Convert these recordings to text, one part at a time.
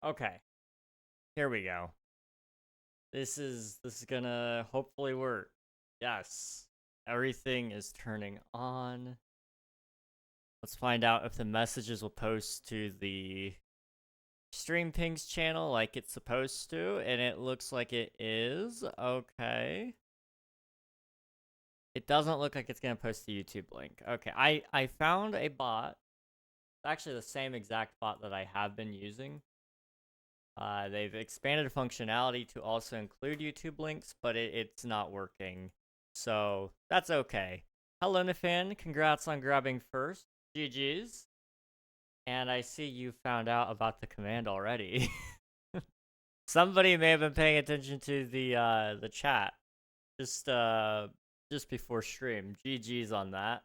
Okay. Here we go. This is gonna hopefully work. Yes. Everything is turning on. Let's find out if the messages will post to the Stream Pings channel like it's supposed to, and it looks like it is. Okay. It doesn't look like it's gonna post the YouTube link. Okay, I found a bot. It's actually the same exact bot that I have been using. They've expanded functionality to also include YouTube links, but it's not working. So that's okay. Hello, Nifan. Congrats on grabbing first. GG's. And I see you found out about the command already. Somebody may have been paying attention to the chat just before stream. GG's on that.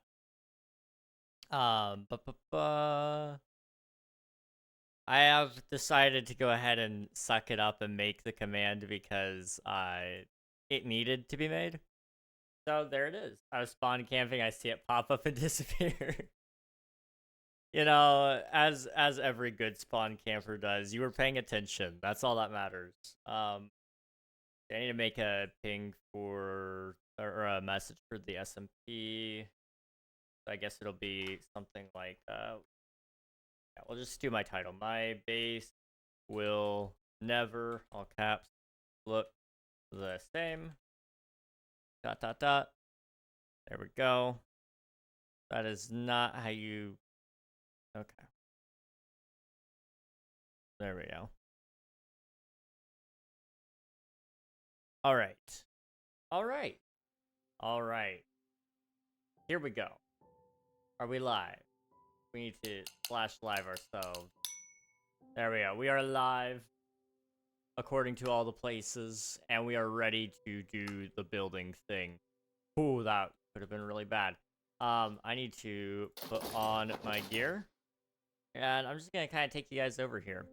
I have decided to go ahead and suck it up and make the command because it needed to be made. So there it is. I was spawn camping, I see it pop up and disappear. You know, as every good spawn camper does, you were paying attention. That's all that matters. I need to make a ping for or a message for the SMP. I guess it'll be something like yeah, we'll just do my title. My base will never, all caps, look the same. ... There we go. That is not how you... Okay. There we go. All right. All right. All right. Here we go. Are we live? We need to flash live ourselves. There we go. We are live according to all the places, and we are ready to do the building thing. Ooh, that could have been really bad. I need to put on my gear, and I'm just gonna kind of take you guys over here.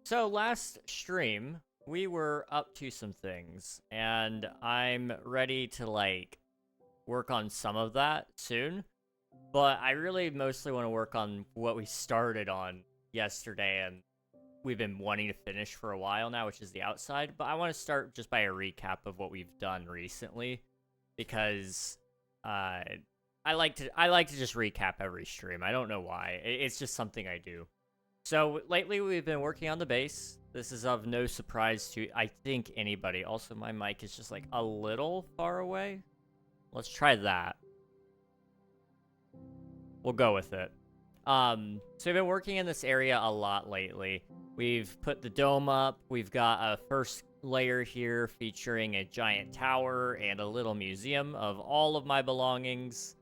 So last stream, we were up to some things, and I'm ready to like work on some of that soon. But I really mostly want to work on what we started on yesterday, and we've been wanting to finish for a while now, which is the outside. But I want to start just by a recap of what we've done recently, because I like to just recap every stream. I don't know why. It's just something I do. So lately we've been working on the base. This is of no surprise to, I think, anybody. Also, my mic is just like a little far away. Let's try that. We'll go with it. So we've been working in this area a lot lately. We've put the dome up. We've got a first layer here featuring a giant tower and a little museum of all of my belongings.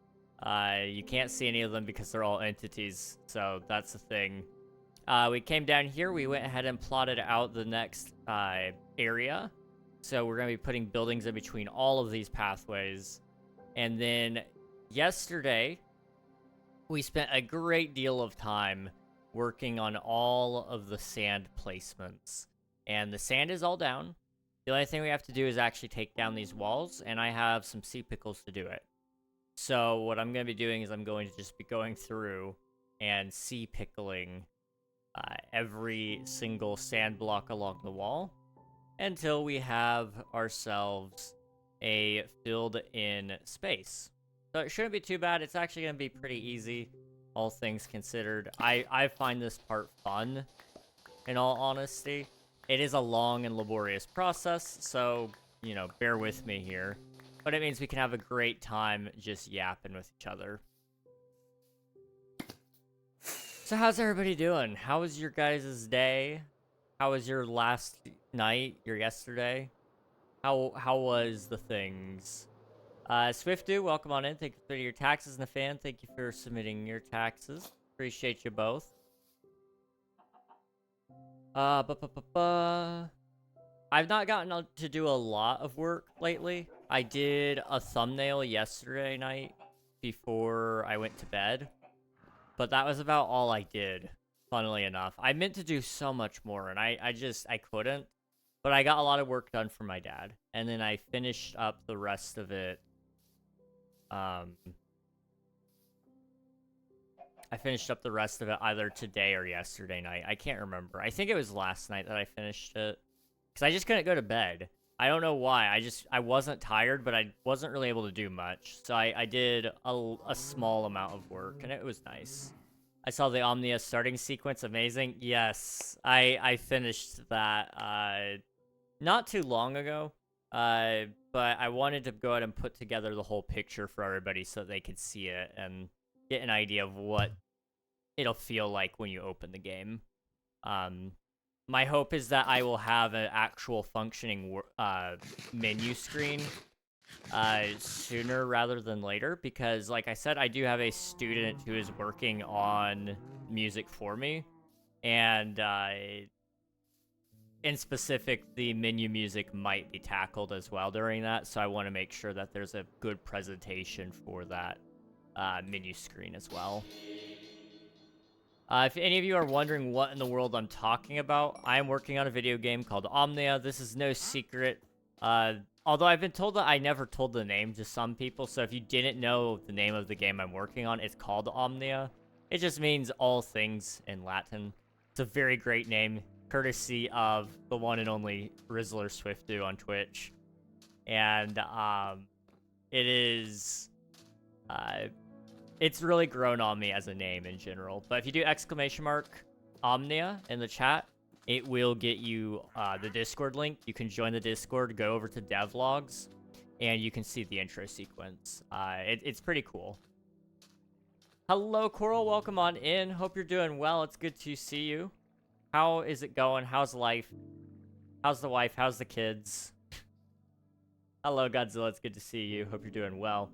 You can't see any of them because they're all entities, so that's the thing. We came down here. We went ahead and plotted out the next area. So we're going to be putting buildings in between all of these pathways. And then yesterday, we spent a great deal of time working on all of the sand placements. And the sand is all down. The only thing we have to do is actually take down these walls, and I have some sea pickles to do it. So what I'm going to be doing is I'm going to just be going through and sea pickling every single sand block along the wall until we have ourselves a filled-in space. So it shouldn't be too bad. It's actually going to be pretty easy, all things considered. I find this part fun, in all honesty. It is a long and laborious process, so, you know, bear with me here. But it means we can have a great time just yapping with each other. So how's everybody doing? How was your guys' day? How was your last night, your yesterday? How was the things? Swiftu, welcome on in. Thank you for your taxes. Nafan, thank you for submitting your taxes. Appreciate you both. I've not gotten to do a lot of work lately. I did a thumbnail yesterday night before I went to bed, but that was about all I did, funnily enough. I meant to do so much more, and I couldn't, but I got a lot of work done for my dad, and then I finished up the rest of it I finished up the rest of it either today or yesterday night. I can't remember. I think it was last night that I finished it. Because I just couldn't go to bed. I don't know why. I wasn't tired, but I wasn't really able to do much. So I did a small amount of work, and it was nice. I saw the Omnia starting sequence. Amazing. Yes, I finished that not too long ago. But I wanted to go ahead and put together the whole picture for everybody so they could see it and get an idea of what it'll feel like when you open the game. My hope is that I will have an actual functioning menu screen sooner rather than later, because like I said, I do have a student who is working on music for me, and in specific, the menu music might be tackled as well during that, so I want to make sure that there's a good presentation for that menu screen as well. If any of you are wondering what in the world I'm talking about, I am working on a video game called Omnia. This is no secret. Although I've been told that I never told the name to some people, so if you didn't know the name of the game I'm working on, it's called Omnia. It just means all things in Latin. It's a very great name, courtesy of the one and only Rizzler Swiftu on Twitch. And it is... it's really grown on me as a name in general. But if you do ! Omnia in the chat, it will get you the Discord link. You can join the Discord, go over to devlogs, and you can see the intro sequence. It's pretty cool. Hello, Coral. Welcome on in. Hope you're doing well. It's good to see you. How is it going? How's life? How's the wife? How's the kids? Hello, Godzilla. It's good to see you. Hope you're doing well.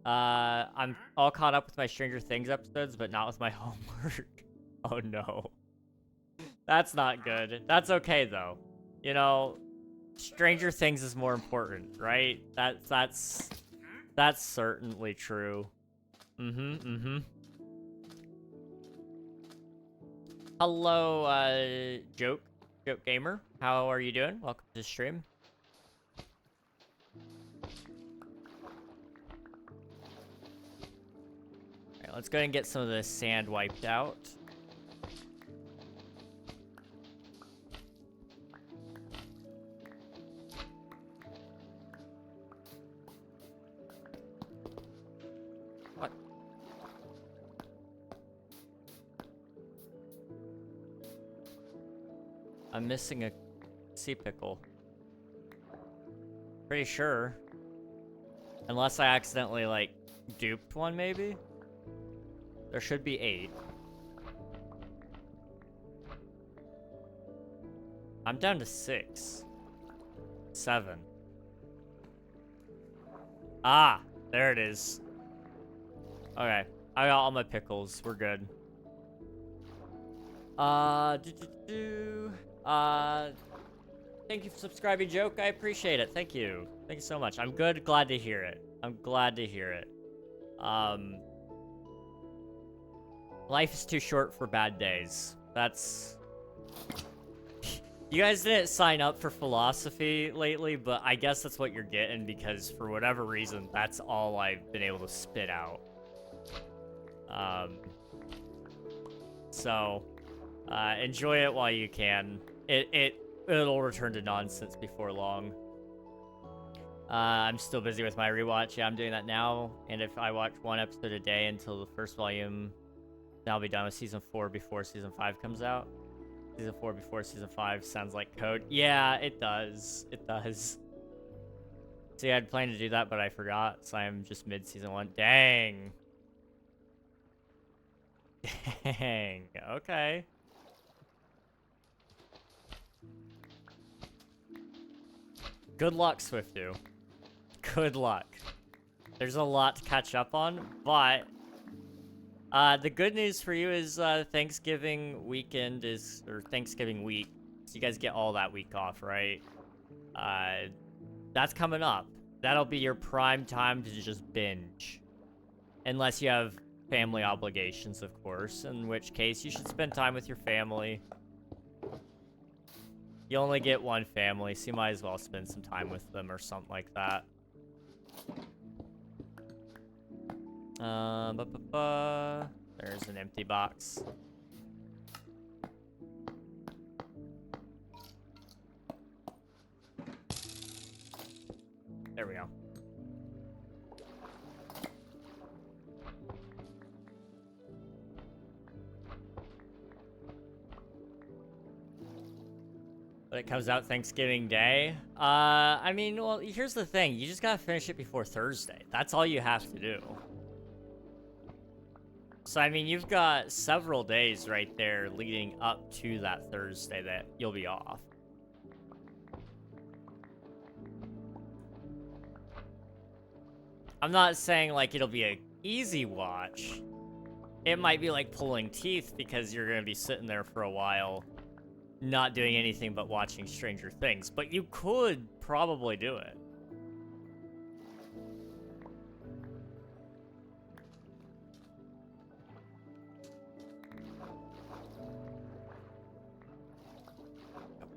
I'm all caught up with my Stranger Things episodes, but not with my homework. Oh, no. That's not good. That's okay, though. You know, Stranger Things is more important, right? That's certainly true. Hello, Joke Gamer. How are you doing? Welcome to the stream. Alright, let's go ahead and get some of the sand wiped out. What? I'm missing a sea pickle. Pretty sure. Unless I accidentally, like, duped one, maybe? There should be 8. I'm down to 6. 7. Ah! There it is. Okay. I got all my pickles. We're good. Thank you for subscribing, Joke. I appreciate it. Thank you. Thank you so much. I'm good. Glad to hear it. I'm glad to hear it. Life is too short for bad days. That's... You guys didn't sign up for philosophy lately, but I guess that's what you're getting because for whatever reason, that's all I've been able to spit out. So, enjoy it while you can. It'll return to nonsense before long. I'm still busy with my rewatch. Yeah, I'm doing that now. And if I watch one episode a day until the first volume, then I'll be done with Season 4 before Season 5 comes out. Season 4 before Season 5 sounds like code. Yeah, it does. It does. See, I'd planned to do that, but I forgot. So I'm just mid-Season 1. Dang. Dang. Okay. Good luck, Swiftu. Good luck. There's a lot to catch up on, but the good news for you is Thanksgiving weekend or Thanksgiving week. So you guys get all that week off, right? That's coming up. That'll be your prime time to just binge. Unless you have family obligations, of course, in which case you should spend time with your family. You only get one family, so you might as well spend some time with them or something like that. There's an empty box. There we go. But it comes out Thanksgiving Day. I mean, well, here's the thing. You just gotta finish it before Thursday. That's all you have to do. So, I mean, you've got several days right there leading up to that Thursday that you'll be off. I'm not saying, like, it'll be an easy watch. It might be like pulling teeth because you're gonna be sitting there for a while not doing anything but watching Stranger Things, but you could probably do it.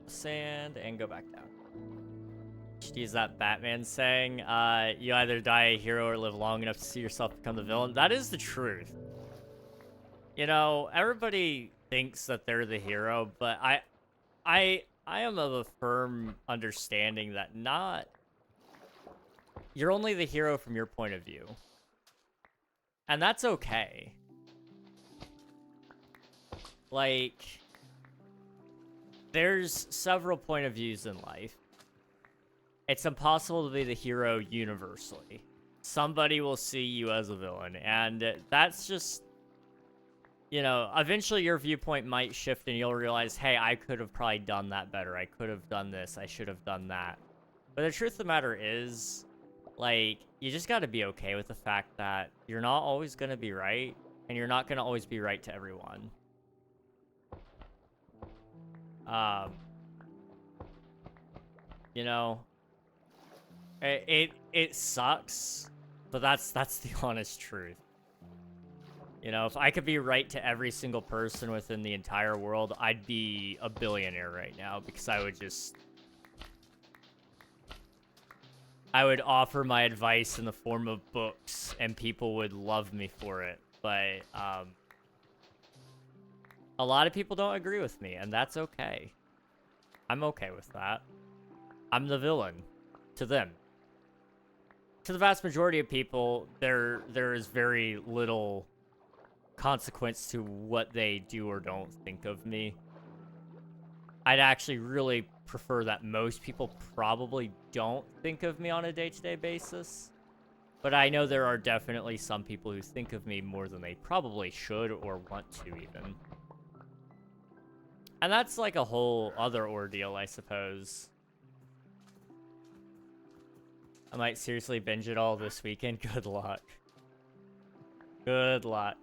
Sand and go back down. Should use that Batman saying, you either die a hero or live long enough to see yourself become the villain. That is the truth. You know, everybody thinks that they're the hero, but I am of a firm understanding that you're only the hero from your point of view. And that's okay. Like, there's several point of views in life. It's impossible to be the hero universally. Somebody will see you as a villain, and that's just, you know, eventually your viewpoint might shift and you'll realize, hey, I could have probably done that better. I could have done this. I should have done that. But the truth of the matter is, like, you just got to be okay with the fact that you're not always going to be right, and you're not going to always be right to everyone. You know, it sucks, but that's the honest truth. You know, if I could be right to every single person within the entire world, I'd be a billionaire right now, because I would offer my advice in the form of books, and people would love me for it. But, a lot of people don't agree with me, and that's okay. I'm okay with that. I'm the villain to them. To the vast majority of people, there is very little consequence to what they do or don't think of me. I'd actually really prefer that most people probably don't think of me on a day-to-day basis. But I know there are definitely some people who think of me more than they probably should or want to even. And that's like a whole other ordeal, I suppose. I might seriously binge it all this weekend. Good luck. Good luck.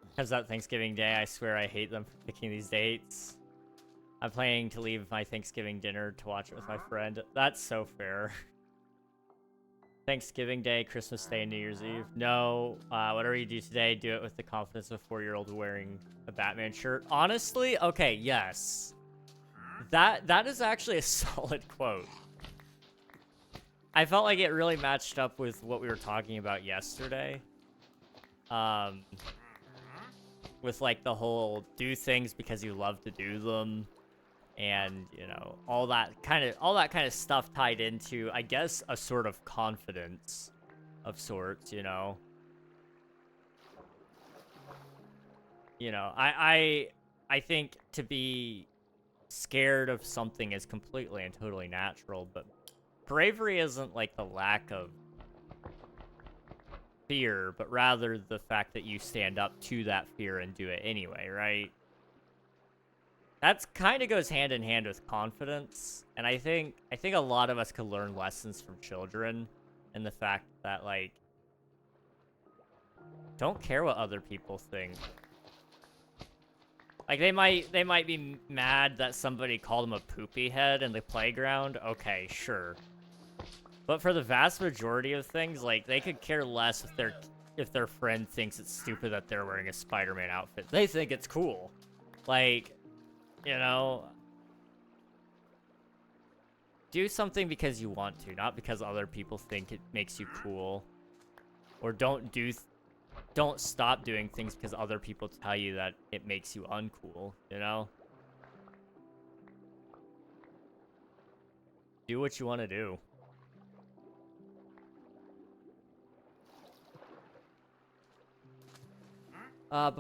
Because that Thanksgiving Day, I swear I hate them for picking these dates. I'm planning to leave my Thanksgiving dinner to watch it with my friend. That's so fair. Thanksgiving Day, Christmas Day, and New Year's Eve. No, whatever you do today, do it with the confidence of a 4-year-old wearing a Batman shirt. Honestly, okay, yes. That is actually a solid quote. I felt like it really matched up with what we were talking about yesterday. With like the whole do things because you love to do them, and you know, all that kind of stuff tied into, I guess, a sort of confidence of sorts, you know. You know, I think to be scared of something is completely and totally natural, but bravery isn't like the lack of fear, but rather the fact that you stand up to that fear and do it anyway, right? That's kind of goes hand in hand with confidence, and I think a lot of us could learn lessons from children, and the fact that, like, don't care what other people think. Like, they might be mad that somebody called them a poopy head in the playground. Okay, sure. But for the vast majority of things, like, they could care less if their friend thinks it's stupid that they're wearing a Spider-Man outfit. They think it's cool. Like, you know, do something because you want to, not because other people think it makes you cool. Or don't do don't stop doing things because other people tell you that it makes you uncool, you know? Do what you want to do. I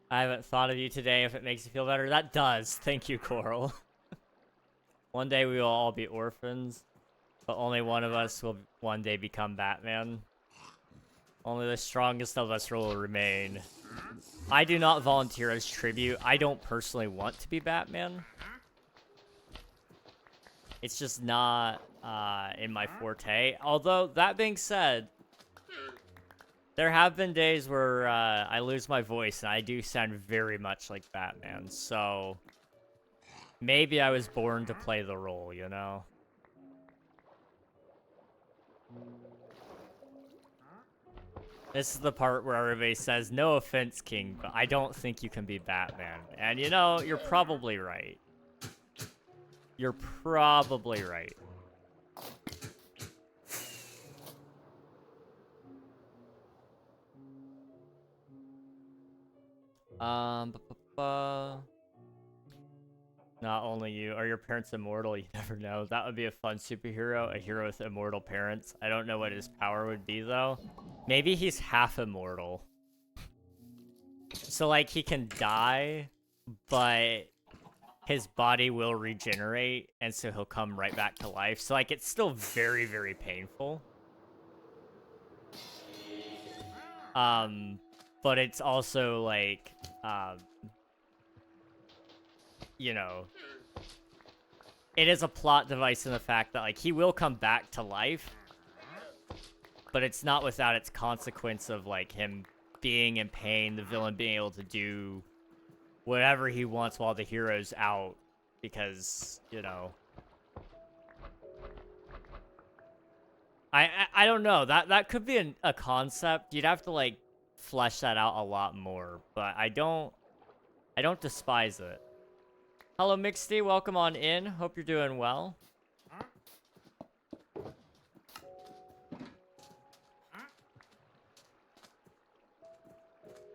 haven't thought of you today if it makes you feel better. That does. Thank you, Coral. One day we will all be orphans, but only one of us will one day become Batman. Only the strongest of us will remain. I do not volunteer as tribute. I don't personally want to be Batman. It's just not in my forte. Although, that being said, there have been days where I lose my voice and I do sound very much like Batman. So, maybe I was born to play the role, you know? This is the part where everybody says, no offense, King, but I don't think you can be Batman. And you know, you're probably right. You're probably right. Not only you. Are your parents immortal? You never know. That would be a fun superhero. A hero with immortal parents. I don't know what his power would be, though. Maybe he's half immortal. So, like, he can die, but his body will regenerate, and so he'll come right back to life. So, like, it's still very, very painful. But it's also, like, you know, it is a plot device in the fact that, like, he will come back to life, but it's not without its consequence of, like, him being in pain, the villain being able to do whatever he wants while the hero's out, because, you know, I don't know, that could be a concept. You'd have to, like, flesh that out a lot more, but I don't despise it. Hello, Mixty. Welcome on in. Hope you're doing well.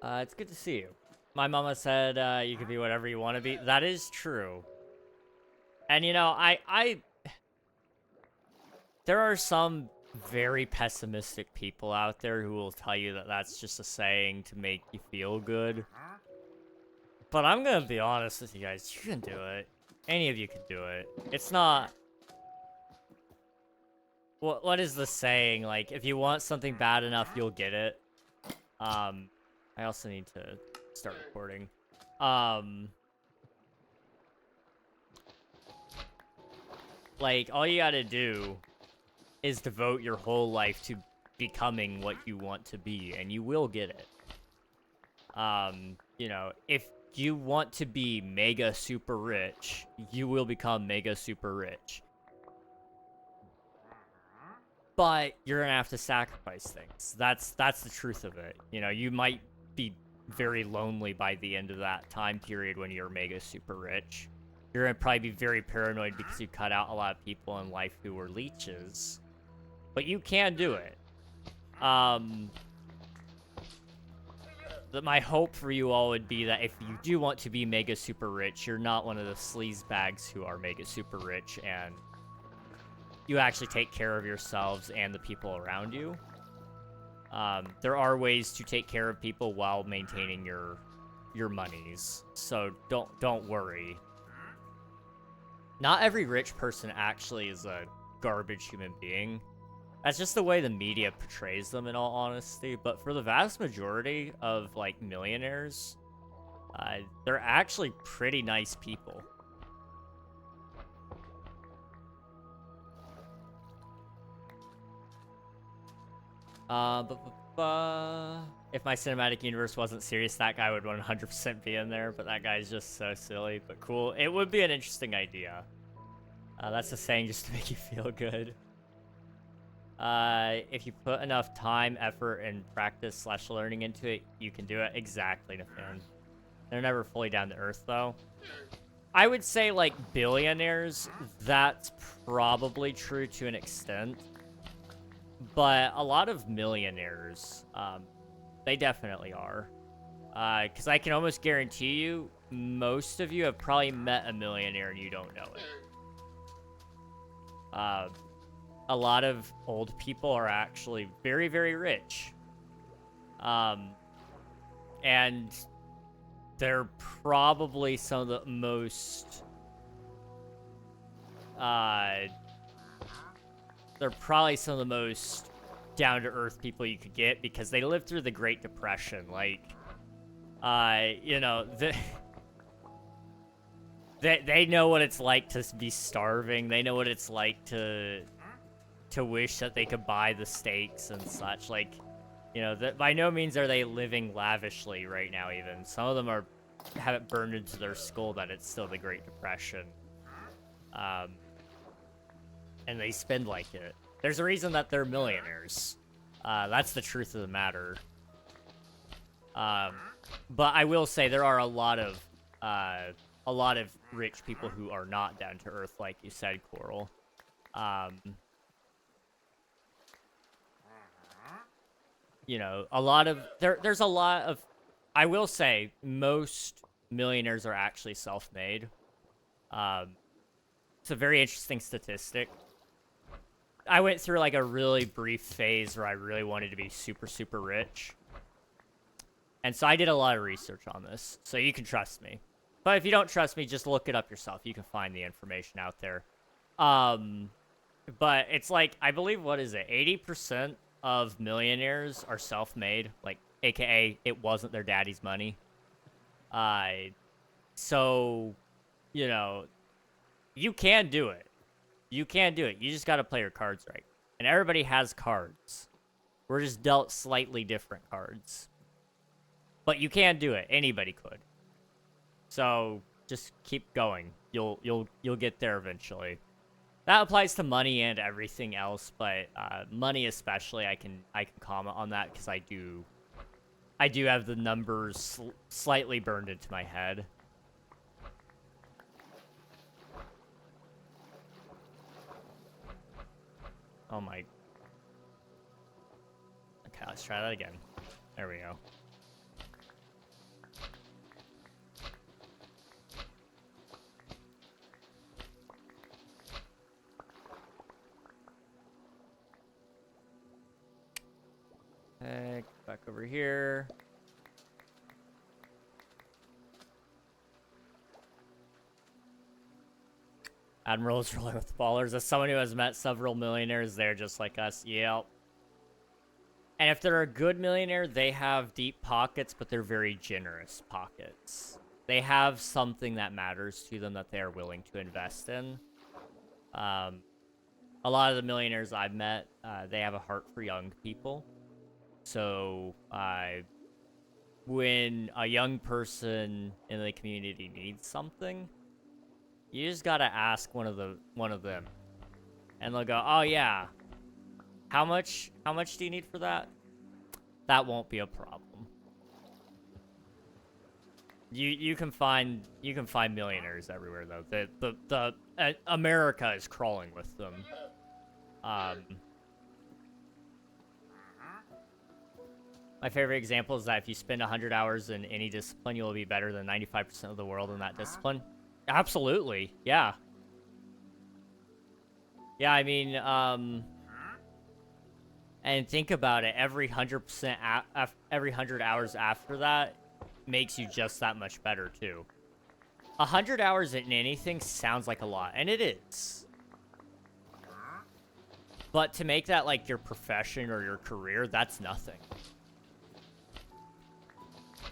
It's good to see you. My mama said you could be whatever you want to be. That is true. And, you know, there are some very pessimistic people out there who will tell you that that's just a saying to make you feel good. But I'm gonna be honest with you guys, you can do it. Any of you can do it. It's not... What is the saying? Like, if you want something bad enough, you'll get it. I also need to start recording. Like, all you gotta do is devote your whole life to becoming what you want to be, and you will get it. You know, if you want to be mega super rich, you will become mega super rich. But you're gonna have to sacrifice things. That's the truth of it. You know, you might be very lonely by the end of that time period when you're mega super rich. You're gonna probably be very paranoid because you cut out a lot of people in life who were leeches. But you can do it. My hope for you all would be that if you do want to be mega super rich, you're not one of the sleazebags who are mega super rich, and you actually take care of yourselves and the people around you. There are ways to take care of people while maintaining your monies, so don't worry. Not every rich person actually is a garbage human being. That's just the way the media portrays them, in all honesty. But for the vast majority of, like, millionaires, they're actually pretty nice people. If my cinematic universe wasn't serious, that guy would 100% be in there, but that guy's just so silly, but cool. It would be an interesting idea. That's a saying just to make you feel good. If you put enough time, effort, and practice / learning into it, you can do it. Exactly, Nathan. They're never fully down to earth, though. I would say, like, billionaires, that's probably true to an extent. but a lot of millionaires, they definitely are. Because I can almost guarantee you, most of you have probably met a millionaire and you don't know it. A lot of old people are actually very, very rich. And they're probably some of the most, down-to-earth people you could get because they lived through the Great Depression. Like, you know, they know what it's like to be starving. They know what it's like to wish that they could buy the steaks and such. Like, you know, by no means are they living lavishly right now even. Some of them have it burned into their skull that it's still the Great Depression. And they spend like it. There's a reason that they're millionaires. That's the truth of the matter. But I will say there are a lot of rich people who are not down to earth, like you said, Coral. You know, there's a lot of, I will say, most millionaires are actually self-made. It's a very interesting statistic. I went through like a really brief phase where I really wanted to be super, super rich. And so I did a lot of research on this, so you can trust me. But if you don't trust me, just look it up yourself. You can find the information out there. But it's like, I believe, what is it? 80% of millionaires are self-made, like, AKA, it wasn't their daddy's money. So, you know, you can do it. You can do it. You just got to play your cards right. And everybody has cards. We're just dealt slightly different cards. But you can do it. Anybody could. So just keep going. You'll get there eventually. That applies to money and everything else, but money especially, I can comment on that because I do have the numbers slightly burned into my head. Oh my. Okay, let's try that again. There we go. Back over here. Admiral's rolling with ballers. As someone who has met several millionaires, they're just like us. Yep. And if they're a good millionaire, they have deep pockets, but they're very generous pockets. They have something that matters to them that they are willing to invest in. A lot of the millionaires I've met, they have a heart for young people. So, when a young person in the community needs something, you just gotta ask one of them, and they'll go, "Oh yeah, how much do you need for that?" That won't be a problem. You can find millionaires everywhere though. The America is crawling with them. My favorite example is that if you spend 100 hours in any discipline, you will be better than 95% of the world in that discipline. Absolutely, yeah. Yeah, I mean, and think about it. Every 100% every 100 hours after that makes you just that much better too. 100 hours in anything sounds like a lot, and it is. But to make that like your profession or your career, that's nothing.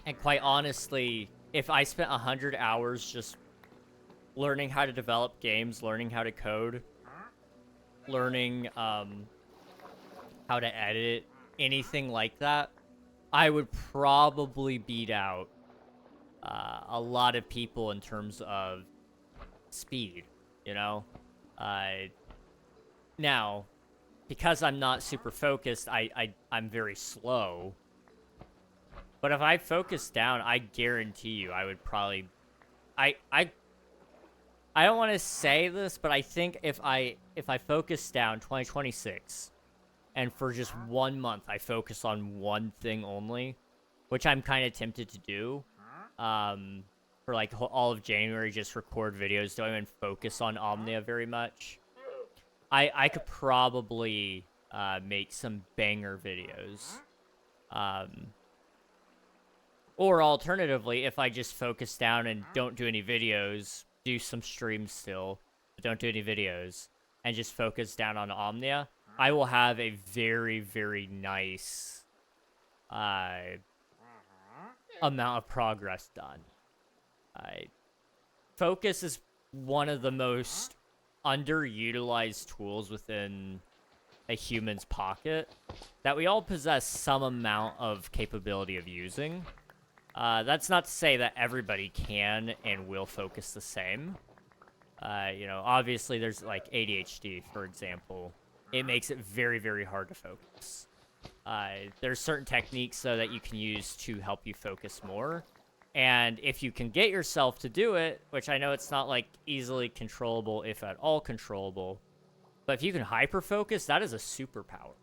And quite honestly, if I spent 100 hours just learning how to develop games, learning how to code, learning how to edit, anything like that, I would probably beat out a lot of people in terms of speed, you know? Now, because I'm not super focused, I'm very slow. But if I focus down, I guarantee you I would probably... I don't want to say this, but I think if I focus down 2026, and for just 1 month, I focus on one thing only, which I'm kind of tempted to do. For like all of January, just record videos, don't even focus on Omnia very much. I could probably make some banger videos. Or alternatively, if I just focus down and don't do any videos, do some streams still, but don't do any videos, and just focus down on Omnia, I will have a very, very nice amount of progress done. Focus is one of the most underutilized tools within a human's pocket that we all possess some amount of capability of using. That's not to say that everybody can and will focus the same. You know, obviously there's like ADHD, for example. It makes it very, very hard to focus. There's certain techniques, though, that you can use to help you focus more. And if you can get yourself to do it, which I know it's not like easily controllable, if at all controllable, but if you can hyper-focus, that is a superpower.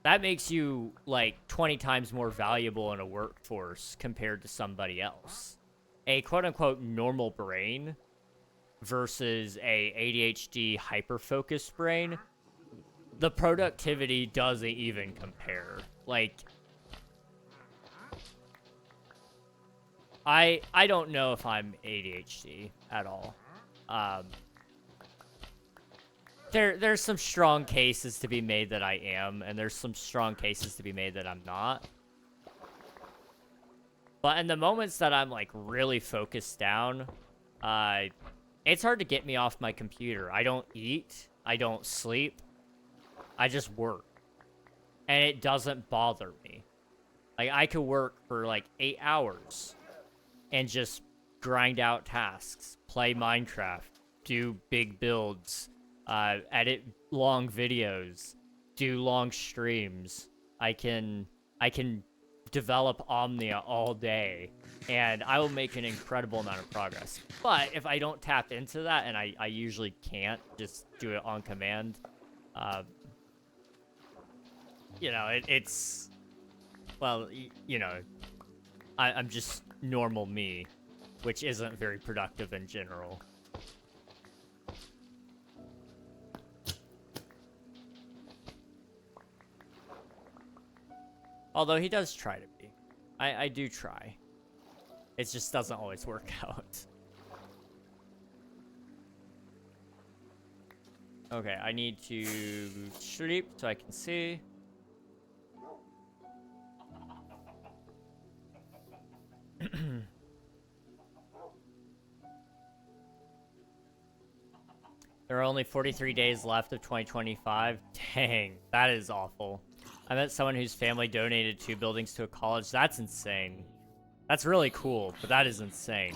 That makes you, like, 20 times more valuable in a workforce compared to somebody else. A quote-unquote normal brain versus a ADHD hyper-focused brain, the productivity doesn't even compare. Like, I don't know if I'm ADHD at all. There's some strong cases to be made that I am, and there's some strong cases to be made that I'm not. But in the moments that I'm, like, really focused down, it's hard to get me off my computer. I don't eat. I don't sleep. I just work. And it doesn't bother me. Like, I could work for, like, 8 hours and just grind out tasks, play Minecraft, do big builds, edit long videos, do long streams. I can develop Omnia all day, and I will make an incredible amount of progress. But if I don't tap into that, and I usually can't just do it on command, you know, it's, well, you know, I'm just normal me, which isn't very productive in general. Although he does try to be. I do try. It just doesn't always work out. Okay, I need to sleep so I can see. There are only 43 days left of 2025. Dang, that is awful. I met someone whose family donated 2 buildings to a college. That's insane. That's really cool, but that is insane.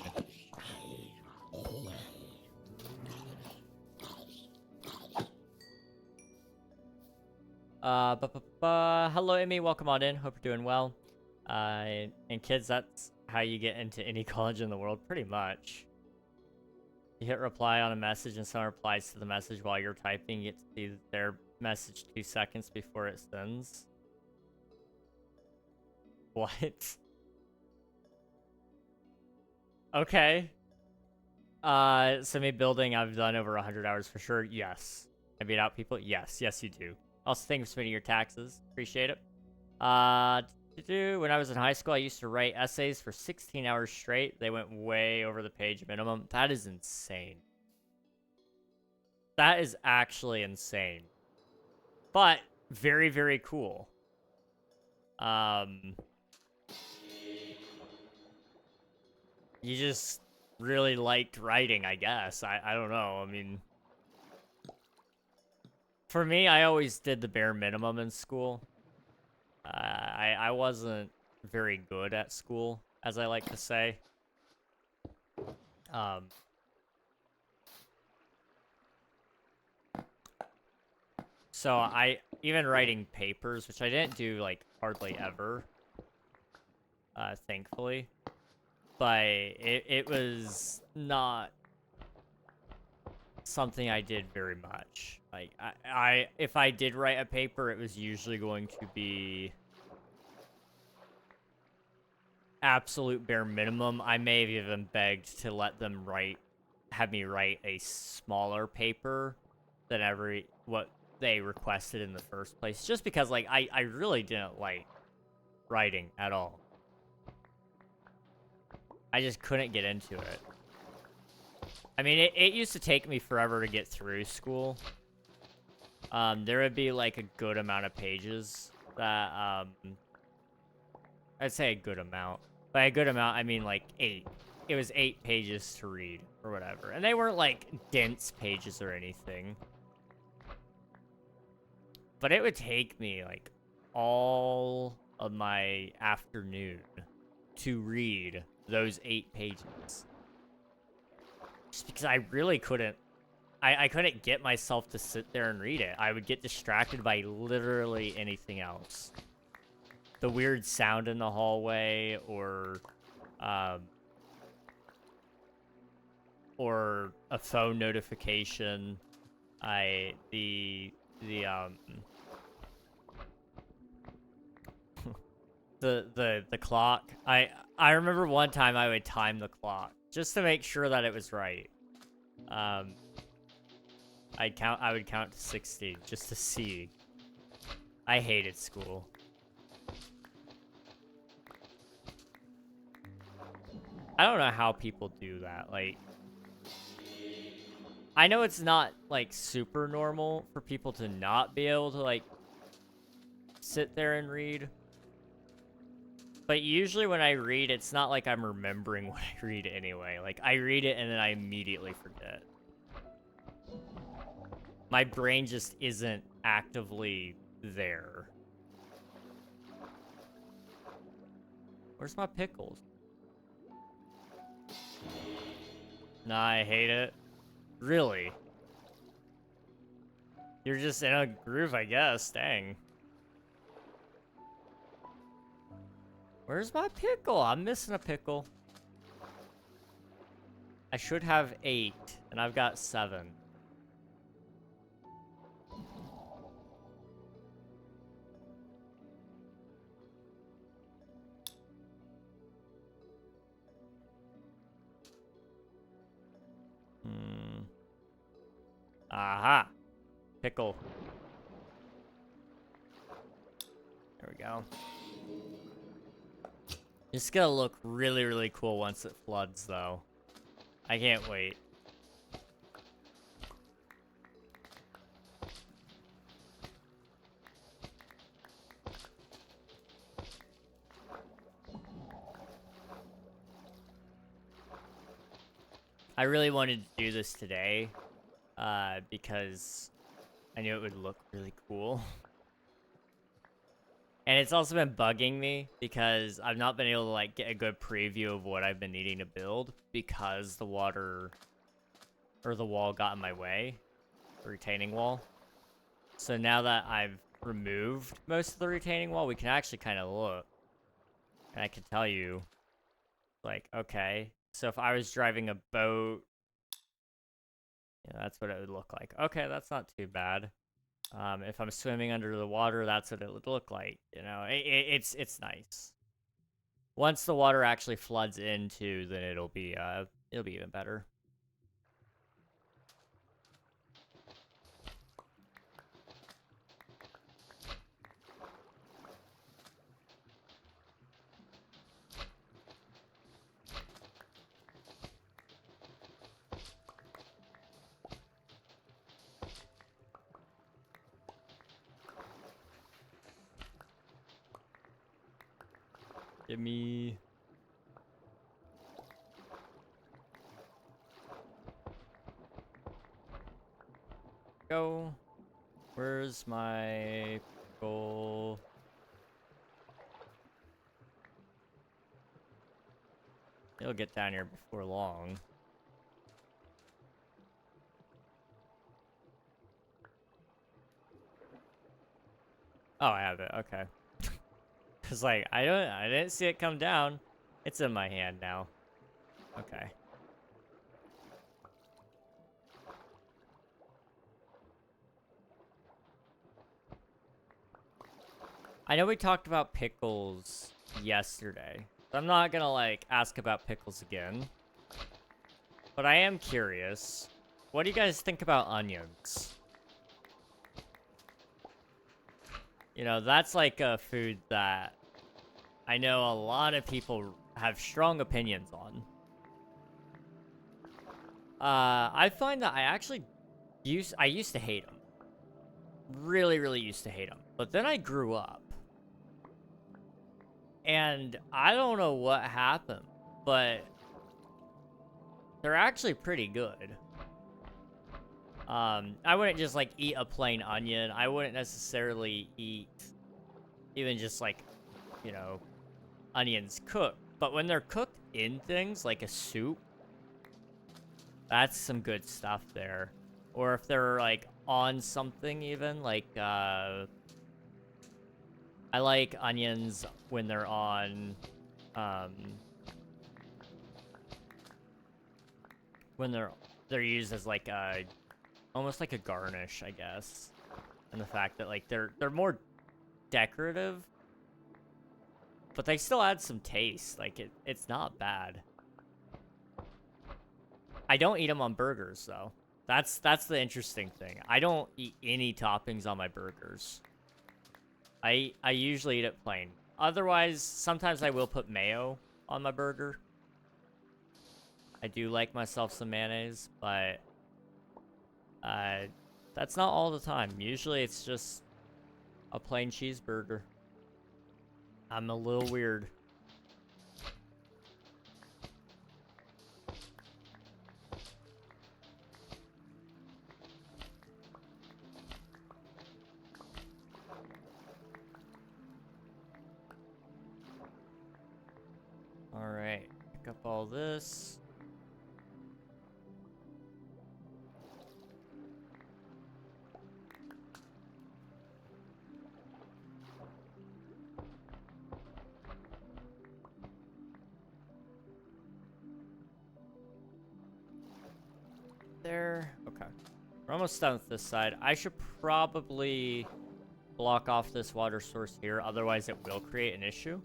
Hello, Emmy. Welcome on in. Hope you're doing well. And kids, that's how you get into any college in the world, pretty much. You hit reply on a message and someone replies to the message while you're typing. You get to see their message 2 seconds before it sends. What? Okay. Semi building, I've done over 100 hours for sure. Yes. I beat out people? Yes. Yes, you do. Also, thanks for submitting your taxes. Appreciate it. When I was in high school, I used to write essays for 16 hours straight. They went way over the page minimum. That is insane. That is actually insane. But very, very cool. You just really liked writing, I guess. I don't know. I mean, for me, I always did the bare minimum in school. I wasn't very good at school, as I like to say. So even writing papers, which I didn't do, like, hardly ever, thankfully, but it was not something I did very much. Like, if I did write a paper, it was usually going to be absolute bare minimum. I may have even begged to let them have me write a smaller paper than what they requested in the first place. Just because, like, I really didn't like writing at all. I just couldn't get into it. I mean, it used to take me forever to get through school. There would be, like, a good amount of pages that, I'd say a good amount. By a good amount, I mean, like, 8. It was 8 pages to read, or whatever. And they weren't, like, dense pages or anything. But it would take me, like, all of my afternoon to read those 8 pages. Just because I really couldn't, I couldn't get myself to sit there and read it. I would get distracted by literally anything else. The weird sound in the hallway, or a phone notification. The clock. I remember one time I would time the clock just to make sure that it was right. I would count to 60 just to see. I hated school. I don't know how people do that. Like, I know it's not, like, super normal for people to not be able to, like, sit there and read. But usually when I read, it's not like I'm remembering what I read anyway. Like, I read it and then I immediately forget. My brain just isn't actively there. Where's my pickles? Nah, I hate it. Really? You're just in a groove, I guess. Dang. Where's my pickle? I'm missing a pickle. I should have 8, and I've got 7. Aha. Pickle. There we go. It's gonna look really, really cool once it floods, though. I can't wait. I really wanted to do this today, because I knew it would look really cool. And it's also been bugging me because I've not been able to, like, get a good preview of what I've been needing to build because the water or the wall got in my way, the retaining wall. So now that I've removed most of the retaining wall, we can actually kind of look. And I can tell you, like, okay, so if I was driving a boat, yeah, that's what it would look like. Okay, that's not too bad. If I'm swimming under the water, that's what it would look like. You know, it's nice. Once the water actually floods into, then it'll be even better. Give me... Go. Where's my goal? It'll get down here before long. Oh, I have it. Okay. Cause like I didn't see it come down. It's in my hand now. Okay. I know we talked about pickles yesterday. So I'm not gonna, like, ask about pickles again. But I am curious. What do you guys think about onions? You know, that's like a food that I know a lot of people have strong opinions on. I find that I actually used to hate them. Really, really used to hate them. But then I grew up. And I don't know what happened, but they're actually pretty good. I wouldn't just, like, eat a plain onion. I wouldn't necessarily eat even just, like, you know, onions cooked. But when they're cooked in things, like a soup, that's some good stuff there. Or if they're, like, on something even, like, I like onions when they're on, when they're used as, like, a, almost like a garnish, I guess. And the fact that, like, they're more decorative, but they still add some taste. Like, it's not bad. I don't eat them on burgers, though. That's the interesting thing. I don't eat any toppings on my burgers. I usually eat it plain. Otherwise, sometimes I will put mayo on my burger. I do like myself some mayonnaise, but that's not all the time. Usually it's just a plain cheeseburger. I'm a little weird. Alright, pick up all this. There. Okay. We're almost done with this side. I should probably block off this water source here, otherwise it will create an issue.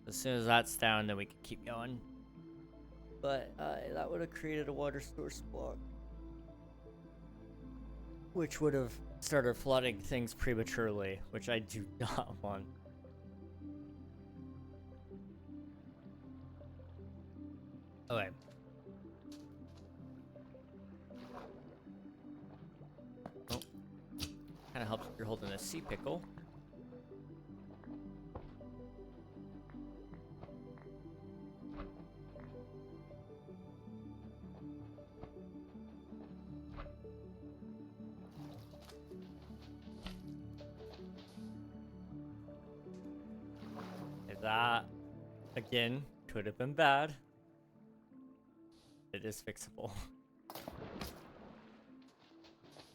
As soon as that's down, then we can keep going. But that would have created a water source block, which would have started flooding things prematurely, which I do not want. Okay. Oh. Kind of helps if you're holding a sea pickle. That, again, could have been bad. It is fixable.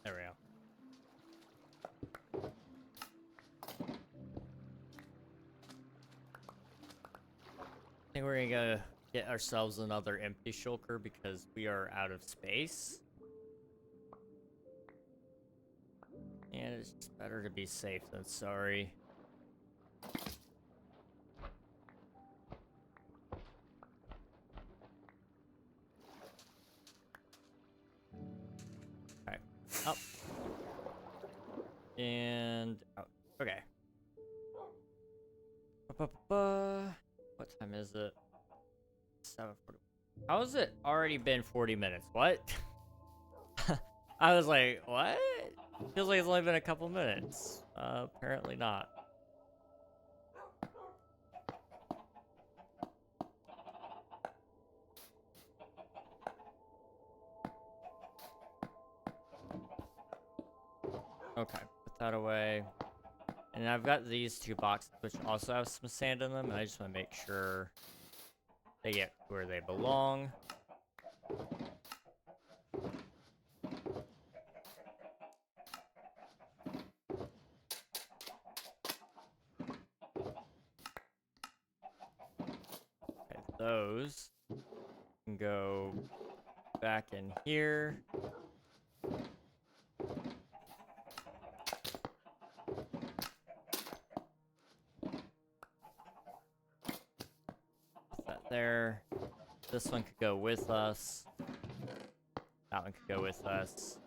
There we go. I think we're gonna get ourselves another empty shulker because we are out of space. And it's just better to be safe than sorry. Up. And out. Okay. What time is it? 7:40. How has it already been 40 minutes? What? I was like, what? Feels like it's only been a couple minutes. Apparently not. Okay, put that away. And I've got these two boxes, which also have some sand in them, and I just want to make sure they get where they belong. those can go back in here. Put that there. This one could go with us. That one could go with us.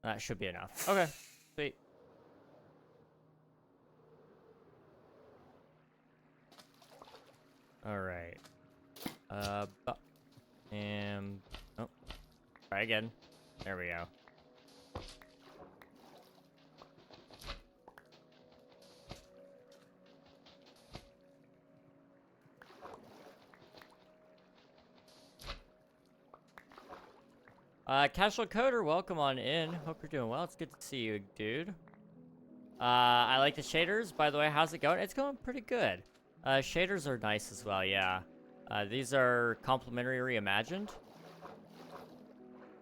That should be enough. Okay, sweet. All right. And oh, try again. There we go. Casual Coder, welcome on in. Hope you're doing well. It's good to see you, dude. I like the shaders. By the way, how's it going? It's going pretty good. Shaders are nice as well, yeah. These are complimentary reimagined.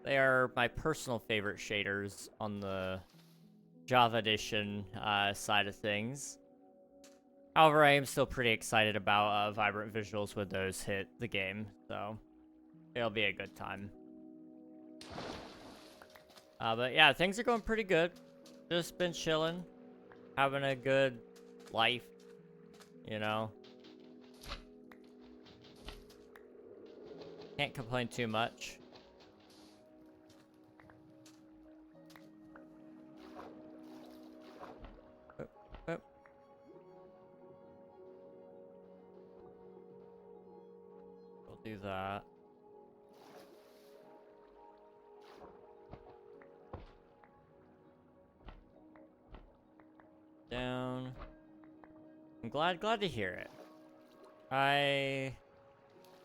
They are my personal favorite shaders on the Java Edition side of things. However, I am still pretty excited about vibrant visuals when those hit the game, so it'll be a good time. But yeah, things are going pretty good. Just been chilling, having a good life, you know. Can't complain too much. Oh. We'll do that. Down. I'm glad to hear it.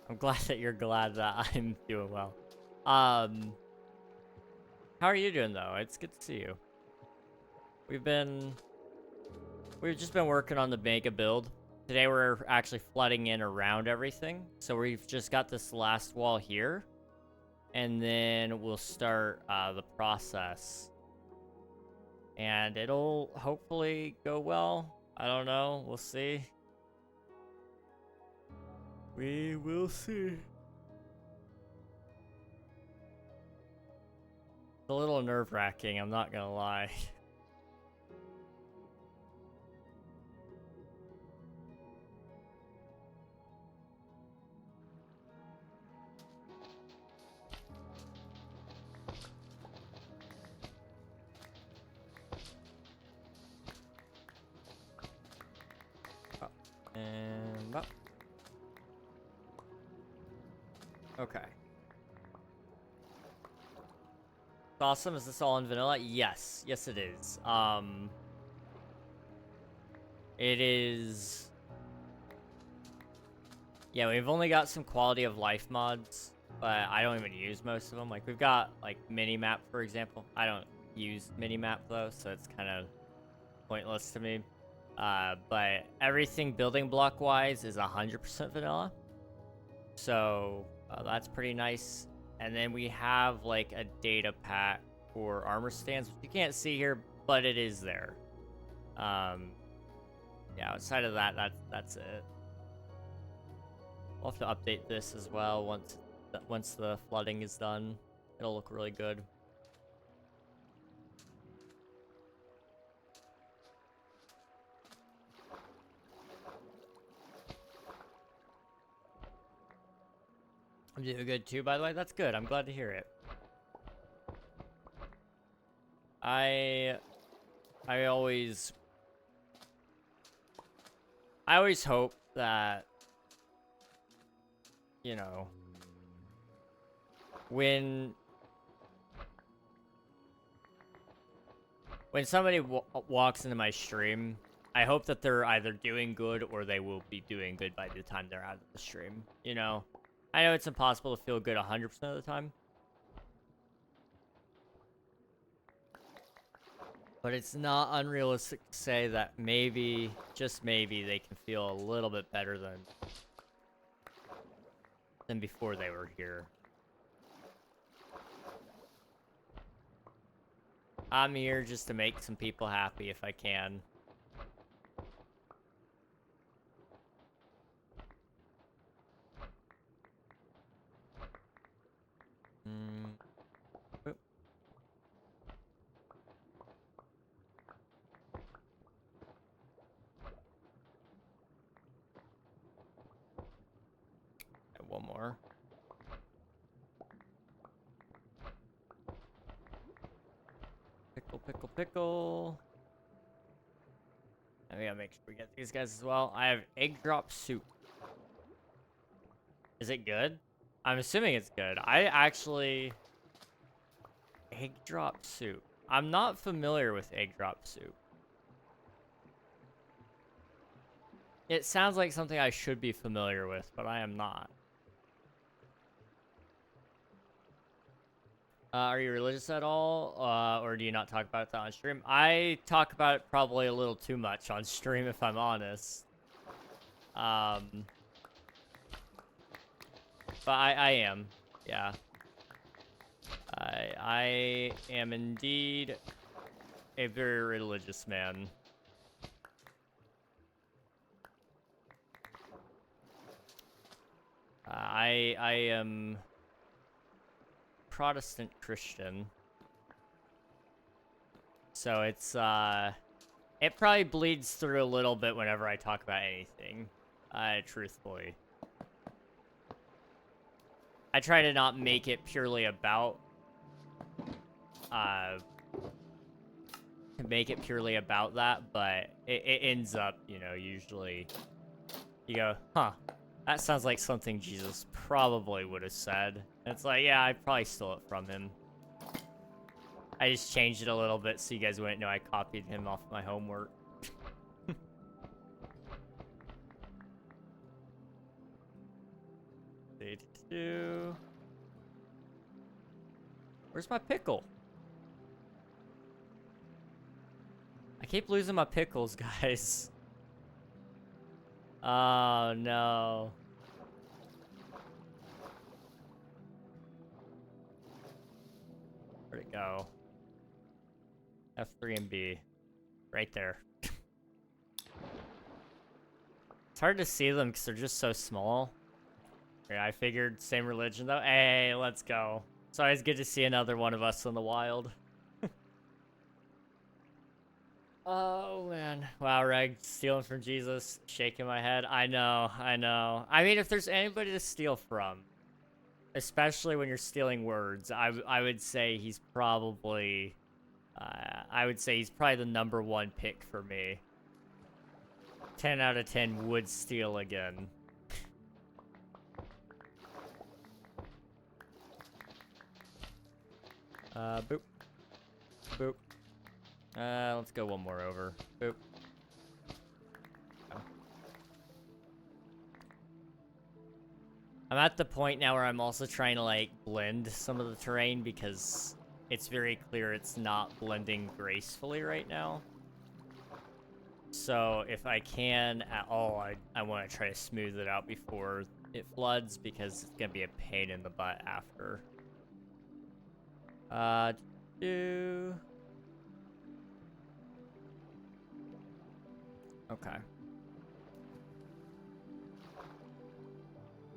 I'm glad that you're glad that I'm doing well. How are you doing though? It's good to see you. We've just been working on the mega build. Today we're actually flooding in around everything. So we've just got this last wall here. And then we'll start the process. And it'll hopefully go well. I don't know. We'll see. We will see. It's a little nerve-wracking, I'm not gonna lie. And up. Okay. It's awesome. Is this all in vanilla? Yes. Yes, it is. It is... Yeah, we've only got some quality of life mods, but I don't even use most of them. Like, we've got, like, Minimap, for example. I don't use Minimap, though, so it's kind of pointless to me. But everything building block-wise is 100% vanilla. So, that's pretty nice. And then we have, like, a data pack for armor stands, which you can't see here, but it is there. Yeah, outside of that, that's it. We'll have to update this as well once the flooding is done. It'll look really good. I'm doing good too, by the way. That's good. I'm glad to hear it. I always hope that, you know, when somebody walks into my stream, I hope that they're either doing good or they will be doing good by the time they're out of the stream, you know? I know it's impossible to feel good 100% of the time. But it's not unrealistic to say that maybe, just maybe, they can feel a little bit better than before they were here. I'm here just to make some people happy if I can. Pickle. And we gotta make sure we get these guys as well. I have egg drop soup. Is it good? I'm assuming it's good. Egg drop soup. I'm not familiar with egg drop soup. It sounds like something I should be familiar with, but I am not. Are you religious at all? Or do you not talk about that on stream? I talk about it probably a little too much on stream, if I'm honest. But I am. Yeah. I am indeed a very religious man. I am Protestant Christian. So it's, it probably bleeds through a little bit whenever I talk about anything, truthfully. I try to not make it purely about, that, but it ends up, you know, usually, you go, huh, that sounds like something Jesus probably would have said. And it's like, yeah, I probably stole it from him. I just changed it a little bit so you guys wouldn't know I copied him off my homework. Where's my pickle? I keep losing my pickles, guys. Oh, no. Where'd it go? F3 and B. Right there. It's hard to see them because they're just so small. Yeah, I figured same religion though. Hey, let's go. It's always good to see another one of us in the wild. Oh, man. Wow, Reg, stealing from Jesus, shaking my head. I know. I mean, if there's anybody to steal from, especially when you're stealing words, I would say he's probably, the #1 pick for me. 10 out of 10 would steal again. Boop. Boop. Let's go one more over. Boop. I'm at the point now where I'm also trying to, like, blend some of the terrain because it's very clear it's not blending gracefully right now. So if I can at all, I want to try to smooth it out before it floods because it's going to be a pain in the butt after. Okay.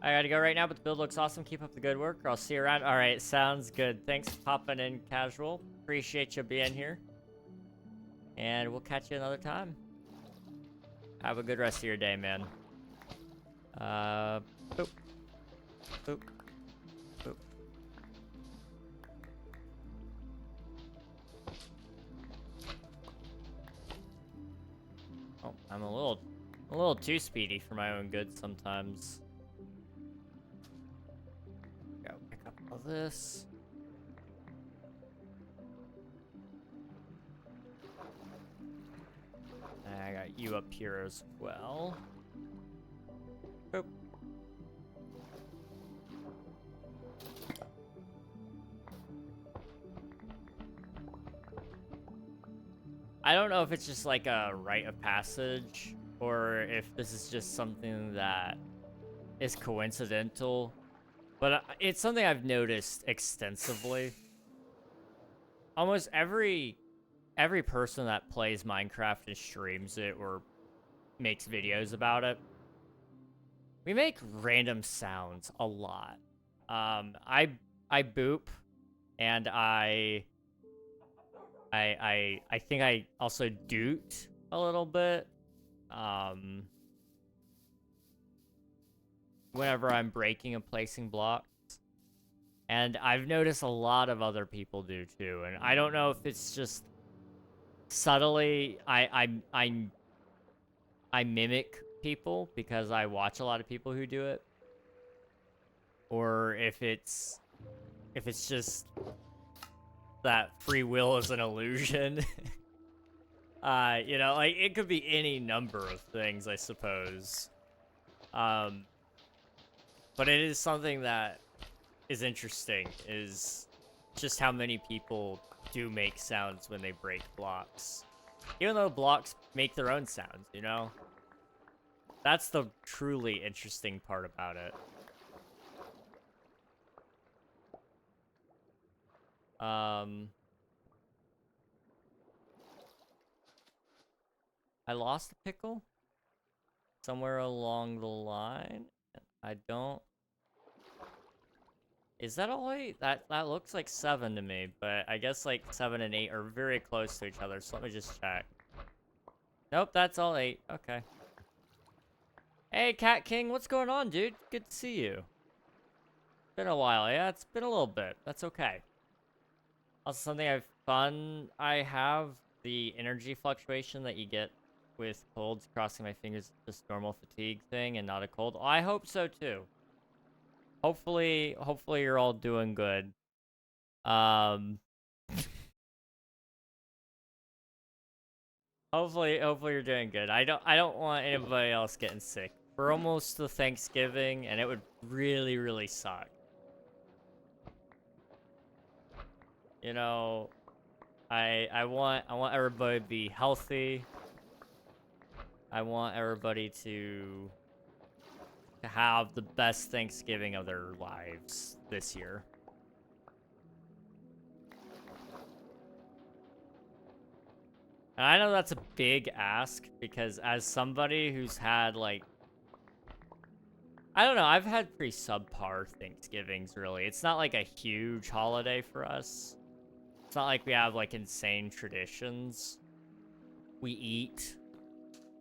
I gotta go right now, but the build looks awesome. Keep up the good work, or I'll see you around. All right, sounds good. Thanks for popping in, Casual. Appreciate you being here. And we'll catch you another time. Have a good rest of your day, man. Boop. Boop. Boop. Oh, I'm a little too speedy for my own good sometimes. Go pick up all this. I got you up here as well. Boop. I don't know if it's just like a rite of passage or if this is just something that is coincidental, but it's something I've noticed extensively. Almost every person that plays Minecraft and streams it or makes videos about it, we make random sounds a lot. I boop, and I think I also doot a little bit. Whenever I'm breaking and placing blocks. And I've noticed a lot of other people do too. And I don't know if it's just subtly, I mimic people because I watch a lot of people who do it. Or if it's just that free will is an illusion. You know, like, it could be any number of things, I suppose. But it is something that is interesting, is just how many people do make sounds when they break blocks. Even though blocks make their own sounds, you know? That's the truly interesting part about it. I lost a pickle somewhere along the line. I don't... Is that all 8? That looks like 7 to me, but I guess like 7 and 8 are very close to each other, so let me just check. Nope, that's all 8. Okay. Hey, Cat King, what's going on, dude? Good to see you. Been a while, yeah? It's been a little bit. That's okay. Also, something I have the energy fluctuation that you get with colds. Crossing my fingers, just normal fatigue thing and not a cold. I hope so too. Hopefully you're all doing good. Hopefully you're doing good. I don't want anybody else getting sick. We're almost to Thanksgiving, and it would really, really suck. You know, I want everybody to be healthy. I want everybody to have the best Thanksgiving of their lives this year. And I know that's a big ask, because as somebody who's had, like, I don't know, I've had pretty subpar Thanksgivings, really. It's not like a huge holiday for us. It's not like we have, like, insane traditions. We eat,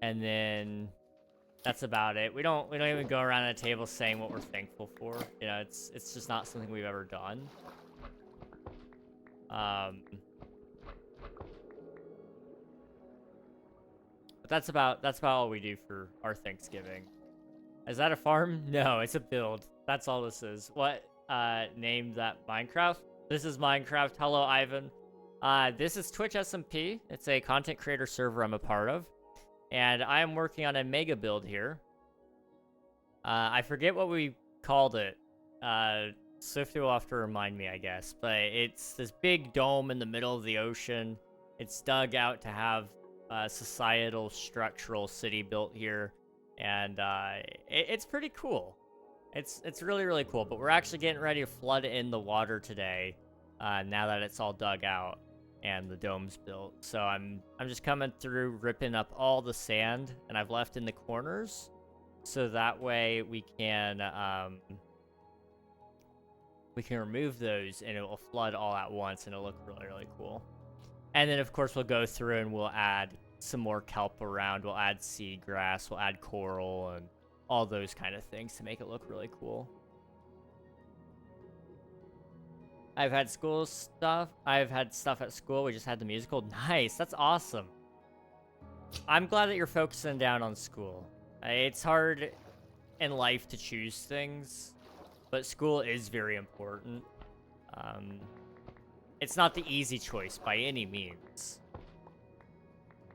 and then that's about it. We don't even go around a table saying what we're thankful for. You know, it's just not something we've ever done. But that's about all we do for our Thanksgiving. Is that a farm? No, it's a build. That's all this is. What named that Minecraft? This is Minecraft. Hello, Ivan. This is Twitch SMP. It's a content creator server I'm a part of. And I am working on a mega build here. I forget what we called it. Swifty will have to remind me, I guess. But it's this big dome in the middle of the ocean. It's dug out to have a societal structural city built here. And it's pretty cool. It's really, really cool. But we're actually getting ready to flood in the water today, now that it's all dug out and the dome's built. So I'm just coming through, ripping up all the sand, and I've left in the corners, so that way we can remove those, and it will flood all at once, and it'll look really, really cool. And then, of course, we'll go through and we'll add some more kelp around. We'll add seagrass, we'll add coral, and all those kind of things to make it look really cool. I've had school stuff. I've had stuff at school. We just had the musical. Nice. That's awesome. I'm glad that you're focusing down on school. It's hard in life to choose things, but school is very important. It's not the easy choice by any means,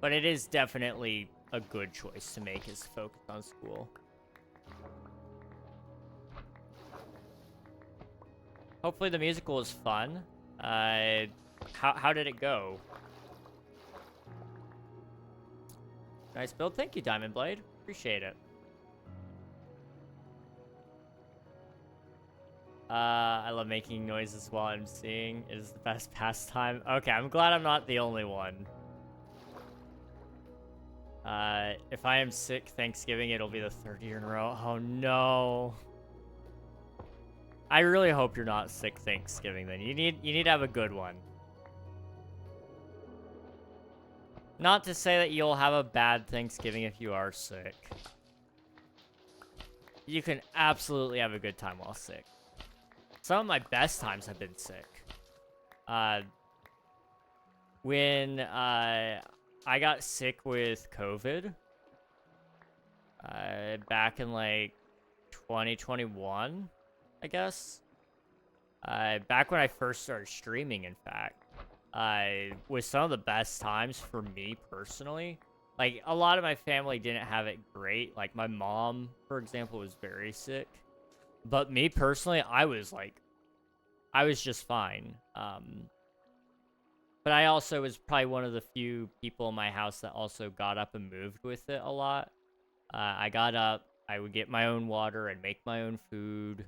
but it is definitely a good choice to make, is focus on school. Hopefully the musical is fun. How did it go? Nice build. Thank you, Diamond Blade. Appreciate it. I love making noises while I'm seeing. It is the best pastime. Okay, I'm glad I'm not the only one. If I am sick Thanksgiving, it'll be the 3rd year in a row. Oh, no. I really hope you're not sick Thanksgiving, then. You need to have a good one. Not to say that you'll have a bad Thanksgiving if you are sick. You can absolutely have a good time while sick. Some of my best times have been sick. When I got sick with COVID, back in like 2021, I guess. Back when I first started streaming, in fact, was some of the best times for me personally. Like, a lot of my family didn't have it great. Like, my mom, for example, was very sick. But me personally, I was just fine. But I also was probably one of the few people in my house that also got up and moved with it a lot. I got up, I would get my own water and make my own food.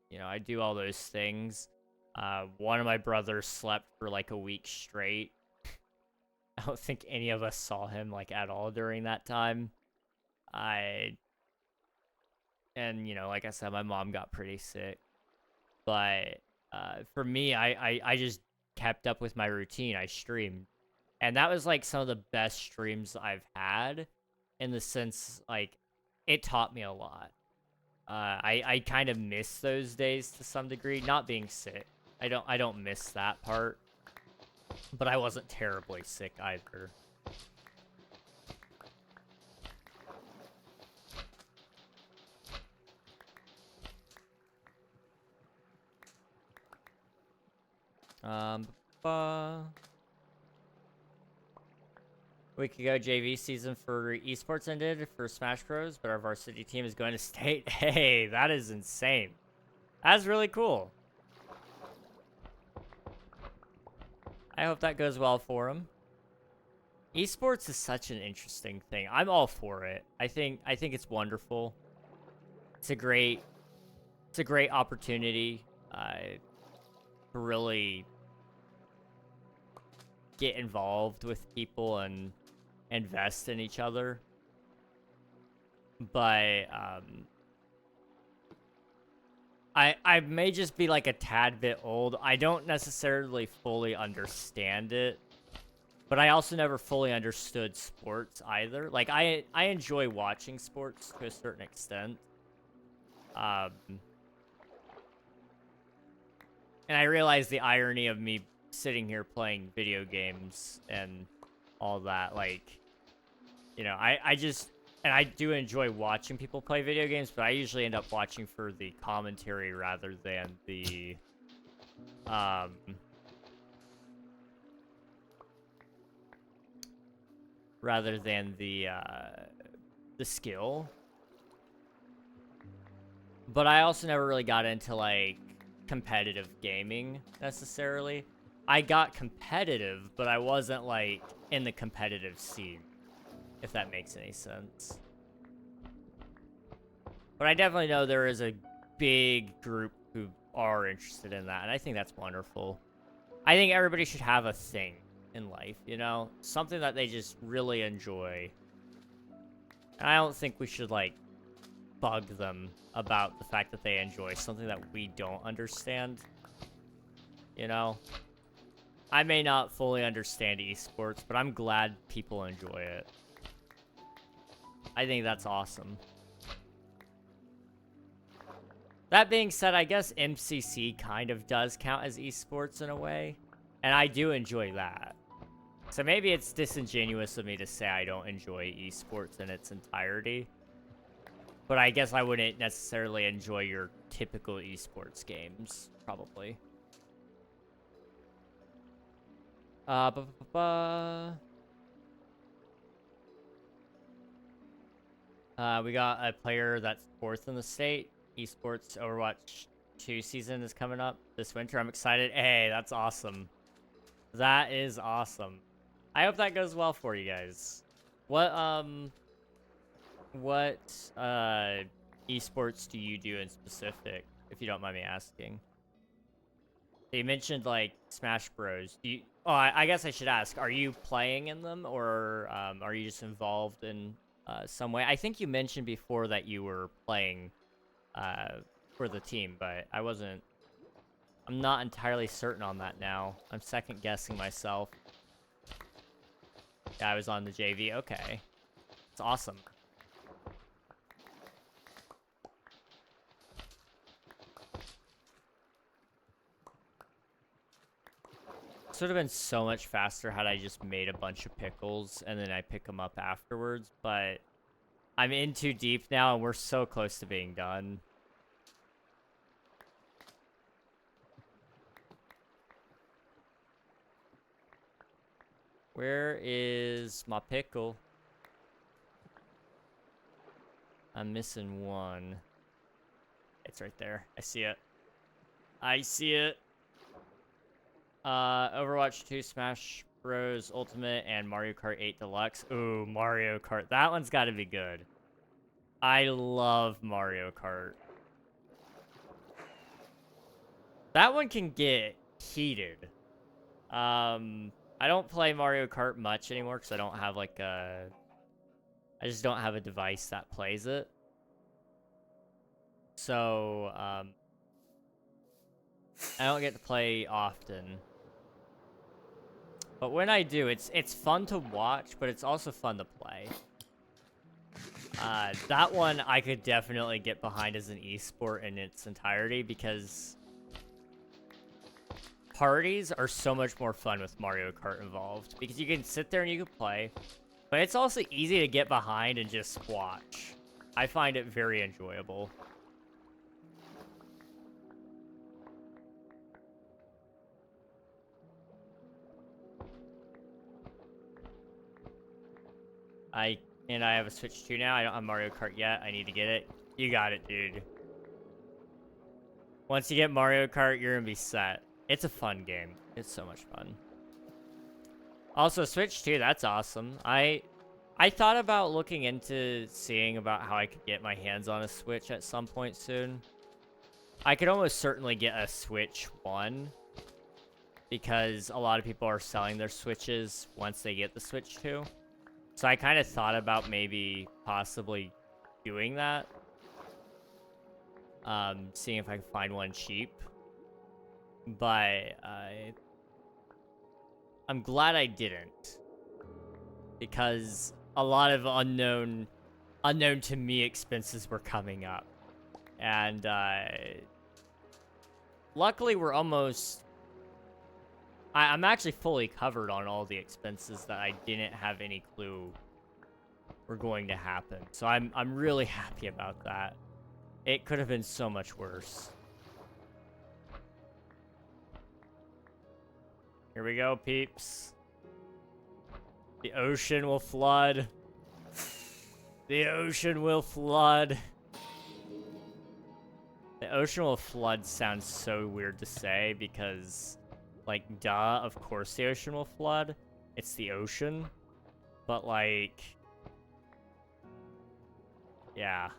You know, I do all those things. One of my brothers slept for like a week straight. I don't think any of us saw him like at all during that time. And you know, like I said, my mom got pretty sick. But for me, I just kept up with my routine. I streamed. And that was like some of the best streams I've had, in the sense, like, it taught me a lot. I kind of miss those days to some degree. Not being sick. I don't miss that part. But I wasn't terribly sick either. A week ago, JV season for esports ended for Smash Bros, but our varsity team is going to state. Hey, that is insane. That's really cool. I hope that goes well for him. Esports is such an interesting thing. I'm all for it. I think it's wonderful. It's a great opportunity to really get involved with people and invest in each other. But I may just be like a tad bit old. I don't necessarily fully understand it, but I also never fully understood sports either. Like, I enjoy watching sports to a certain extent. And I realize the irony of me sitting here playing video games and all that. Like, you know, I just, and I do enjoy watching people play video games, but I usually end up watching for the commentary rather than the skill. But I also never really got into like competitive gaming necessarily. I got competitive, but I wasn't like in the competitive scene, if that makes any sense. But I definitely know there is a big group who are interested in that, and I think that's wonderful. I think everybody should have a thing in life, you know? Something that they just really enjoy. And I don't think we should, like, bug them about the fact that they enjoy something that we don't understand. You know? I may not fully understand esports, but I'm glad people enjoy it. I think that's awesome. That being said, I guess MCC kind of does count as esports in a way, and I do enjoy that. So maybe it's disingenuous of me to say I don't enjoy esports in its entirety, but I guess I wouldn't necessarily enjoy your typical esports games, probably. We got a player that's 4th in the state. Esports Overwatch 2 season is coming up this winter. I'm excited. Hey, that's awesome. That is awesome. I hope that goes well for you guys. What esports do you do in specific, if you don't mind me asking? You mentioned like Smash Bros. Do you, oh, I guess I should ask, are you playing in them, or are you just involved in some way? I think you mentioned before that you were playing for the team, but I'm not entirely certain on that now. I'm second guessing myself. Yeah, I was on the JV. Okay. It's awesome. This would have been so much faster had I just made a bunch of pickles and then I pick them up afterwards, but I'm in too deep now and we're so close to being done. Where is my pickle? I'm missing one. It's right there. I see it. I see it. Overwatch 2, Smash Bros. Ultimate, and Mario Kart 8 Deluxe. Ooh, Mario Kart. That one's got to be good. I love Mario Kart. That one can get heated. I don't play Mario Kart much anymore because I don't have like a... I just don't have a device that plays it. So, I don't get to play often. But when I do, it's fun to watch, but it's also fun to play. That one I could definitely get behind as an esport in its entirety because parties are so much more fun with Mario Kart involved because you can sit there and you can play, but it's also easy to get behind and just watch. I find it very enjoyable. I have a Switch 2 now. I don't have Mario Kart yet. I need to get it. You got it, dude. Once you get Mario Kart, you're gonna be set. It's a fun game. It's so much fun. Also, Switch 2, that's awesome. I thought about looking into seeing about how I could get my hands on a Switch at some point soon. I could almost certainly get a Switch 1 because a lot of people are selling their Switches once they get the Switch 2. So I kind of thought about maybe possibly doing that. Seeing if I can find one cheap. But I'm glad I didn't. Because a lot of unknown to me expenses were coming up. And luckily we're almost... I'm actually fully covered on all the expenses that I didn't have any clue were going to happen. So I'm really happy about that. It could have been so much worse. Here we go, peeps. The ocean will flood. The ocean will flood. The ocean will flood sounds so weird to say because... like, duh, of course the ocean will flood. It's the ocean. But, like... yeah.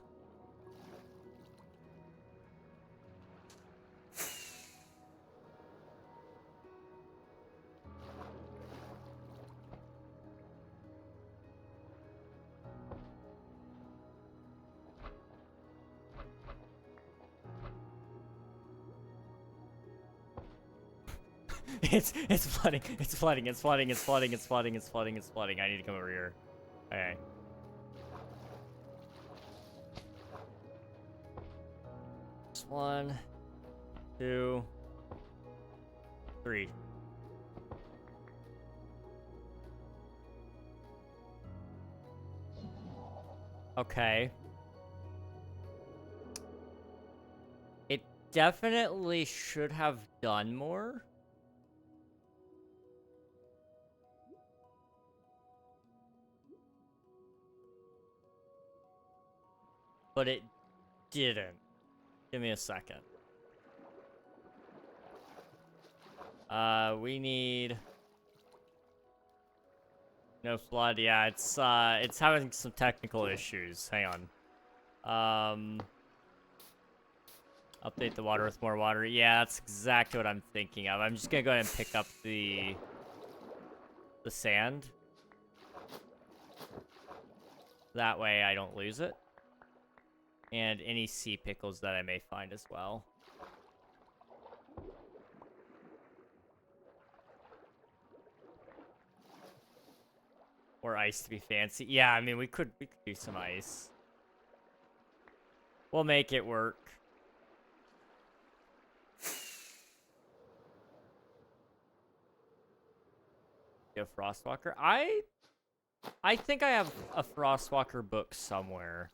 It's flooding. It's flooding. It's flooding. It's flooding. It's flooding. It's flooding. It's flooding. I need to come over here. Okay. Just 1, 2, 3. Okay. It definitely should have done more. But it didn't. Give me a second. We need... no flood. Yeah, it's having some technical issues. Hang on. Update the water with more water. Yeah, that's exactly what I'm thinking of. I'm just gonna go ahead and pick up the sand. That way I don't lose it. And any sea pickles that I may find as well. Or ice to be fancy. Yeah, I mean, we could do some ice. We'll make it work. get a Frostwalker. I think I have a Frostwalker book somewhere.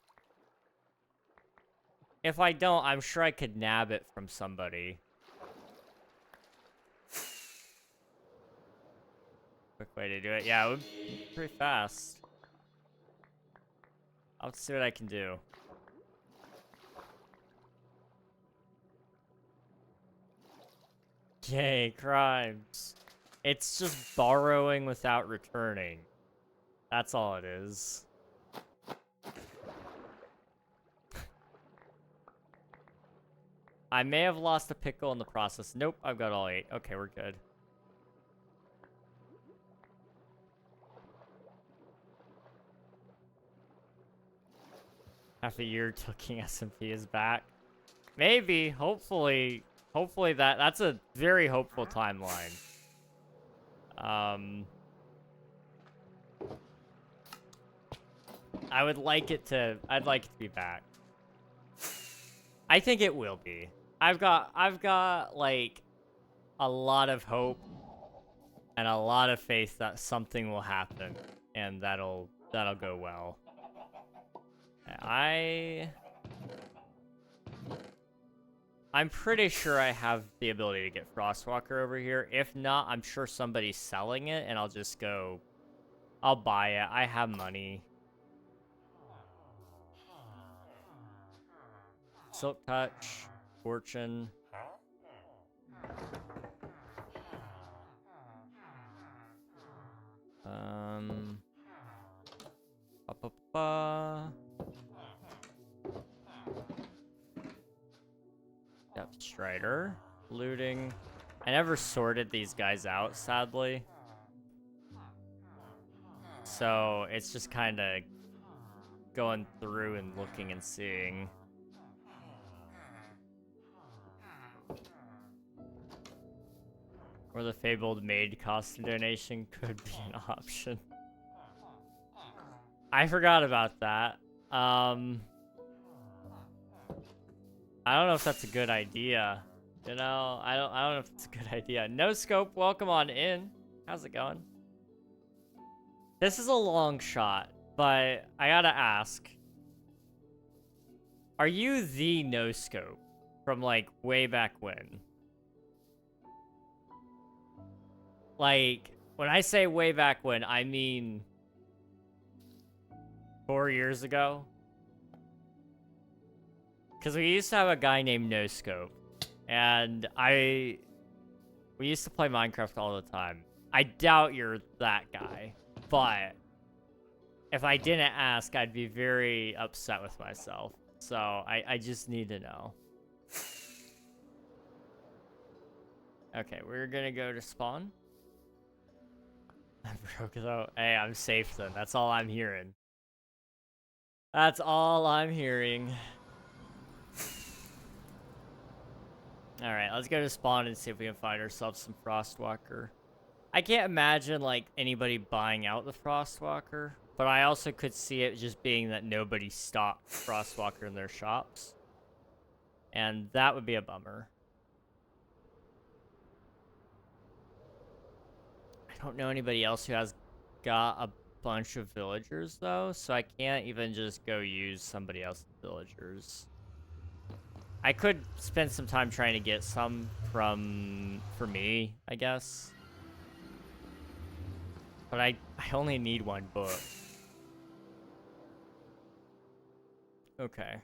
If I don't, I'm sure I could nab it from somebody. Quick way to do it. Yeah, it would be pretty fast. I'll see what I can do. Yay, crimes. It's just borrowing without returning. That's all it is. I may have lost a pickle in the process. Nope, I've got all 8. Okay, we're good. Half a year tilting SMP is back. Maybe, hopefully that's a very hopeful timeline. I'd like it to be back. I think it will be. I've got like a lot of hope and a lot of faith that something will happen and that'll go well. I'm pretty sure I have the ability to get Frostwalker over here. If not, I'm sure somebody's selling it, and I'll just go... I'll buy it. I have money. Silk Touch. Fortune. Depth Strider. Looting. I never sorted these guys out, sadly. So, it's just kind of going through and looking and seeing. Or the fabled maid costume donation could be an option. I forgot about that. I don't know if that's a good idea. You know, I don't know if it's a good idea. No Scope, welcome on in. How's it going? This is a long shot, but I gotta ask. Are you the No Scope from like way back when? Like, when I say way back when, I mean 4 years ago. Because we used to have a guy named No Scope, and we used to play Minecraft all the time. I doubt you're that guy, but if I didn't ask, I'd be very upset with myself. So I just need to know. Okay, we're gonna go to spawn. I broke it out. Hey, I'm safe then. That's all I'm hearing. That's all I'm hearing. Alright, let's go to spawn and see if we can find ourselves some Frostwalker. I can't imagine, like, anybody buying out the Frostwalker, but I also could see it just being that nobody stocked Frostwalker in their shops. And that would be a bummer. I don't know anybody else who has got a bunch of villagers, though, so I can't even just go use somebody else's villagers. I could spend some time trying to get some for me, I guess. But I only need 1 book. Okay.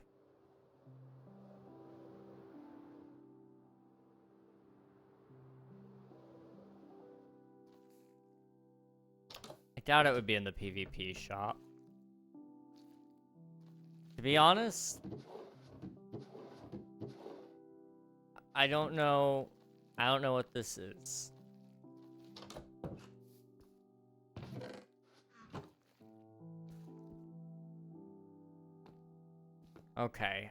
I doubt it would be in the PvP shop. To be honest, I don't know what this is. Okay.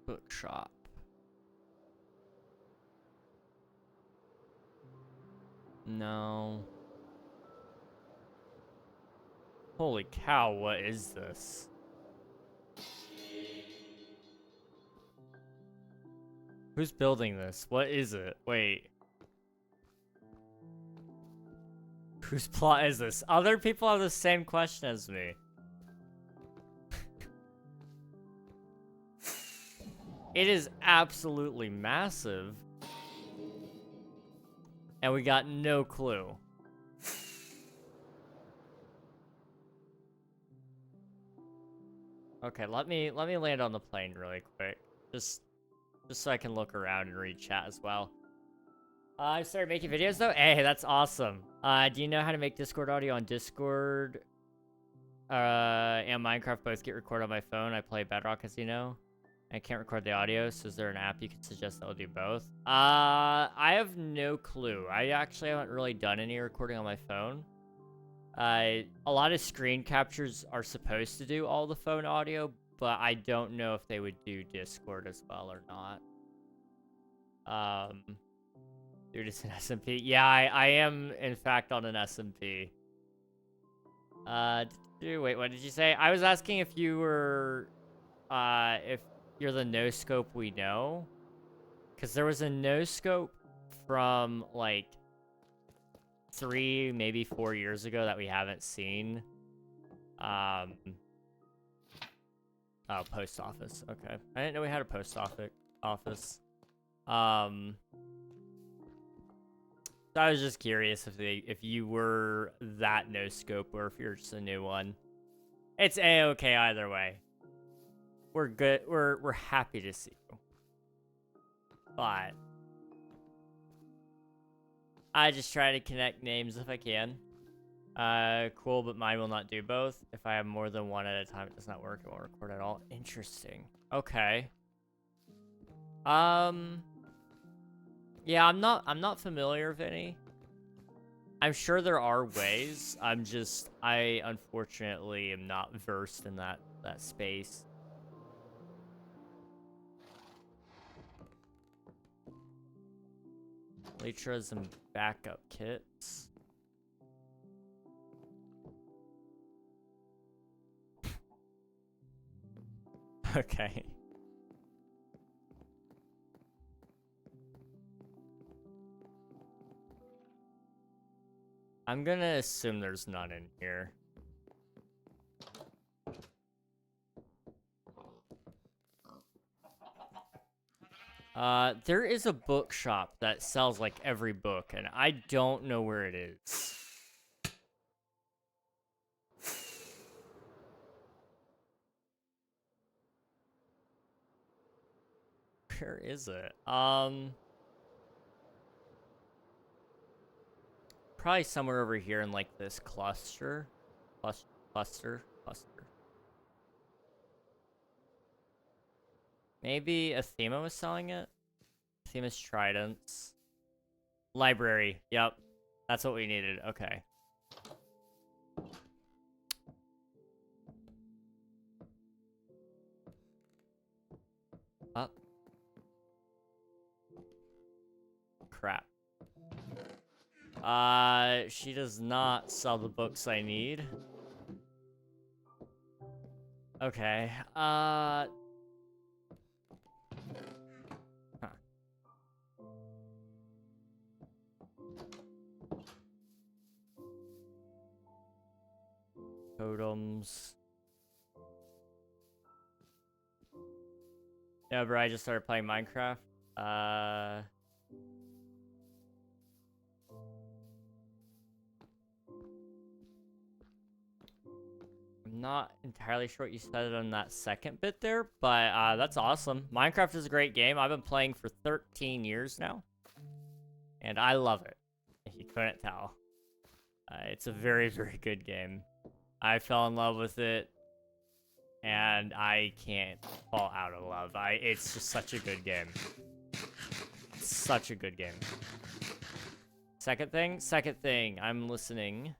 Bookshop. No. Holy cow, what is this? Who's building this? What is it? Wait. Whose plot is this? Other people have the same question as me. It is absolutely massive. And we got no clue. Okay, let me land on the plane really quick. Just so I can look around and read chat as well. I started making videos though. Hey, that's awesome. Do you know how to make Discord audio on Discord? And Minecraft both get recorded on my phone. I play Bedrock, as you know. I can't record the audio, so is there an app you could suggest that will do both? I have no clue. I actually haven't really done any recording on my phone. A lot of screen captures are supposed to do all the phone audio, but I don't know if they would do Discord as well or not. Dude, it's an SMP. Yeah, I am, in fact, on an SMP. Wait, what did you say? I was asking if you were, if you're the no-scope we know. Because there was a no-scope from, like, 3, maybe 4 years ago that we haven't seen. Oh, post office. Okay. I didn't know we had a post office. So I was just curious if you were that no scope or if you're just a new one. It's a-okay either way. We're good. We're happy to see you. But I just try to connect names if I can. Cool, but mine will not do both. If I have more than one at a time, it does not work. It won't record at all. Interesting. Okay. Yeah, I'm not familiar with any. I'm sure there are ways. I unfortunately am not versed in that space. Elytras and backup kits. Okay. I'm gonna assume there's none in here. There is a bookshop that sells like every book, and I don't know where it is. Where is it? Probably somewhere over here in like this cluster. Cluster. Maybe Athema was selling it? Athema's Tridents. Library. Yep. That's what we needed. Okay. Up. Crap. She does not sell the books I need. Okay. Huh. Totems. Yeah, bro, I just started playing Minecraft. I'm not entirely sure what you said on that second bit there, but that's awesome. Minecraft is a great game. I've been playing for 13 years now, and I love it, if you couldn't tell. It's a very, very good game. I fell in love with it, and I can't fall out of love. It's just such a good game. Such a good game. Second thing, I'm listening.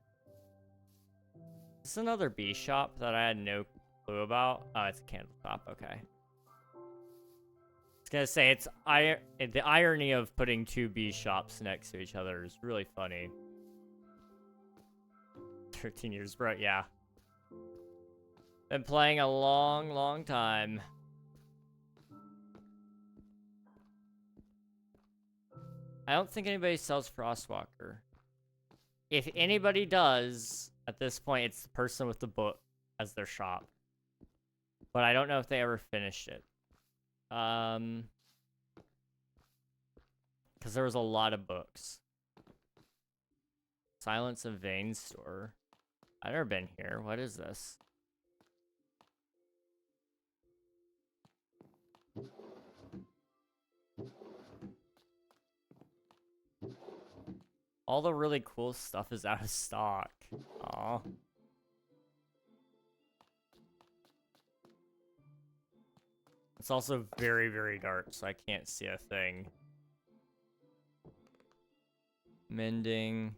Is this another bee shop that I had no clue about? Oh, it's a candle shop, okay. was gonna say, the irony of putting two B shops next to each other is really funny. 13 years, bro, yeah. Been playing a long, long time. I don't think anybody sells Frostwalker. If anybody does, at this point, it's the person with the book as their shop. But I don't know if they ever finished it. Because there was a lot of books. Silence of Vein store. I've never been here. What is this? All the really cool stuff is out of stock. Aw. It's also very, very dark, so I can't see a thing. Mending.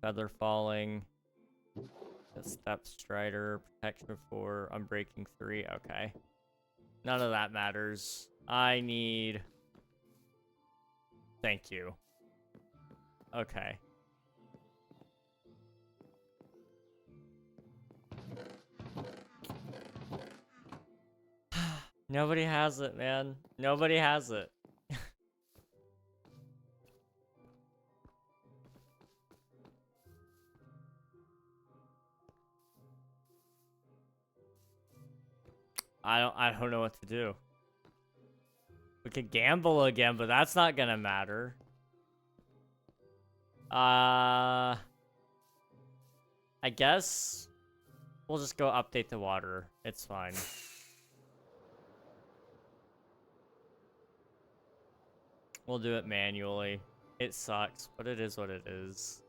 Feather falling. The Step Strider. Protection 4. Unbreaking 3. Okay. None of that matters. I need... Thank you. Okay. Nobody has it, man. Nobody has it. I don't know what to do. We could gamble again, but that's not gonna matter. I guess we'll just go update the water. It's fine. We'll do it manually. It sucks, but it is what it is.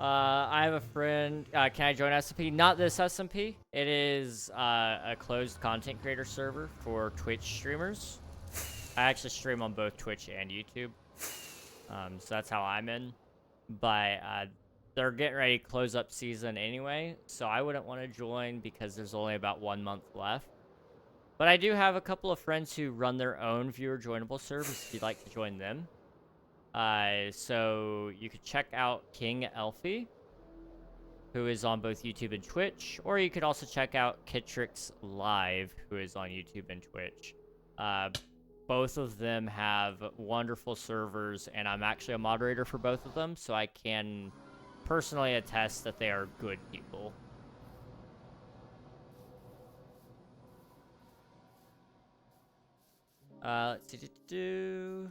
I have a friend. Can I join SMP? Not this SMP. It is a closed content creator server for Twitch streamers. I actually stream on both Twitch and YouTube. So that's how I'm in. But they're getting ready to close up season anyway, so I wouldn't want to join because there's only about 1 month left. But I do have a couple of friends who run their own viewer joinable servers if you'd like to join them. So you could check out King Elfie, who is on both YouTube and Twitch, or you could also check out Kitrix Live, who is on YouTube and Twitch. Both of them have wonderful servers, and I'm actually a moderator for both of them, so I can personally attest that they are good people. Let's see.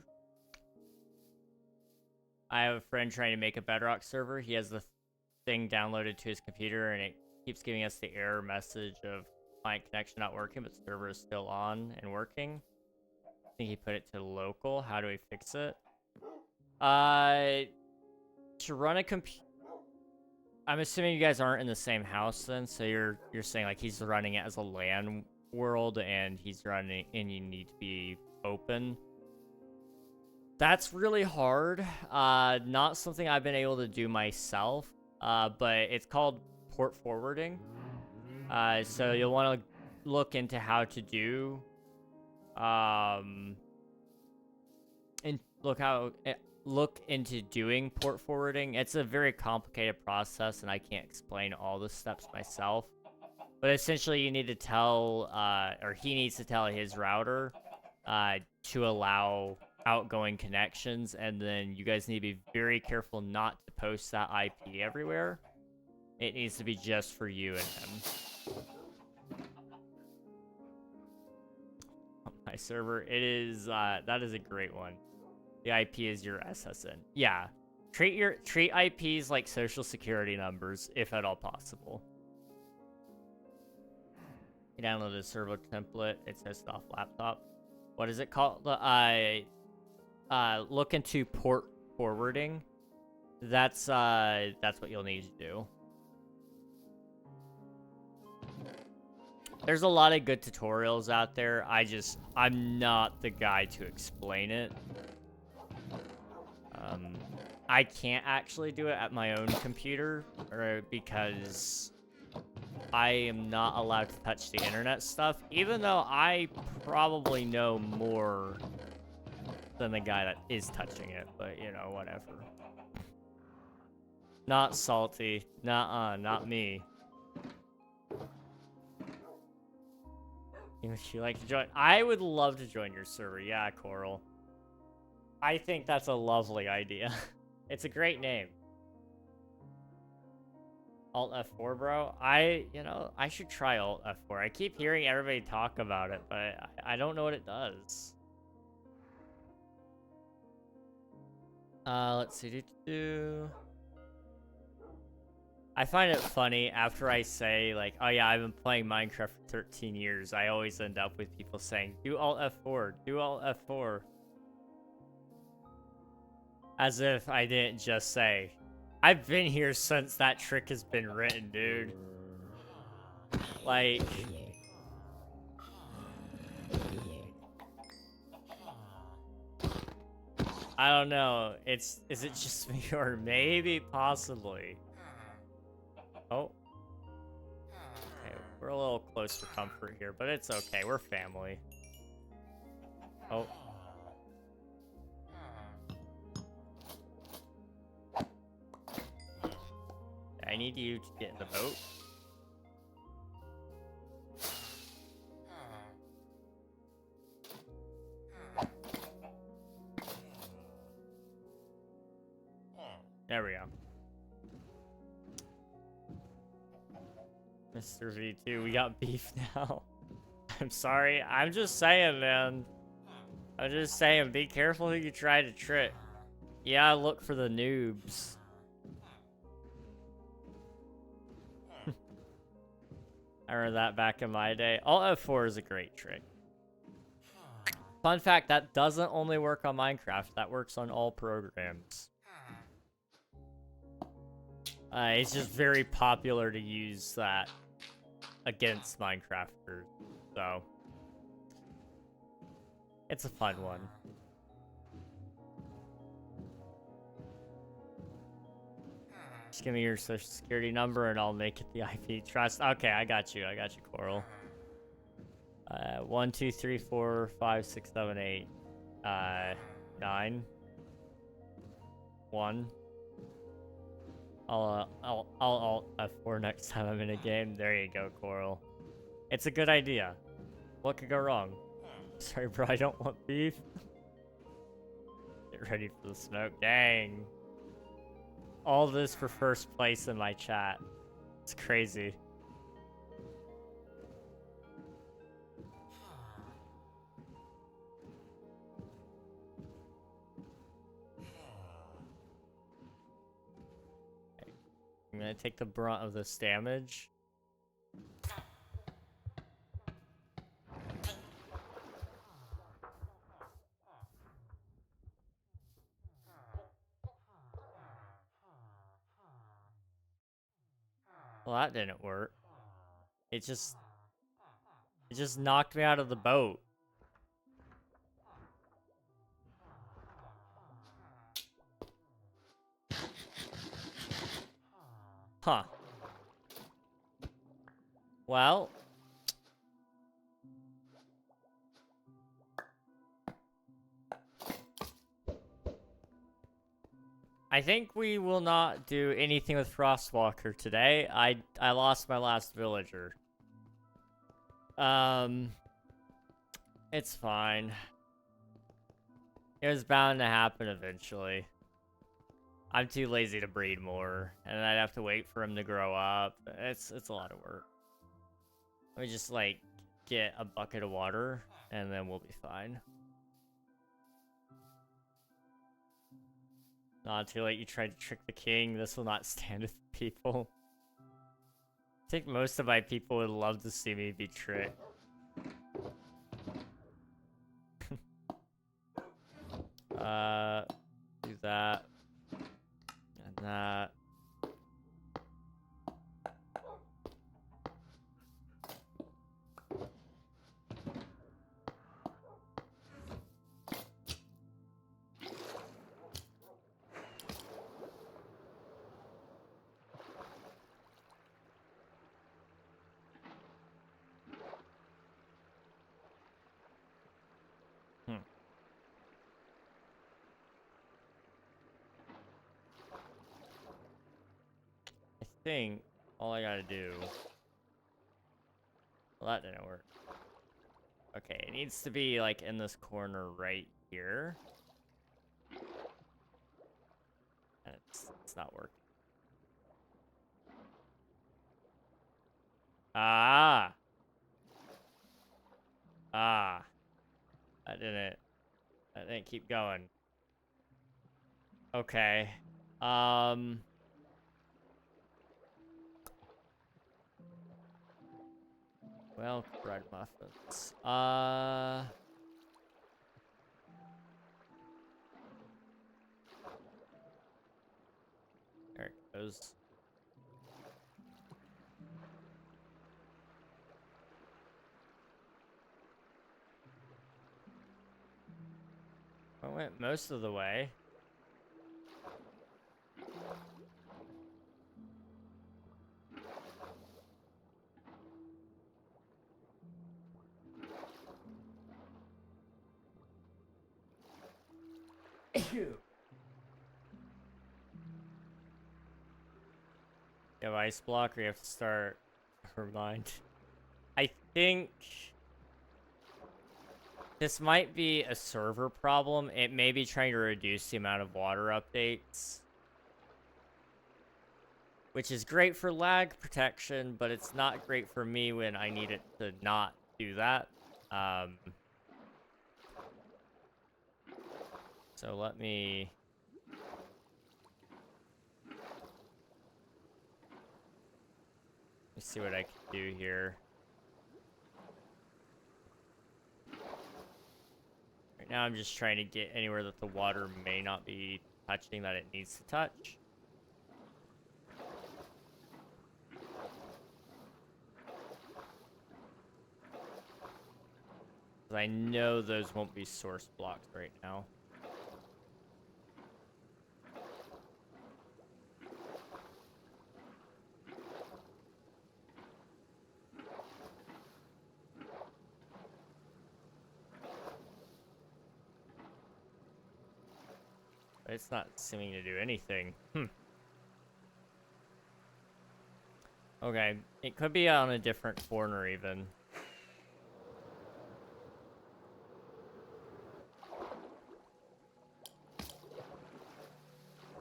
I have a friend trying to make a Bedrock server. He has the thing downloaded to his computer, and it keeps giving us the error message of client connection not working, but the server is still on and working. I think he put it to local. How do we fix it? To run a computer... I'm assuming you guys aren't in the same house then, so you're saying like he's running it as a LAN world, and he's running, and you need to be open. That's really hard. Not something I've been able to do myself, but it's called port forwarding. So you'll want to look into how to do, and look into doing port forwarding. It's a very complicated process, and I can't explain all the steps myself. But essentially, you need to tell, or he needs to tell his router, to allow outgoing connections, and then you guys need to be very careful not to post that IP everywhere. It needs to be just for you and him. My server, it is, that is a great one. The IP is your SSN. Yeah, treat IPs like social security numbers, if at all possible. You download a servo template. It says off laptop. What is it called? Look into port forwarding. That's what you'll need to do. There's a lot of good tutorials out there. I'm not the guy to explain it. I can't actually do it at my own computer, or because I am not allowed to touch the internet stuff, even though I probably know more than the guy that is touching it, but you know, whatever. Not salty. Nuh-uh, not me. Would you like to join? I would love to join your server. Yeah, Coral. I think that's a lovely idea. It's a great name. Alt F4, bro. You know, I should try Alt F4. I keep hearing everybody talk about it, but I don't know what it does. Let's see. I find it funny after I say, like, oh yeah, I've been playing Minecraft for 13 years. I always end up with people saying, do Alt F4, do Alt F4. As if I didn't just say, I've been here since that trick has been written, dude. Like... I don't know. Is it just me or maybe possibly? Oh. Okay, we're a little close for comfort here, but it's okay. We're family. Oh. I need you to get in the boat. There we go. Mr. V2, we got beef now. I'm sorry. I'm just saying, man. I'm just saying, be careful who you try to trick. Yeah, look for the noobs. I remember that back in my day. Alt F4 is a great trick. Fun fact, that doesn't only work on Minecraft. That works on all programs. It's just very popular to use that against Minecrafters, so it's a fun one. Just give me your social security number and I'll make it the IP. Trust. Okay, I got you, Coral. 1 2 3 4 5 6 7 8 9 1. I'll Alt F4 next time I'm in a game. There you go, Coral. It's a good idea. What could go wrong? Sorry, bro, I don't want beef. Get ready for the smoke. Dang. All this for first place in my chat. It's crazy. I'm gonna take the brunt of this damage. Well, that didn't work. It just knocked me out of the boat. Huh. Well, I think we will not do anything with Frostwalker today. I lost my last villager. It's fine. It was bound to happen eventually. I'm too lazy to breed more, and I'd have to wait for him to grow up. It's a lot of work. Let me just, like, get a bucket of water, and then we'll be fine. Not too late, you tried to trick the king. This will not stand with people. I think most of my people would love to see me be tricked. Do that. And that. think all I gotta do... Well, that didn't work. Okay, it needs to be, like, in this corner right here. And it's not working. Ah! Ah. That didn't keep going. Okay. Well, bread muffins. There it goes. I went most of the way. You have ice block, or you have to start. Never mind. I think this might be a server problem. It may be trying to reduce the amount of water updates, which is great for lag protection, but it's not great for me when I need it to not do that. So let me... Let's see what I can do here. Right now I'm just trying to get anywhere that the water may not be touching that it needs to touch. I know those won't be source blocks right now. But it's not seeming to do anything. Okay, it could be on a different corner even.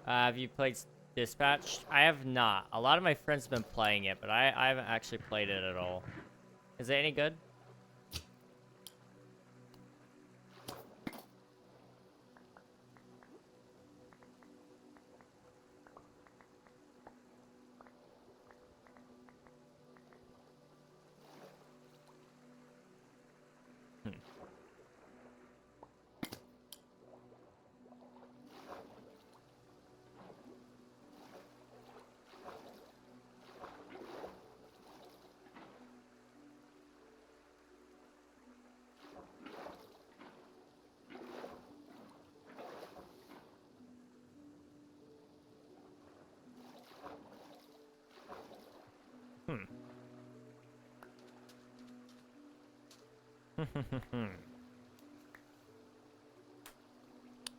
Have you played Dispatch? I have not. A lot of my friends have been playing it, but I haven't actually played it at all. Is it any good?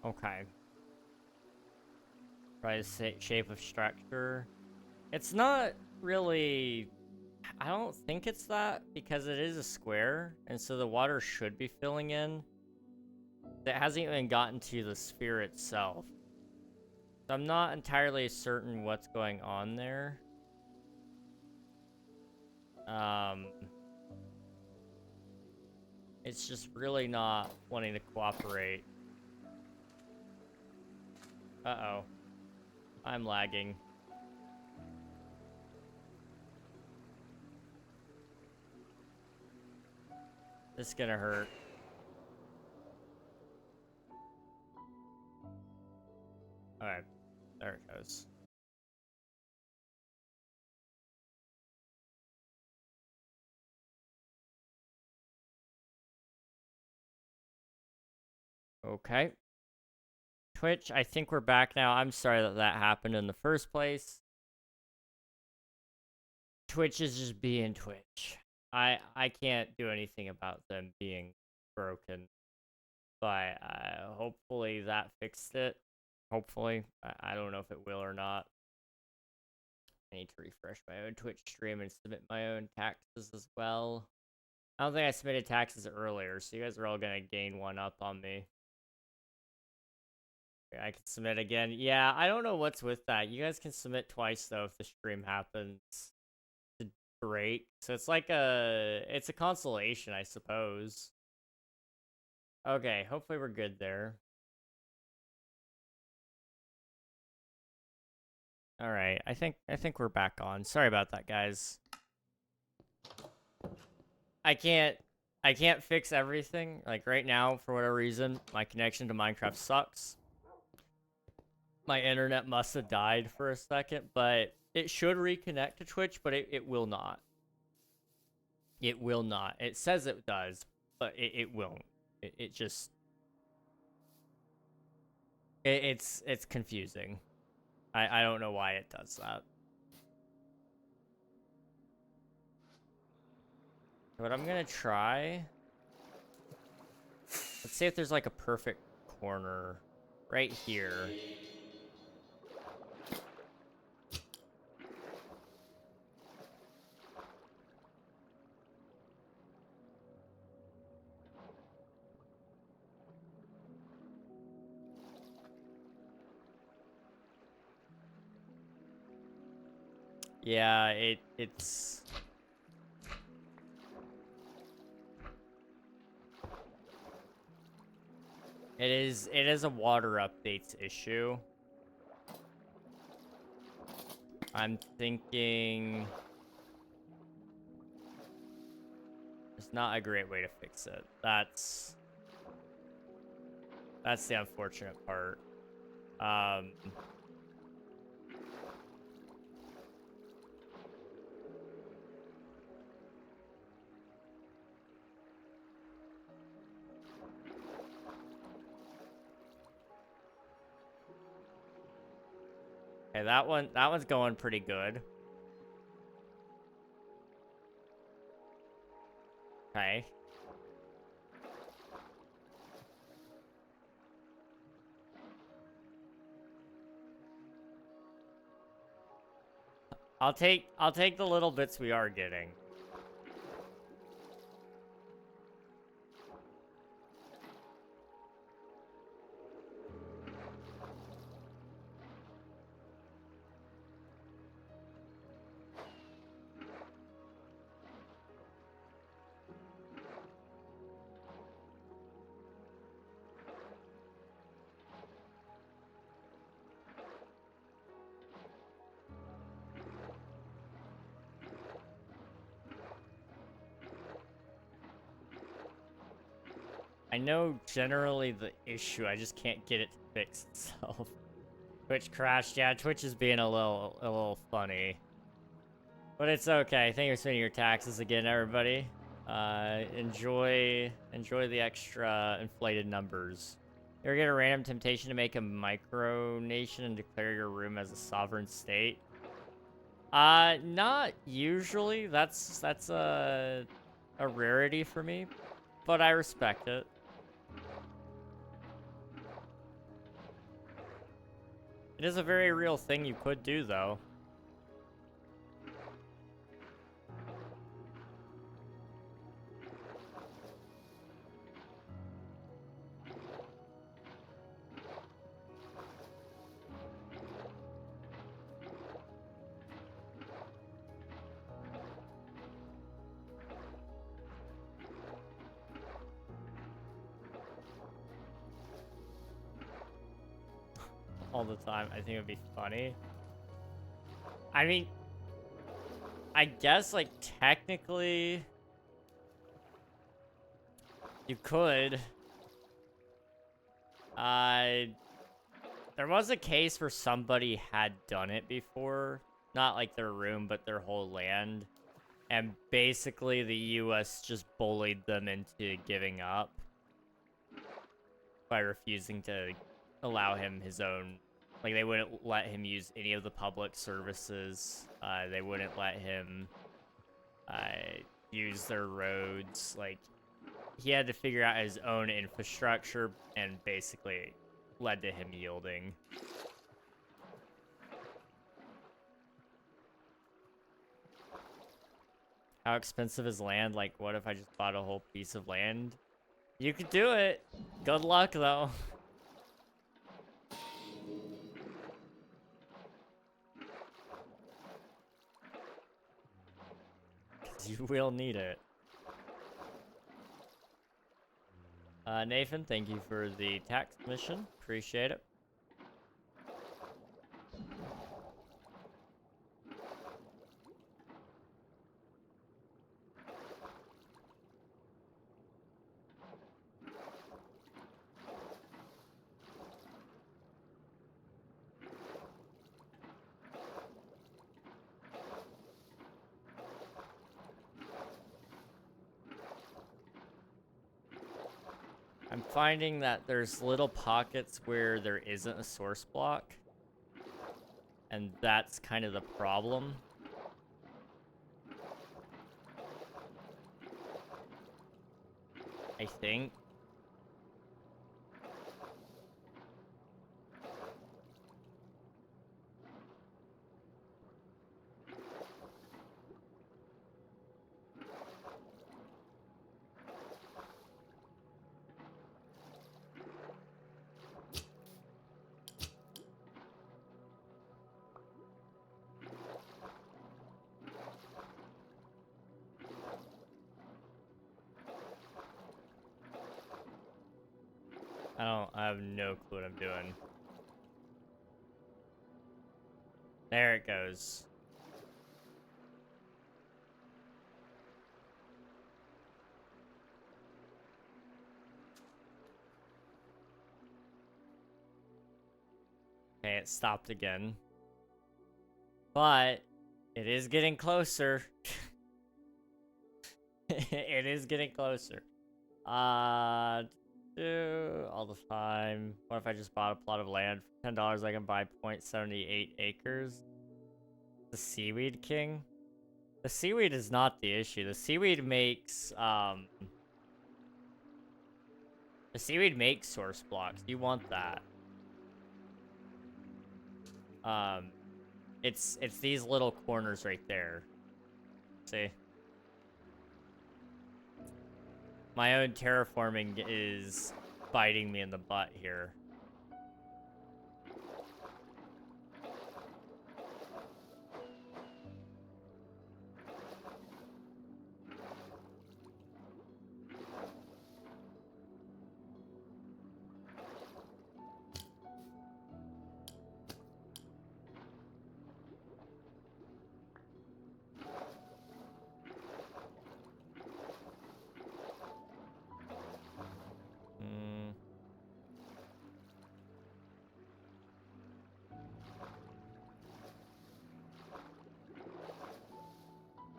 Okay. Right, shape of structure. It's not really... I don't think it's that, because it is a square, and so the water should be filling in. It hasn't even gotten to the sphere itself. So I'm not entirely certain what's going on there. It's just really not wanting to cooperate. Uh-oh. I'm lagging. This is gonna hurt. Alright. There it goes. Okay. Twitch, I think we're back now. I'm sorry that that happened in the first place. Twitch is just being Twitch. I can't do anything about them being broken. But hopefully that fixed it. Hopefully. I don't know if it will or not. I need to refresh my own Twitch stream and submit my own taxes as well. I don't think I submitted taxes earlier, so you guys are all gonna gain one up on me. Okay, I can submit again. Yeah, I don't know what's with that. You guys can submit twice, though, if the stream happens to break. So it's like it's a consolation, I suppose. Okay, hopefully we're good there. All right, I think we're back on. Sorry about that, guys. I can't fix everything. Like right now, for whatever reason, my connection to Minecraft sucks. My internet must have died for a second, but it should reconnect to Twitch, but it will not. It will not. It says it does, but it won't. It just it's confusing. I don't know why it does that. But I'm gonna try. Let's see if there's like a perfect corner right here. Yeah, it's it is a water updates issue. I'm thinking it's not a great way to fix it. That's the unfortunate part. Okay, that one's going pretty good. Okay. I'll take the little bits we are getting. I know generally the issue, I just can't get it to fix itself. Twitch crashed. Yeah, Twitch is being a little funny. But it's okay. Thank you for spending your taxes again, everybody. Enjoy the extra inflated numbers. You ever get a random temptation to make a micronation and declare your room as a sovereign state? Not usually. That's a rarity for me, but I respect it. It is a very real thing you could do, though. All the time. I think it would be funny. I mean, I guess, like, technically, you could. There was a case where somebody had done it before. Not like their room, but their whole land. And basically, the US just bullied them into giving up by refusing to allow him his own. Like, they wouldn't let him use any of the public services. They wouldn't let him use their roads. Like, he had to figure out his own infrastructure, and basically led to him yielding. How expensive is land? Like, what if I just bought a whole piece of land? You could do it. Good luck, though. You will need it. Nathan, thank you for the tax mission. Appreciate it. I'm finding that there's little pockets where there isn't a source block. And that's kind of the problem. I think. I have no clue what I'm doing. There it goes. Okay, it stopped again. But it is getting closer. It is getting closer. All the time. What if I just bought a plot of land for $10? I can buy 0.78 acres. The Seaweed King. The seaweed is not the issue. The seaweed makes source blocks. You want that. It's these little corners right there. See? My own terraforming is biting me in the butt here.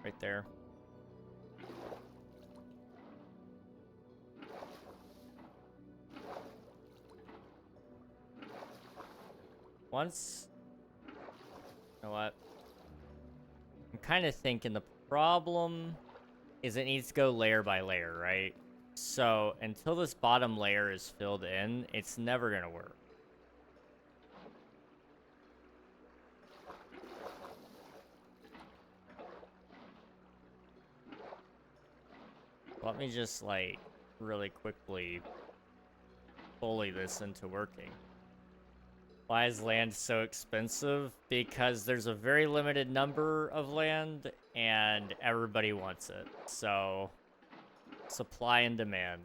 Right there. Once... You know what? I'm kind of thinking the problem is it needs to go layer by layer, right? So, until this bottom layer is filled in, it's never gonna work. Let me just, like, really quickly bully this into working. Why is land so expensive? Because there's a very limited number of land, and everybody wants it. So, supply and demand.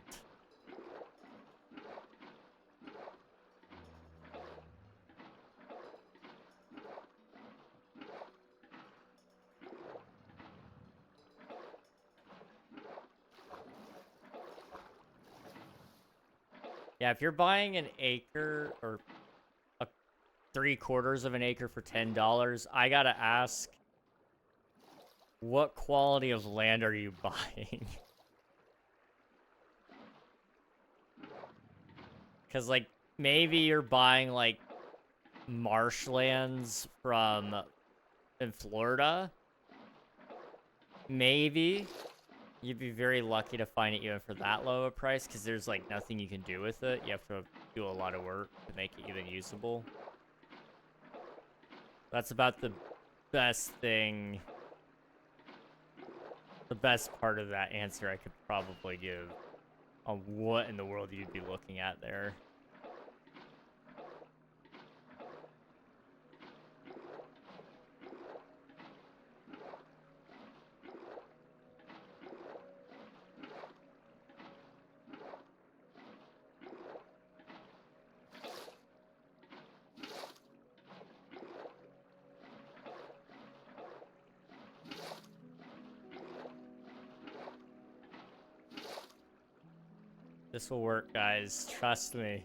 Yeah, if you're buying an acre or a 3/4 of an acre for $10, I gotta ask, what quality of land are you buying? Because, like, maybe you're buying, like, marshlands from in Florida. Maybe. You'd be very lucky to find it even for that low a price, because there's, like, nothing you can do with it. You have to do a lot of work to make it even usable. That's about the best thing the best part of that answer I could probably give on what in the world you'd be looking at there. This will work, guys. Trust me.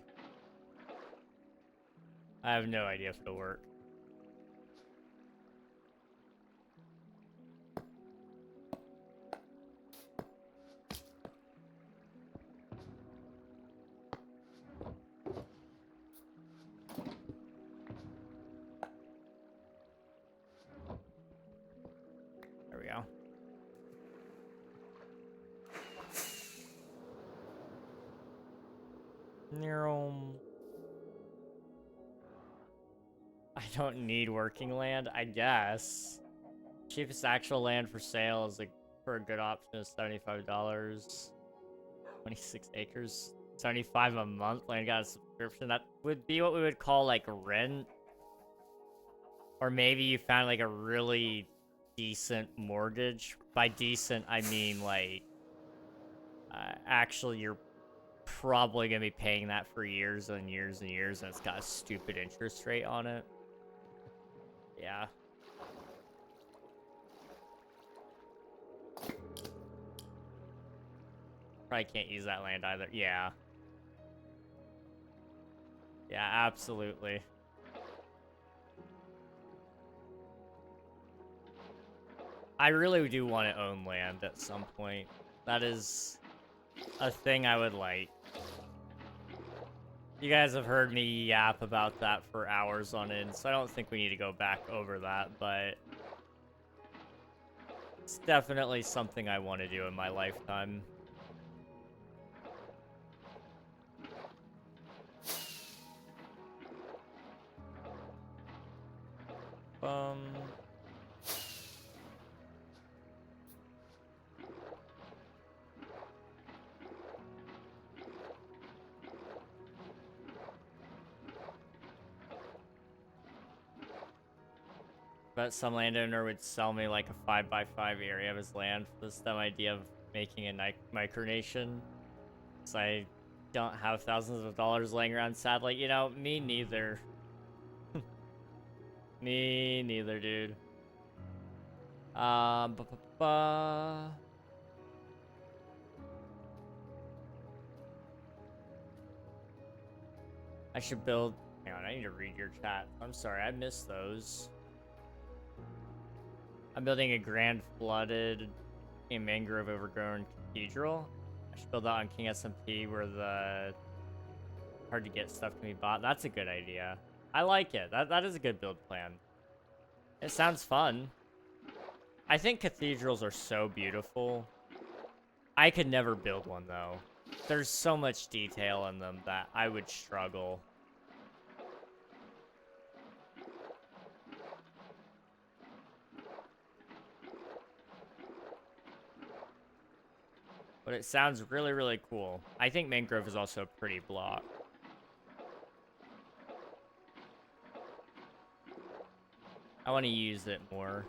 I have no idea if it'll work. There we go. I don't need working land, I guess. Cheapest actual land for sale is like for a good option is $75. 26 acres. 75 a month. Land got a subscription. That would be what we would call like rent. Or maybe you found like a really decent mortgage. By decent, I mean like actually you're probably gonna be paying that for years and years and years, and it's got a stupid interest rate on it. Yeah. Probably can't use that land either. Yeah. Yeah, absolutely. I really do want to own land at some point. That is a thing I would like. You guys have heard me yap about that for hours on end, so I don't think we need to go back over that, but it's definitely something I want to do in my lifetime. But some landowner would sell me like a 5x5 area of his land for this dumb idea of making a micronation. So I don't have thousands of dollars laying around, sadly. You know, me neither. Me neither, dude. I should build... Hang on, I need to read your chat. I'm sorry, I missed those. I'm building a grand flooded and mangrove overgrown cathedral. I should build that on King SMP where the hard to get stuff can be bought. That's a good idea. I like it. That is a good build plan. It sounds fun. I think cathedrals are so beautiful. I could never build one though. There's so much detail in them that I would struggle. But it sounds really, really cool. I think mangrove is also a pretty block. I want to use it more.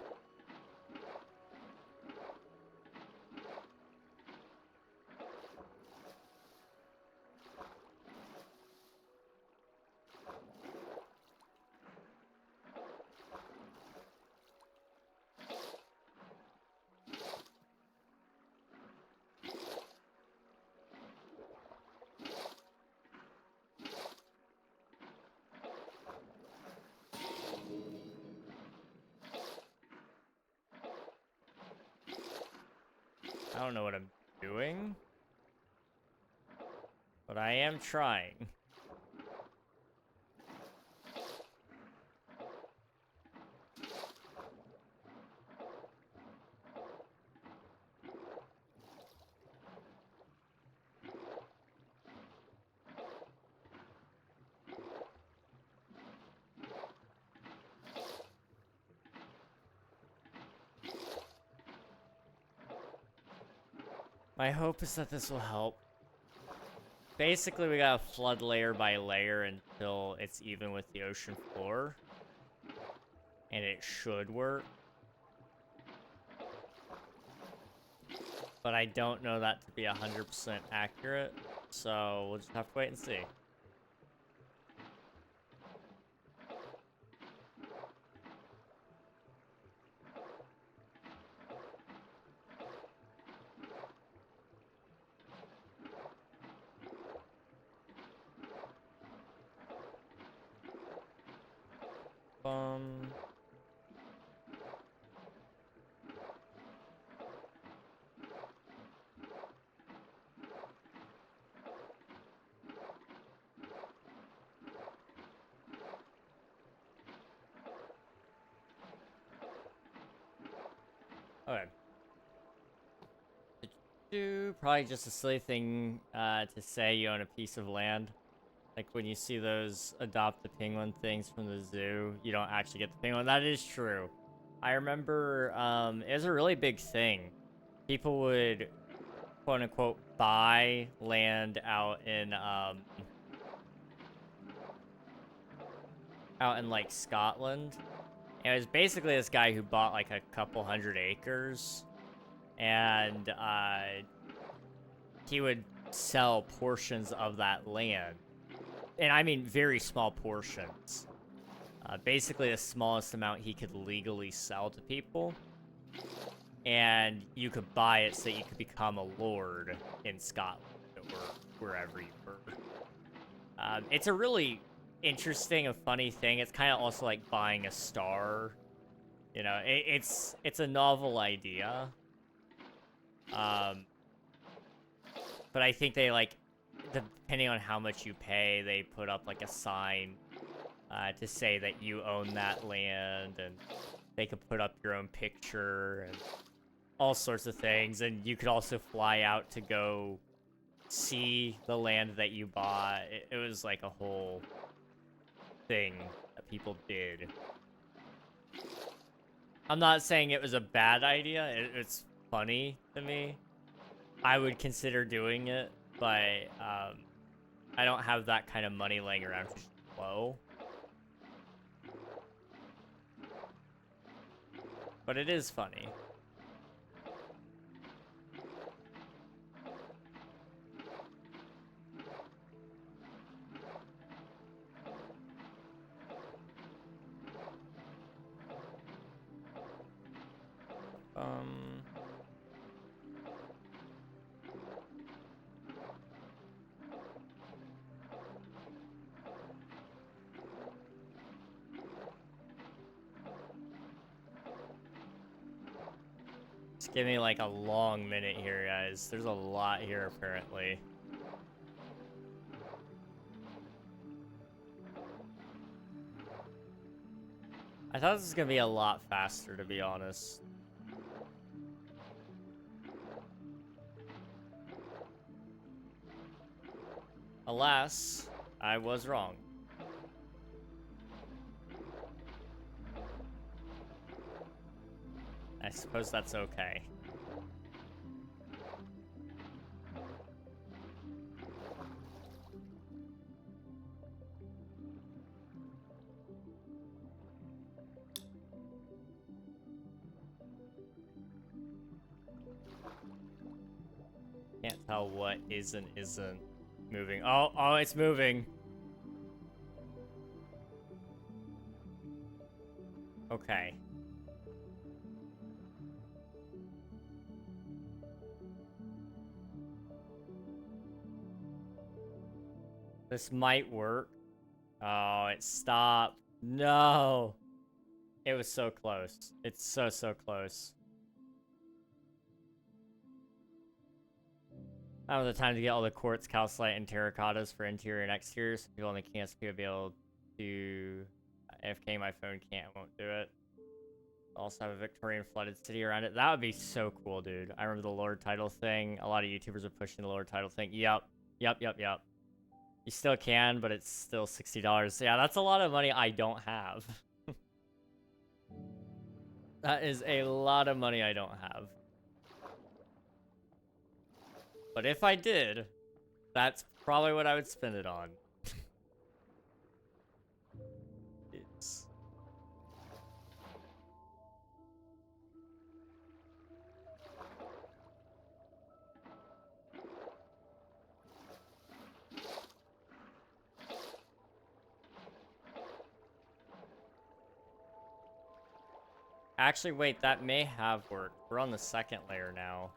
I don't know what I'm doing, but I am trying. My hope is that this will help. Basically, we gotta flood layer by layer until it's even with the ocean floor. And it should work. But I don't know that to be 100% accurate, so we'll just have to wait and see. Okay. Probably just a silly thing to say you own a piece of land. Like when you see those adopt the penguin things from the zoo, you don't actually get the penguin. That is true. I remember it was a really big thing. People would quote unquote buy land out in like Scotland. And it was basically this guy who bought like a couple 100 acres, and he would sell portions of that land. And I mean very small portions. Basically the smallest amount he could legally sell to people. And you could buy it so that you could become a lord in Scotland or wherever you were. It's a really interesting and funny thing. It's kind of also like buying a star. You know, it's a novel idea. But I think they like, depending on how much you pay, they put up like a sign to say that you own that land, and they could put up your own picture and all sorts of things. And you could also fly out to go see the land that you bought. It was like a whole thing that people did. I'm not saying it was a bad idea. It's funny to me. I would consider doing it, but I don't have that kind of money laying around to blow. But it is funny. Just give me like a long minute here, guys. There's a lot here, apparently. I thought this was gonna be a lot faster, to be honest. Alas, I was wrong. I suppose that's okay. Can't tell what isn't moving. Oh, it's moving. Okay. This might work. Oh, it stopped. No. It was so close. It's so close. I don't have the time to get all the quartz, calcite, and terracottas for interior and exterior, so people on the campus will be able to AFK. My phone won't do it. Also have a Victorian flooded city around it. That would be so cool, dude. I remember the Lord title thing. A lot of YouTubers are pushing the Lord title thing. Yep. You still can, but it's still $60. Yeah, that's a lot of money I don't have. That is a lot of money I don't have. But if I did, that's probably what I would spend it on. It's... Actually, wait, that may have worked. We're on the second layer now.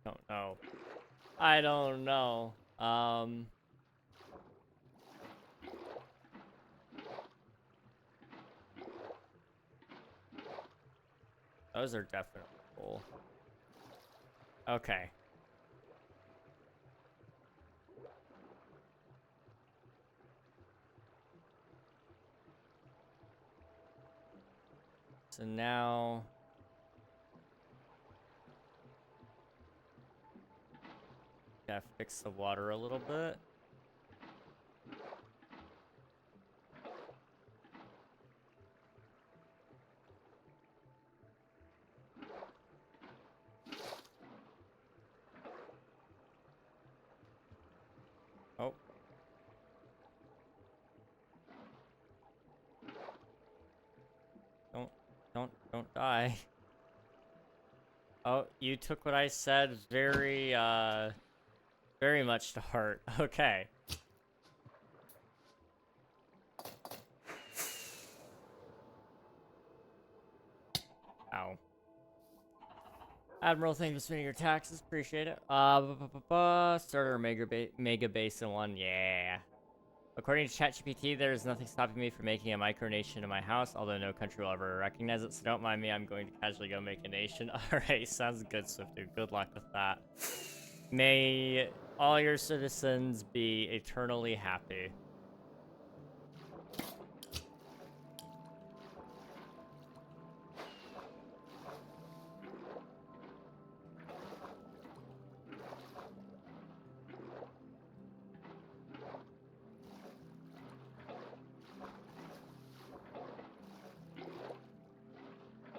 Don't know. I don't know. Those are definitely cool. Okay. So now... Gotta fix the water a little bit. Oh. Don't die. Oh, you took what I said very much to heart. Okay. Ow. Admiral, thank you for spending your taxes. Appreciate it. Starter mega basin one. Yeah. According to ChatGPT, there is nothing stopping me from making a micronation in my house, although no country will ever recognize it, so don't mind me, I'm going to casually go make a nation. Alright, sounds good, Swifty. Good luck with that. May all your citizens be eternally happy.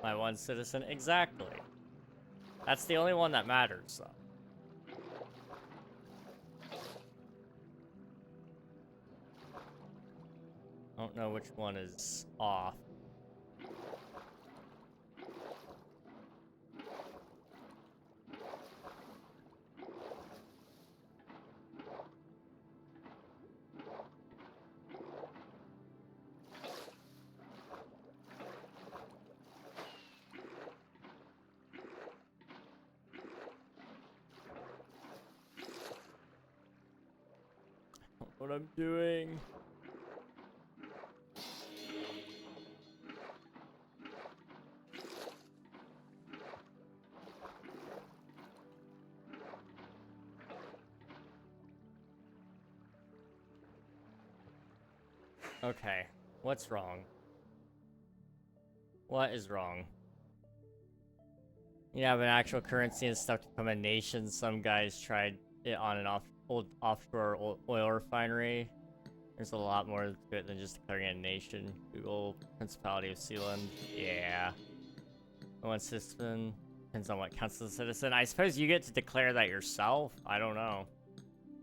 My one citizen, exactly. That's the only one that matters, though. I don't know which one is off. What I'm doing. Okay, what's wrong? What is wrong? You have an actual currency and stuff to become a nation. Some guys tried it on an offshore oil refinery. There's a lot more to it than just declaring a nation. Google Principality of Sealand. Yeah. One citizen. Depends on what counts as a citizen. I suppose you get to declare that yourself. I don't know.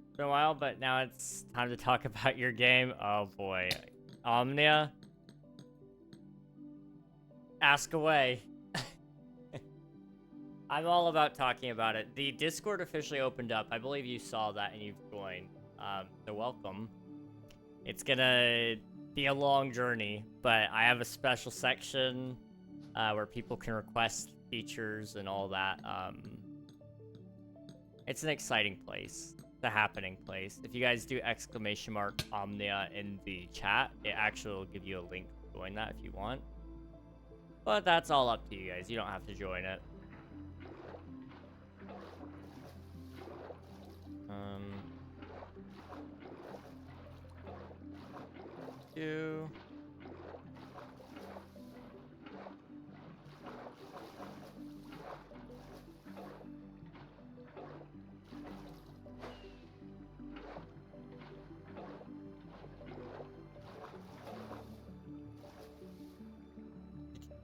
It's been a while, but now it's time to talk about your game. Oh boy. Omnia. Ask away. I'm all about talking about it. The Discord officially opened up. I believe you saw that and you've joined. So welcome. It's gonna be a long journey, but I have a special section where people can request features and all that. It's an exciting place. It's a happening place. If you guys do !! Omnia in the chat, it actually will give you a link to join that if you want. But that's all up to you guys. You don't have to join it. do.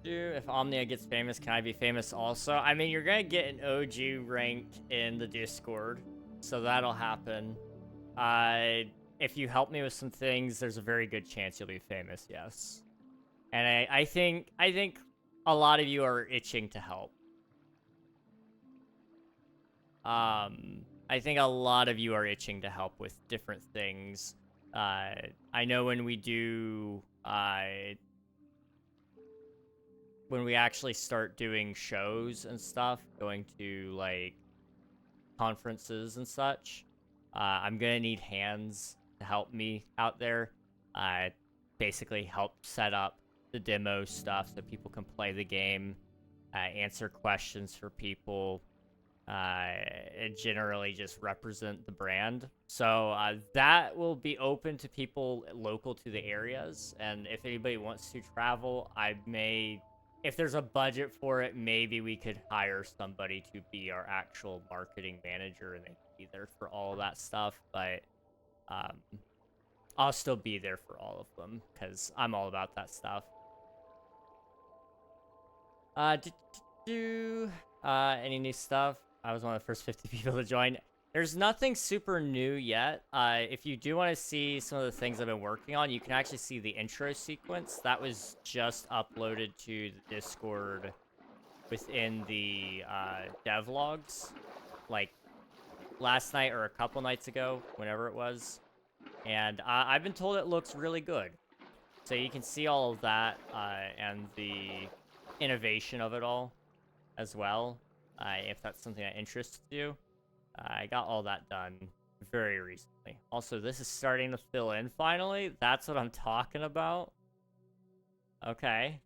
If Omnia gets famous, can I be famous also? I mean, you're gonna get an OG rank in the Discord, so that'll happen. If you help me with some things, there's a very good chance you'll be famous, yes. And I think a lot of you are itching to help. I think a lot of you are itching to help with different things. I know when we do, when we actually start doing shows and stuff, going to, like, conferences and such, I'm gonna need hands to help me out there. Basically help set up the demo stuff so people can play the game, answer questions for people, and generally just represent the brand. So that will be open to people local to the areas, and if anybody wants to travel, I may, if there's a budget for it, maybe we could hire somebody to be our actual marketing manager and they could be there for all of that stuff, but I'll still be there for all of them because I'm all about that stuff. Any new stuff? I was one of the first 50 people to join. There's nothing super new yet. If you do want to see some of the things I've been working on, you can actually see the intro sequence. That was just uploaded to the Discord within the devlogs, like last night or a couple nights ago, whenever it was. And I've been told it looks really good. So you can see all of that and the innovation of it all as well, if that's something that interests you. I got all that done very recently. Also, this is starting to fill in finally. That's what I'm talking about. Okay.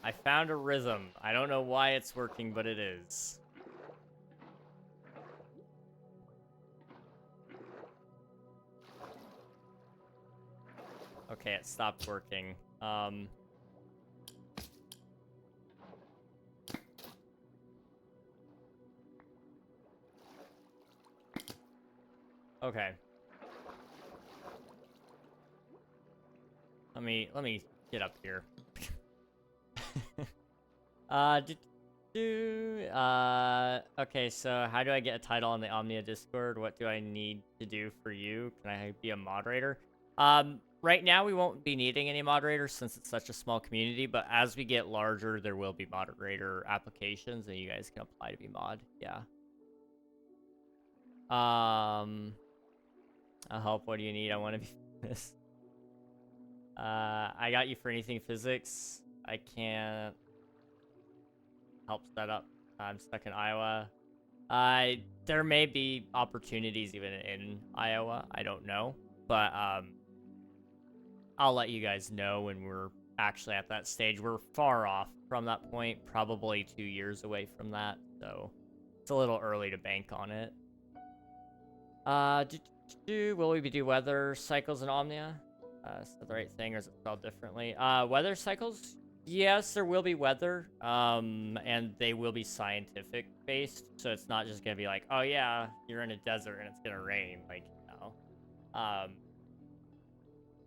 I found a rhythm. I don't know why it's working, but it is. Okay, it stopped working. Okay. Let me get up here. Okay, so how do I get a title on the Omnia Discord? What do I need to do for you? Can I be a moderator? Right now we won't be needing any moderators since it's such a small community, but as we get larger, there will be moderator applications and you guys can apply to be mod. Yeah. I'll help. What do you need? I want to be this. I got you for anything physics. I can't help set up. I'm stuck in Iowa. There may be opportunities even in Iowa. I don't know, but I'll let you guys know when we're actually at that stage. We're far off from that point, probably 2 years away from that, so it's a little early to bank on it. Will we do weather cycles in Omnia? Is that the right thing, or is it spelled differently? Weather cycles? Yes, there will be weather, and they will be scientific based, so it's not just gonna be like, oh yeah, you're in a desert and it's gonna rain, like, no.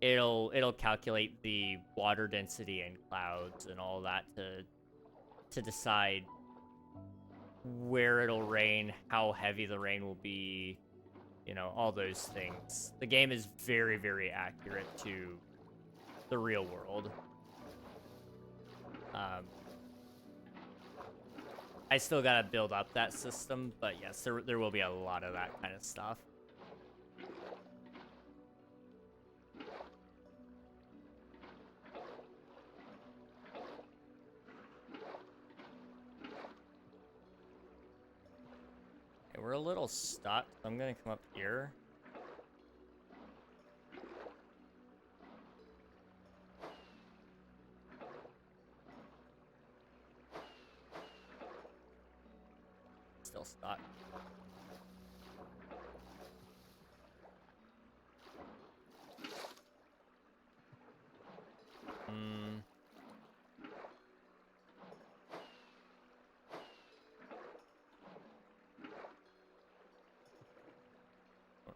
It'll calculate the water density in clouds and all that to decide where it'll rain, how heavy the rain will be, you know, all those things. The game is very, very accurate to the real world. I still gotta build up that system, but yes, there will be a lot of that kind of stuff. a little stuck. I'm gonna come up here. Still stuck.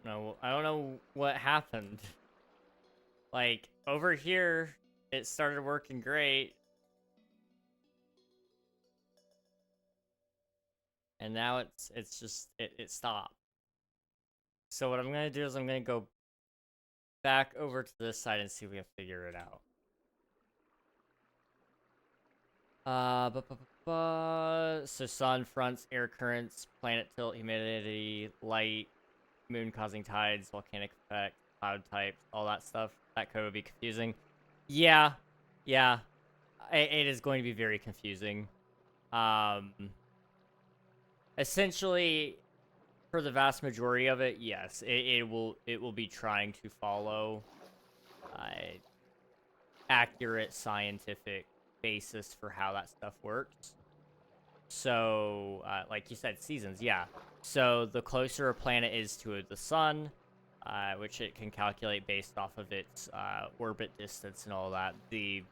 No, I don't know what happened. Like, over here, it started working great. And now it's just, it stopped. So what I'm going to do is I'm going to go back over to this side and see if we can figure it out. So sun, fronts, air currents, planet tilt, humidity, light, moon causing tides, volcanic effect, cloud types, all that stuff. That code would be confusing. Yeah, it is going to be very confusing. Essentially, for the vast majority of it, yes, it will be trying to follow accurate scientific basis for how that stuff works. So, like you said, seasons, yeah. So the closer a planet is to the sun, which it can calculate based off of its orbit distance and all that, the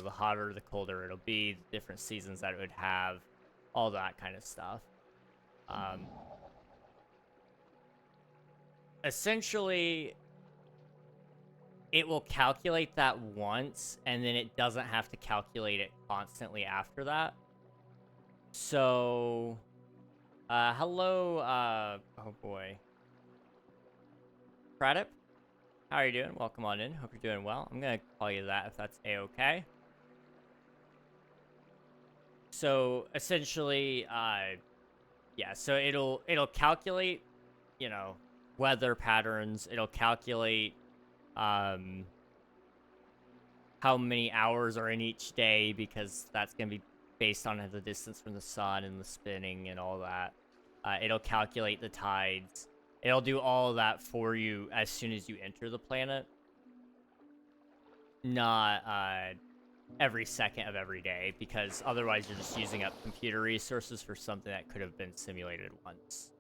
hotter, the colder it'll be, the different seasons that it would have, all that kind of stuff. Essentially, it will calculate that once, and then it doesn't have to calculate it constantly after that. So, hello, oh boy. Pradip, how are you doing? Welcome on in. Hope you're doing well. I'm gonna call you that if that's a-okay. So, essentially, yeah, so it'll calculate, weather patterns. It'll calculate, how many hours are in each day, because that's going to be based on the distance from the sun and the spinning and all that. It'll calculate the tides. It'll do all of that for you as soon as you enter the planet. Not every second of every day, because otherwise you're just using up computer resources for something that could have been simulated once.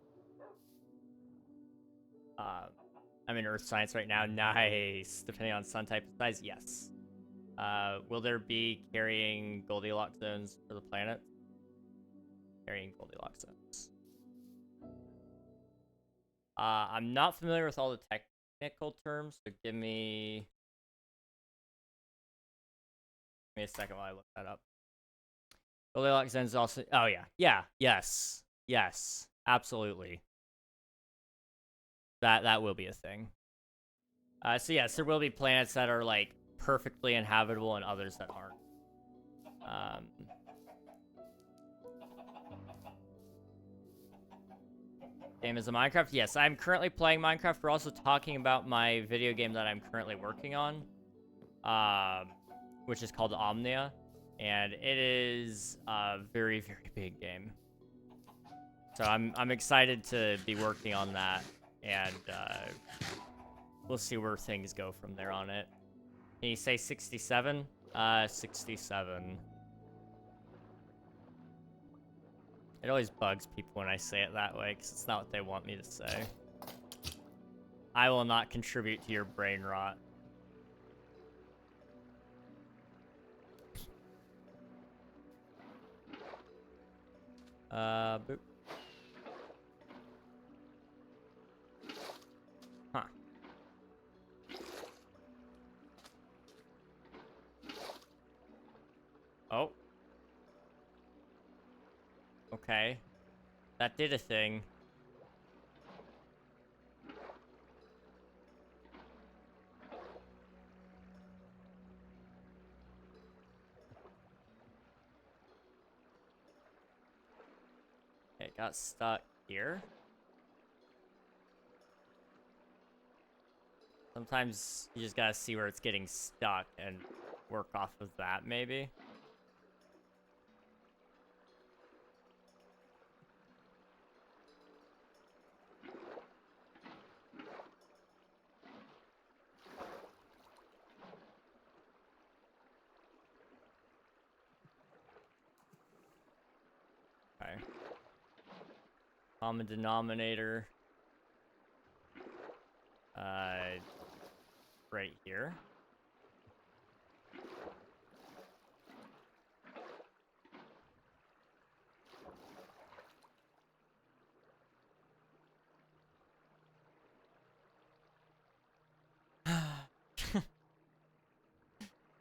I'm in Earth science right now. Nice. Depending on sun type and size, yes. Will there be carrying Goldilocks zones for the planet? Carrying Goldilocks zones. I'm not familiar with all the technical terms, so give me a second while I look that up. Goldilocks zones also. Oh yeah, yes, absolutely. That will be a thing. So yes, there will be planets that are like perfectly inhabitable and others that aren't. Game is a Minecraft? Yes, I'm currently playing Minecraft. We're also talking about my video game that I'm currently working on, which is called Omnia, and it is a very, very big game. So I'm excited to be working on that, and we'll see where things go from there on it. Can you say 67? 67. It always bugs people when I say it that way, because it's not what they want me to say. I will not contribute to your brain rot. Boop. Huh. Oh. Okay. That did a thing. Okay, it got stuck here. Sometimes you just gotta see where it's getting stuck and work off of that, maybe. Common denominator. Right here.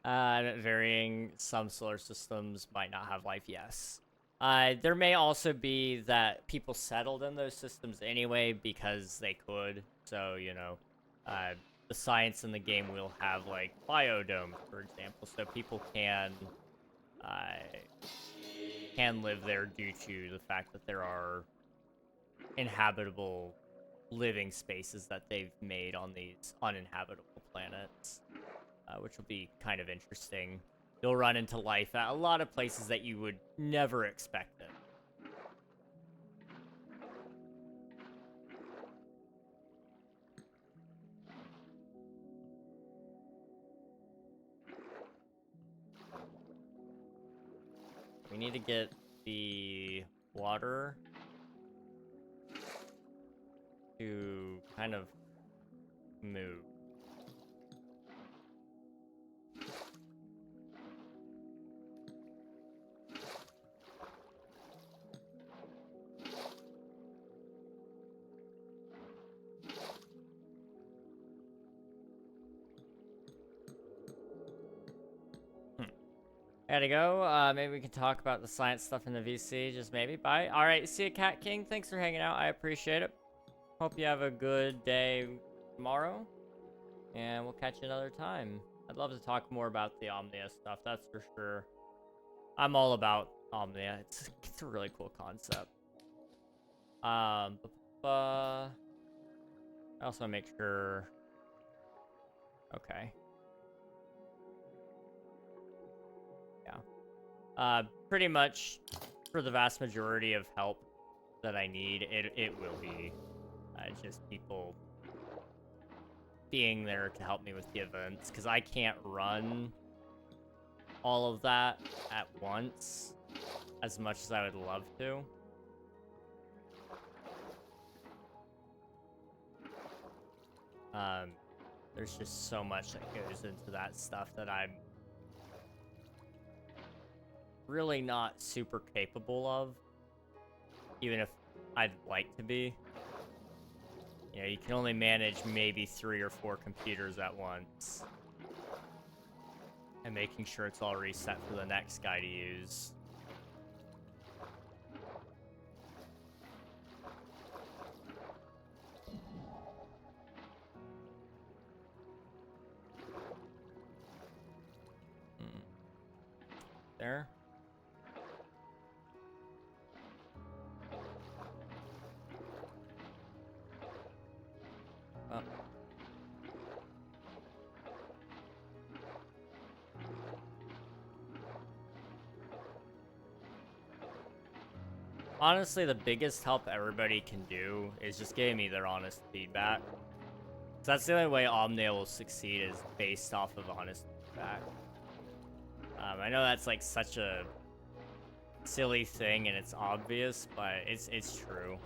Varying, some solar systems might not have life, yes. There may also be that people settled in those systems anyway because they could. So, you know, the science in the game will have, like, biodomes, for example. So people can live there due to the fact that there are inhabitable living spaces that they've made on these uninhabitable planets. Which will be kind of interesting. You'll run into life at a lot of places that you would never expect it. We need to get the water to kind of move. Gotta go. Maybe we can talk about the science stuff in the VC. Just maybe. Bye. All right. See you, Cat King. Thanks for hanging out. I appreciate it. Hope you have a good day tomorrow. And we'll catch you another time. I'd love to talk more about the Omnia stuff. That's for sure. I'm all about Omnia. It's a really cool concept. I also want to make sure. Okay. Yeah. Pretty much for the vast majority of help that I need, it will be just people being there to help me with the events, because I can't run all of that at once as much as I would love to. There's just so much that goes into that stuff that I'm really not super capable of, even if I'd like to be. You know, you can only manage maybe 3 or 4 computers at once. And making sure it's all reset for the next guy to use. There. Oh. Honestly, the biggest help everybody can do is just giving me their honest feedback. So that's the only way Omnia will succeed, is based off of honest feedback. I know that's like such a silly thing and it's obvious, but it's true.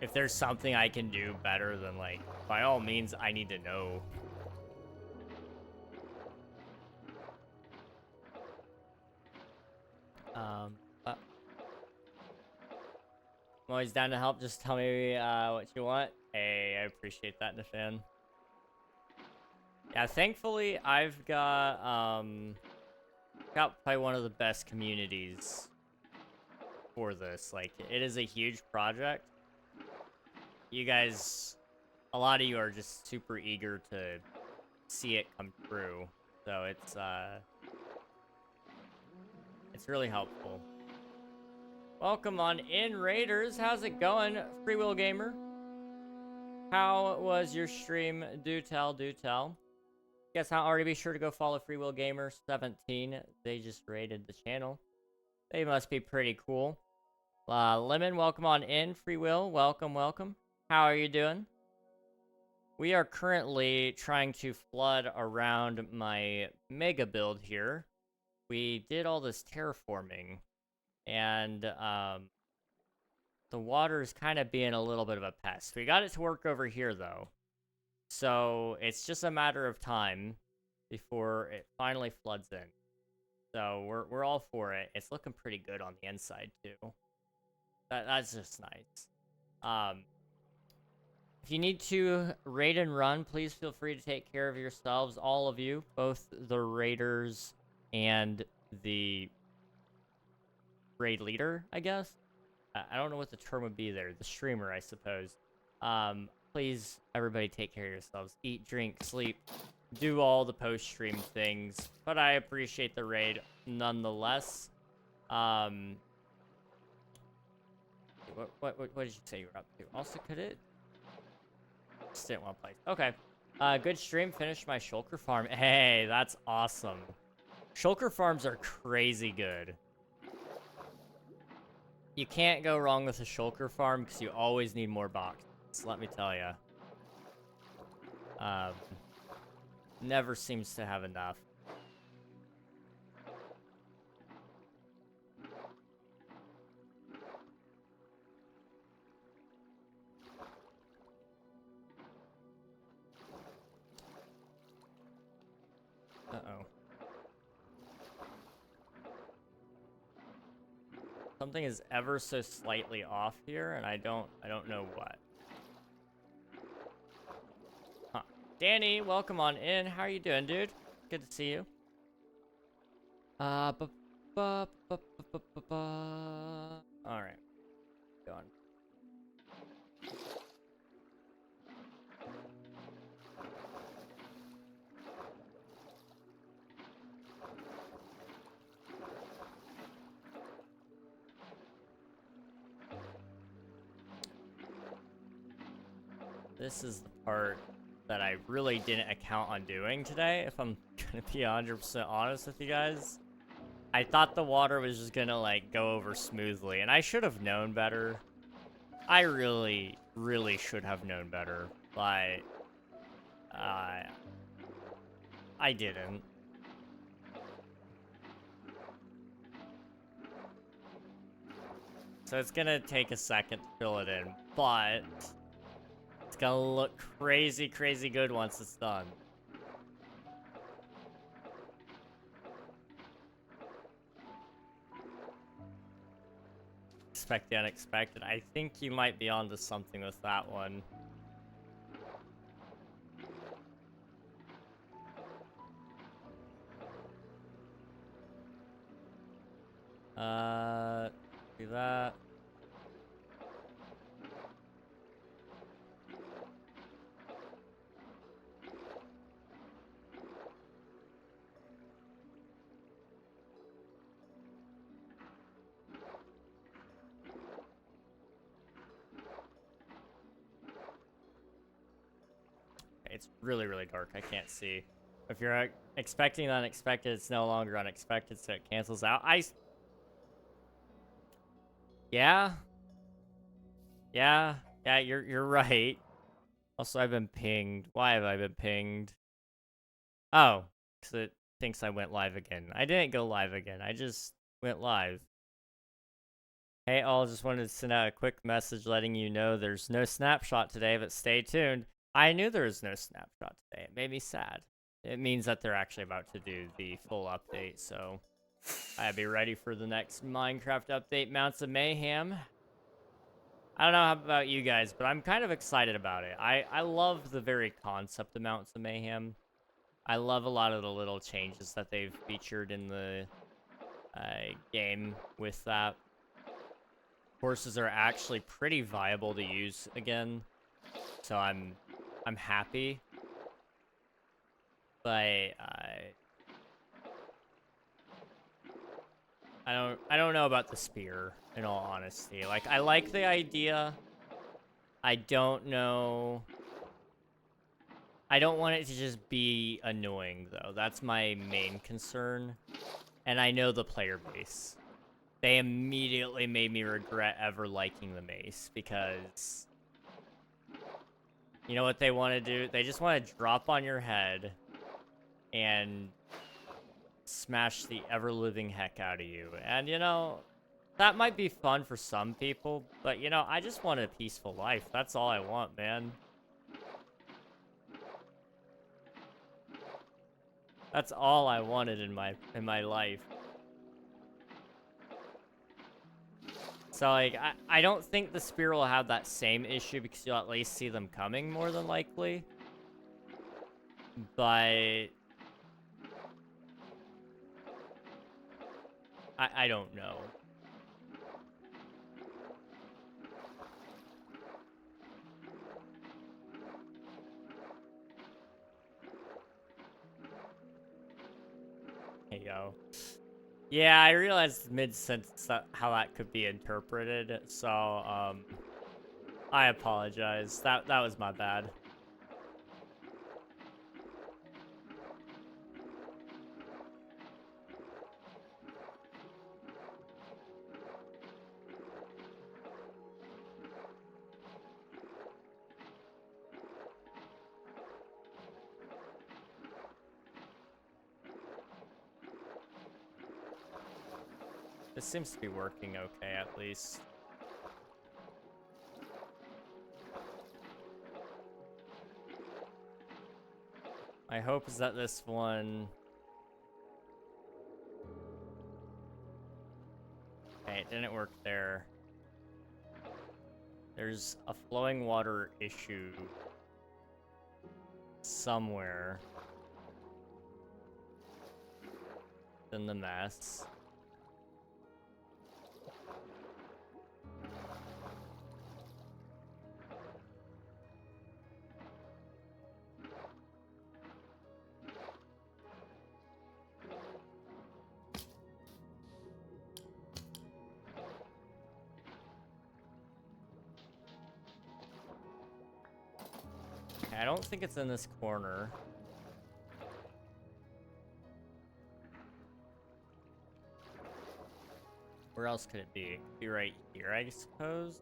If there's something I can do better, then, like, by all means, I need to know. I'm always down to help. Just tell me what you want. Hey, I appreciate that, Nafan. Yeah, thankfully, I've got probably one of the best communities for this. Like, it is a huge project. You guys, a lot of you are just super eager to see it come through. So it's really helpful. Welcome on in, Raiders. How's it going, Free Will Gamer? How was your stream? Do tell, do tell. Guess I'll already be sure to go follow Free Will Gamer 17. They just raided the channel. They must be pretty cool. Lemon, welcome on in. Free Will, welcome, welcome. How are you doing? We are currently trying to flood around my mega build here. We did all this terraforming, and the water is kind of being a little bit of a pest. We got it to work over here, though. So it's just a matter of time before it finally floods in. So we're all for it. It's looking pretty good on the inside, too. That's just nice. If you need to raid and run, please feel free to take care of yourselves, all of you, both the raiders and the raid leader, I guess. I don't know what the term would be there. The streamer, I suppose. Please, everybody take care of yourselves. Eat, drink, sleep. Do all the post-stream things. But I appreciate the raid nonetheless. What did you say you were up to? Also, could it... Just didn't want to play. Okay. Good stream. Finished my shulker farm. Hey, that's awesome. Shulker farms are crazy good. You can't go wrong with a shulker farm because you always need more boxes. Let me tell you. Never seems to have enough. Uh-oh. Something is ever so slightly off here, and I don't know what. Huh. Danny, welcome on in. How are you doing, dude? Good to see you. All right. Go on. This is the part that I really didn't account on doing today, if I'm gonna be 100% honest with you guys. I thought the water was just gonna, like, go over smoothly, and I should have known better. I really, really should have known better, but I didn't. So it's gonna take a second to fill it in, but it's gonna look crazy, crazy good once it's done. Expect the unexpected. I think you might be onto something with that one. Do that. It's really, really dark. I can't see. If you're expecting the unexpected, it's no longer unexpected, so it cancels out. Yeah, you're right. Also, I've been pinged. Why have I been pinged? Oh, because it thinks I went live again. I didn't go live again. I just went live. Hey, all, just wanted to send out a quick message letting you know there's no snapshot today, but stay tuned. I knew there was no snapshot today. It made me sad. It means that they're actually about to do the full update, so I'd be ready for the next Minecraft update, Mounts of Mayhem. I don't know about you guys, but I'm kind of excited about it. I love the very concept of Mounts of Mayhem. I love a lot of the little changes that they've featured in the game with that. Horses are actually pretty viable to use again, so I'm happy. But I don't know about the spear, in all honesty. Like, I like the idea. I don't know. I don't want it to just be annoying, though. That's my main concern. And I know the player base. They immediately made me regret ever liking the mace, because you know what they want to do? They just want to drop on your head and smash the ever-living heck out of you. And, you know, That might be fun for some people, but you know, I just want a peaceful life. That's all I want, man. That's all I wanted in my life. So like I don't think the spear will have that same issue because you'll at least see them coming more than likely. But I don't know. There you go. Yeah, I realized mid-sentence how that could be interpreted, so, I apologize. That was my bad. This seems to be working okay, at least. My hope is that this one... Okay, it didn't work there. There's a flowing water issue somewhere in the mess. I don't think it's in this corner. Where else could it be? It could be right here, I suppose.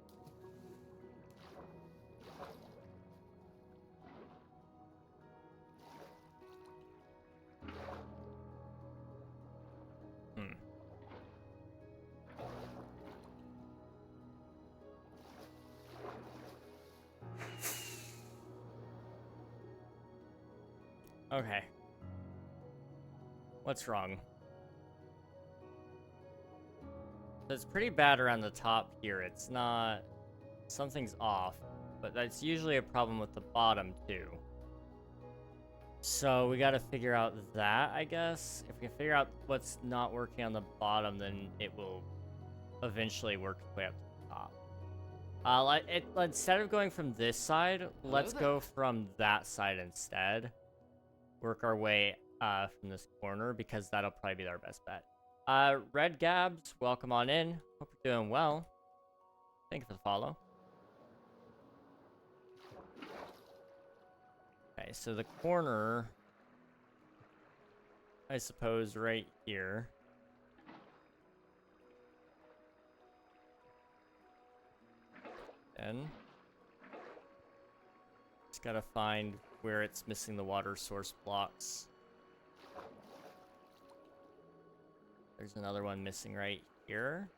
Okay. What's wrong? So it's pretty bad around the top here. It's not... Something's off. But that's usually a problem with the bottom, too. So we gotta figure out that, I guess. If we can figure out what's not working on the bottom, then it will eventually work its way up to the top. Instead of going from this side, let's go from that side instead. Work our way from this corner, because that'll probably be our best bet. Red Gabs, welcome on in. Hope you're doing well. Thank you for the follow. Okay, so the corner, I suppose, right here. Then just gotta find where it's missing the water source blocks. There's another one missing right here.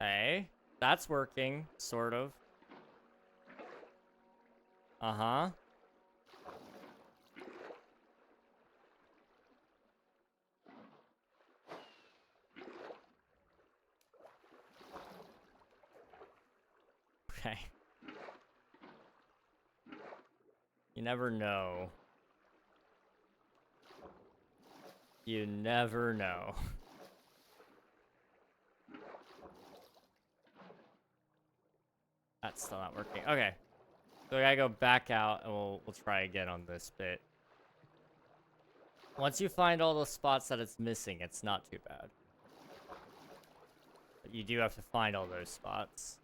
Okay, that's working, sort of. Uh-huh. Okay. You never know. You never know. That's still not working. Okay. So we gotta go back out and we'll try again on this bit. Once you find all the spots that it's missing, it's not too bad. But you do have to find all those spots.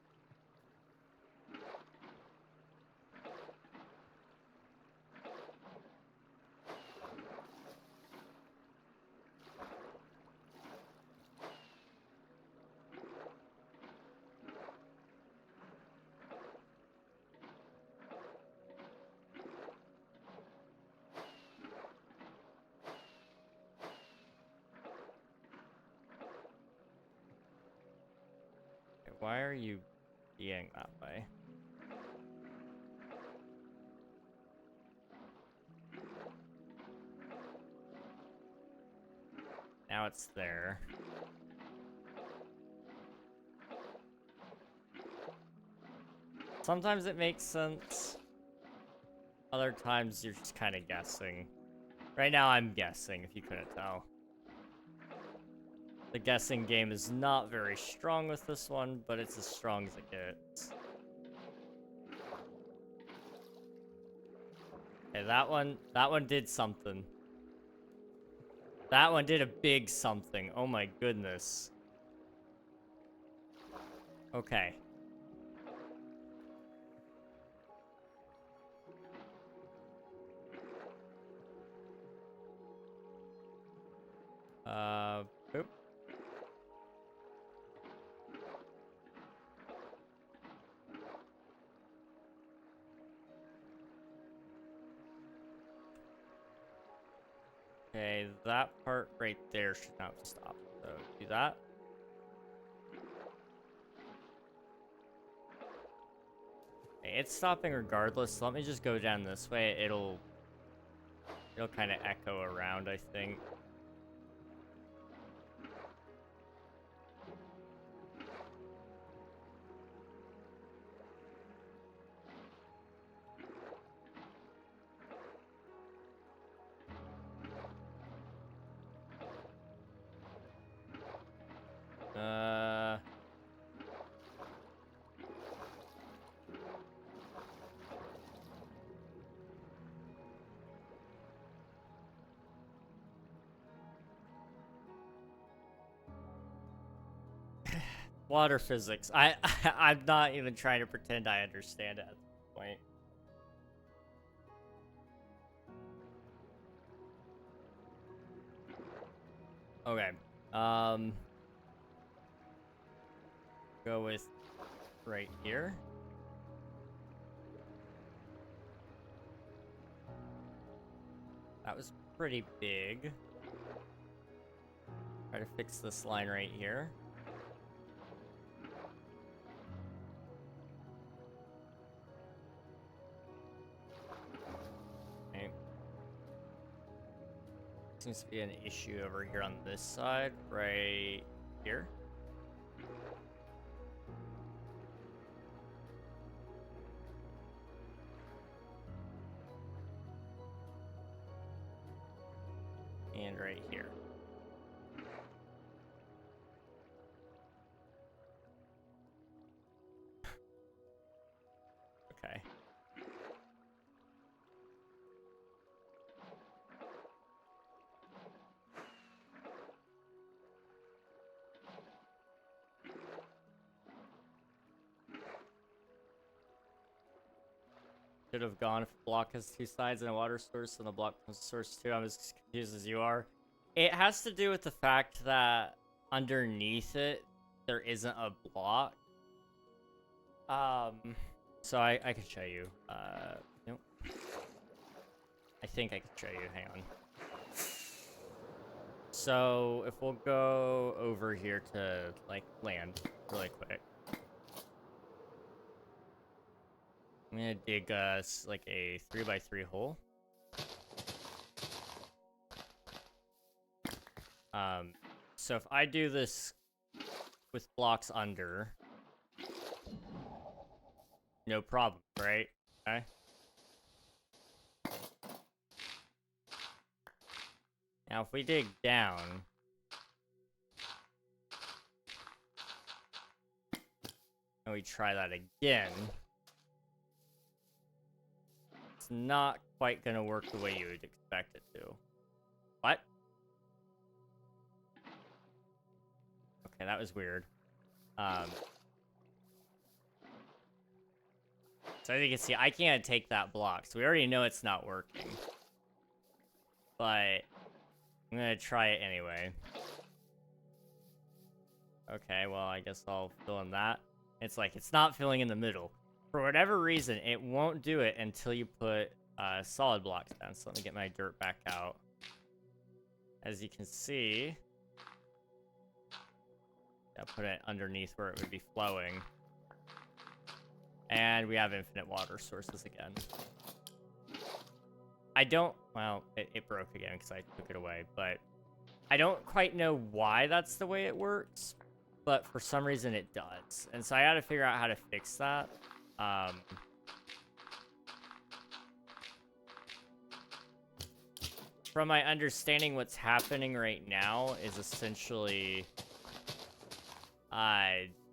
why are you being that way? Now it's there. Sometimes it makes sense. Other times you're just kind of guessing. Right now I'm guessing, if you couldn't tell. The guessing game is not very strong with this one, but it's as strong as it gets. Okay, that one did something. That one did a big something. Oh my goodness. Okay. Boop. Okay, that part right there should not stop. So do that. Okay, it's stopping regardless. So let me just go down this way. It'll kind of echo around, I think. Water physics. I'm not even trying to pretend I understand it at this point. Okay. Go with right here. That was pretty big. Try to fix this line right here. Okay. Seems to be an issue over here on this side, right here. And right here. Okay. Should have gone if the block has two sides and a water source and the block has a source too. I'm as confused as you are. It has to do with the fact that underneath it there isn't a block. So I can show you. Nope. I think I can show you. Hang on. So if we'll go over here to like land really quick. I'm gonna dig like a 3x3 hole. So if I do this with blocks under, no problem, right? Okay. Now if we dig down, and we try that again, it's not quite gonna work the way you would expect it to. What? Okay, that was weird. So as you can see, I can't take that block, so we already know it's not working. But I'm gonna try it anyway. Okay, well, I guess I'll fill in that. It's like, it's not filling in the middle. For whatever reason, it won't do it until you put solid blocks down. So let me get my dirt back out. As you can see, Yeah, put it underneath where it would be flowing. And we have infinite water sources again. I don't... Well, it broke again because I took it away, but... I don't quite know why that's the way it works, but for some reason it does. And so I gotta figure out how to fix that. From my understanding, what's happening right now is essentially...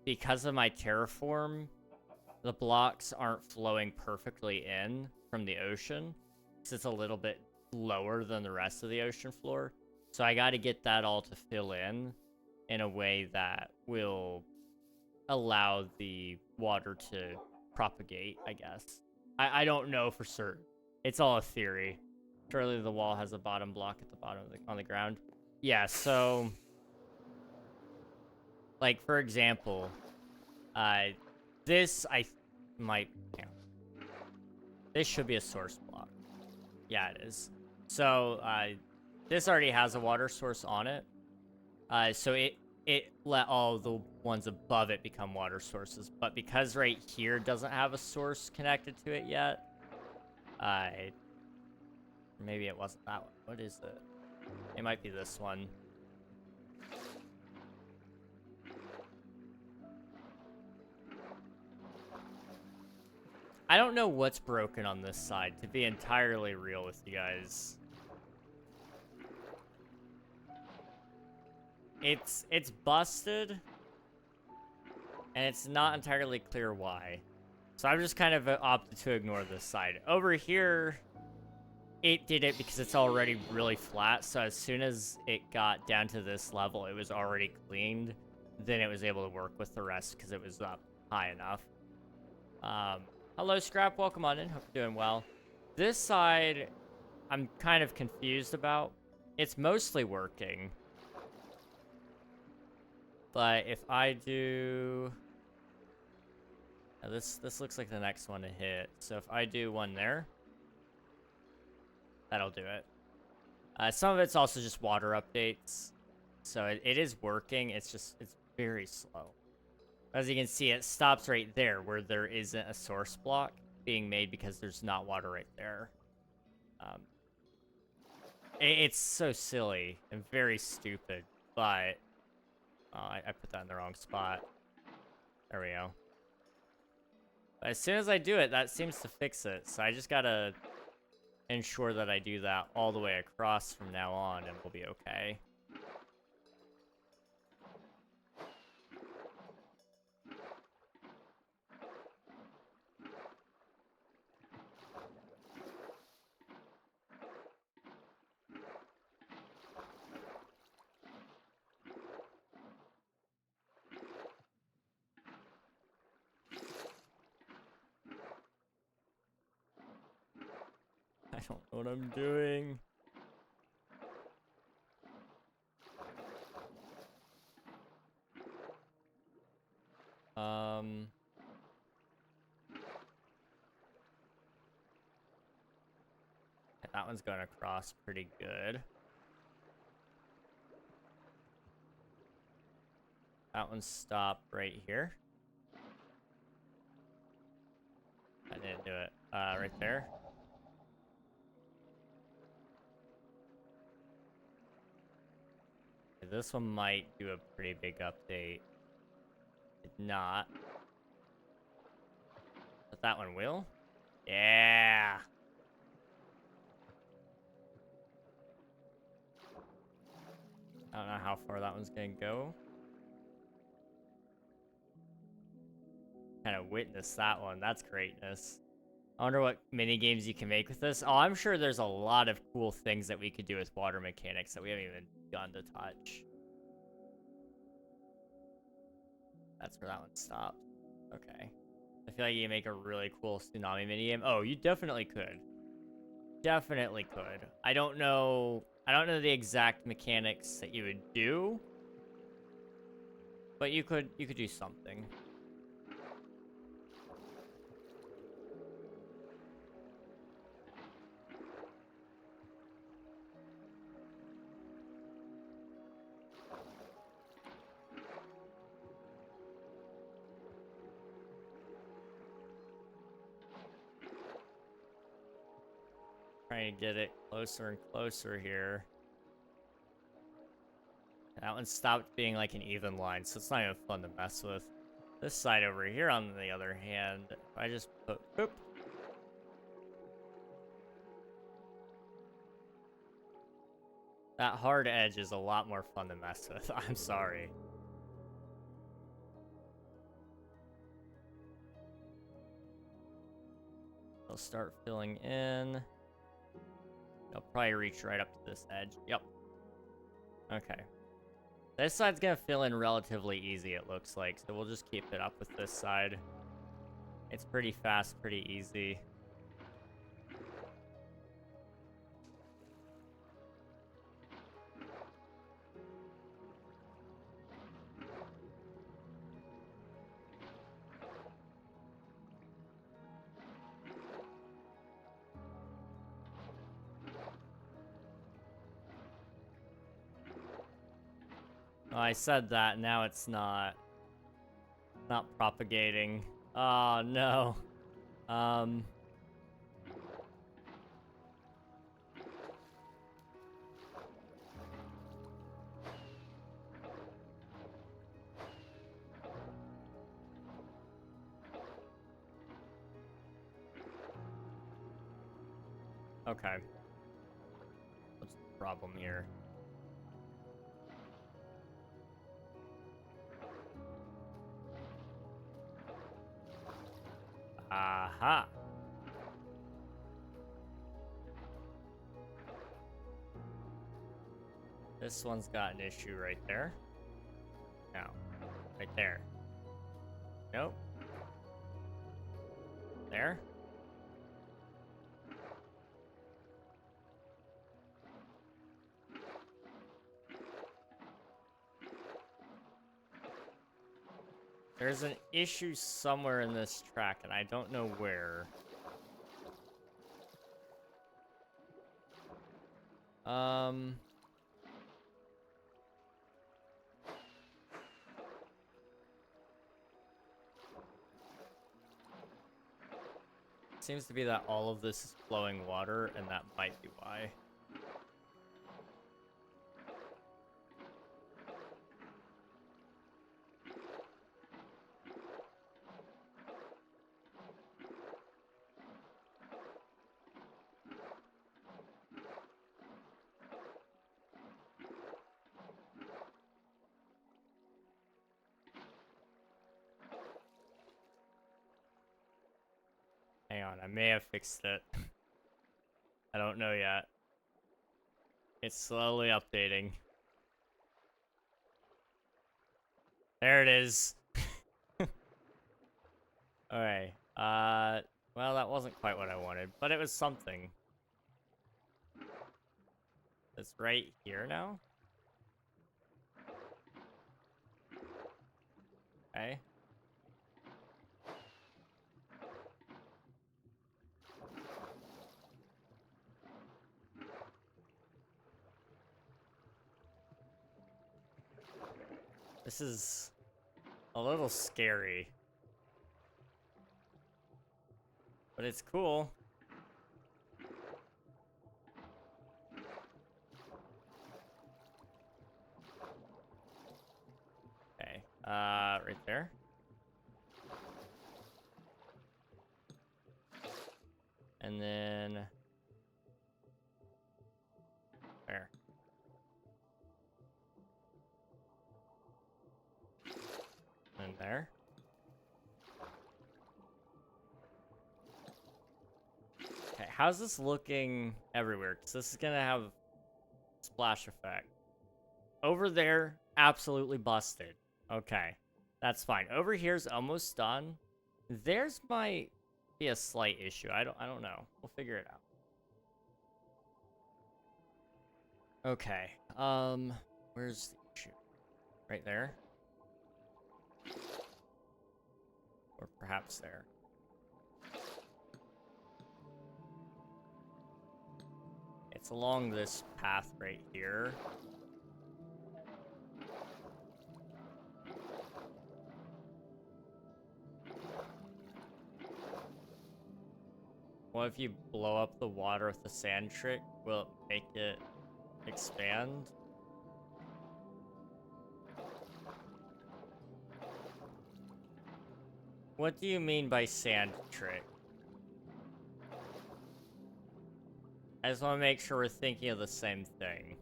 because of my terraform, the blocks aren't flowing perfectly in from the ocean. So it's a little bit lower than the rest of the ocean floor. So I got to get that all to fill in a way that will allow the water to propagate, I guess. I don't know for certain. It's all a theory. Surely the wall has a bottom block at the bottom of on the ground. Yeah, so... Like, for example, this, might count. This should be a source block. Yeah, it is. So, this already has a water source on it. So it let all the ones above it become water sources. But because right here doesn't have a source connected to it yet, maybe it wasn't that one. What is it? It might be this one. I don't know what's broken on this side, to be entirely real with you guys. It's busted, and it's not entirely clear why. So I'm just kind of opted to ignore this side. Over here, it did it because it's already really flat, so as soon as it got down to this level, it was already cleaned. Then it was able to work with the rest because it was up high enough. Hello, Scrap. Welcome on in. Hope you're doing well. This side, I'm kind of confused about. It's mostly working. But if I do... Now this looks like the next one to hit. So if I do one there, that'll do it. Some of it's also just water updates. So it is working. It's very slow. As you can see, it stops right there where there isn't a source block being made because there's not water right there. It's so silly and very stupid, but... I put that in the wrong spot. There we go. But as soon as I do it, that seems to fix it. So I just gotta ensure that I do that all the way across from now on, and we'll be okay. I don't know what I'm doing. That one's going across pretty good. That one stopped right here. I didn't do it. Right there. Okay, this one might do a pretty big update. Did not. But that one will. Yeah. I don't know how far that one's gonna go. Kind of witnessed that one. That's greatness. I wonder what mini games you can make with this. Oh, I'm sure there's a lot of cool things that we could do with water mechanics that we haven't even begun to touch. That's where that one stopped. Okay. I feel like you can make a really cool tsunami minigame. Oh, you definitely could. Definitely could. I don't know the exact mechanics that you would do, but you could do something. trying to get it closer and closer here. That one stopped being like an even line, so it's not even fun to mess with. This side over here, on the other hand, if I just put boop. That hard edge is a lot more fun to mess with. I'm sorry. I'll start filling in. I'll probably reach right up to this edge. Yep. Okay. This side's gonna fill in relatively easy, it looks like, so we'll just keep it up with this side. It's pretty fast, pretty easy. Oh, I said that, now it's not propagating. Oh, no. Okay. What's the problem here? Aha! This one's got an issue right there. No. Right there. Nope. There. There's an issue somewhere in this track, and I don't know where. Seems to be that all of this is flowing water, and that might be why. Hang on, I may have fixed it. I don't know yet. It's slowly updating. There it is. Alright. Well, that wasn't quite what I wanted, but it was something. It's right here now? Okay. This is a little scary. But it's cool. Okay, right there. And then... there. And there. Okay, how's this looking everywhere? Because this is gonna have splash effect. Over there, absolutely busted. Okay, that's fine. Over here's almost done. There's might be a slight issue. I don't know. We'll figure it out. Okay. Where's the issue? Right there? Or perhaps there. It's along this path right here. What if you blow up the water with the sand trick? Will it make it expand? What do you mean by sand trick? I just want to make sure we're thinking of the same thing.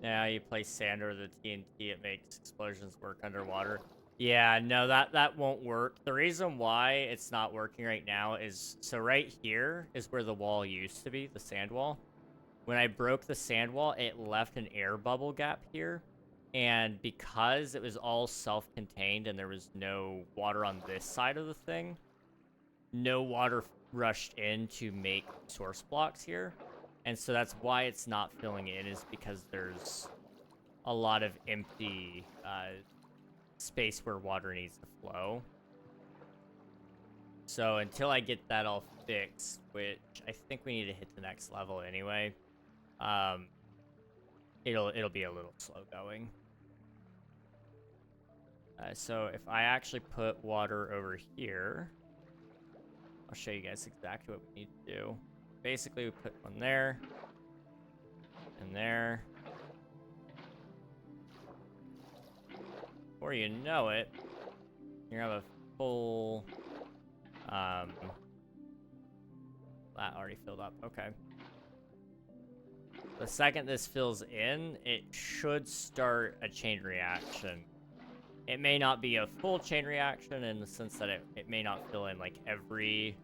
Now you place sand over the TNT, it makes explosions work underwater. Yeah, no, that won't work. The reason why it's not working right now is, so right here is where the wall used to be, the sand wall. When I broke the sand wall, it left an air bubble gap here. And because it was all self-contained and there was no water on this side of the thing, no water rushed in to make source blocks here. And so that's why it's not filling in, is because there's a lot of empty space where water needs to flow. So until I get that all fixed, which I think we need to hit the next level anyway, it'll be a little slow going. So if I actually put water over here, I'll show you guys exactly what we need to do. Basically, we put one there, and there. Before you know it, you're gonna have a full, that already filled up, okay. The second this fills in, it should start a chain reaction. It may not be a full chain reaction in the sense that it may not fill in like every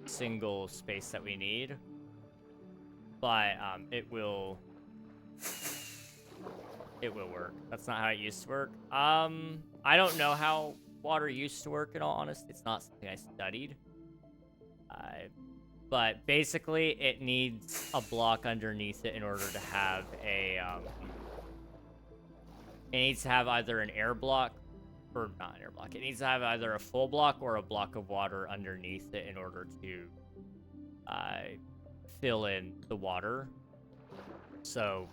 single space that we need, but it will work. That's not how it used to work. I don't know how water used to work, in all honesty. It's not something I studied, but basically it needs a block underneath it in order to have a it needs to have either an air block, or not an air block. It needs to have either a full block or a block of water underneath it in order to fill in the water. So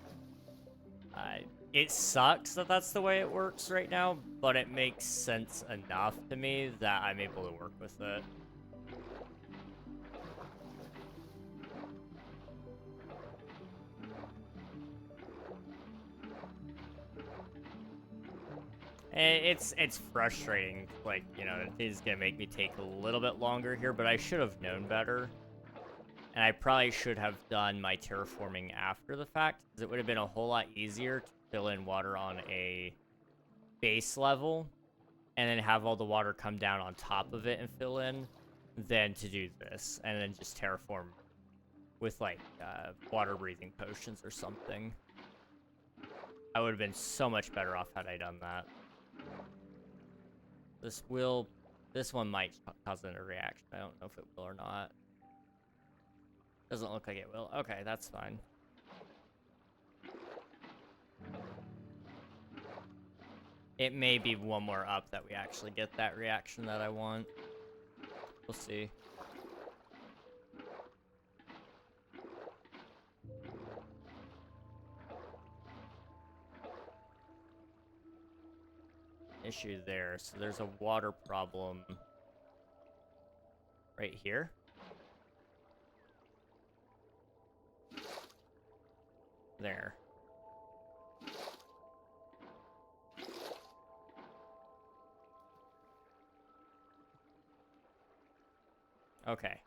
it sucks that that's the way it works right now, but it makes sense enough to me that I'm able to work with it. It's frustrating, like, you know, it is gonna make me take a little bit longer here, but I should have known better. And I probably should have done my terraforming after the fact, because it would have been a whole lot easier to fill in water on a base level, and then have all the water come down on top of it and fill in, than to do this, and then just terraform with, like, water-breathing potions or something. I would have been so much better off had I done that. This one might cause a reaction. I don't know if it will or not. Doesn't look like it will. Okay, that's fine. It may be one more up that we actually get that reaction that I want. We'll see. Issue there. So there's a water problem right here. There. Okay.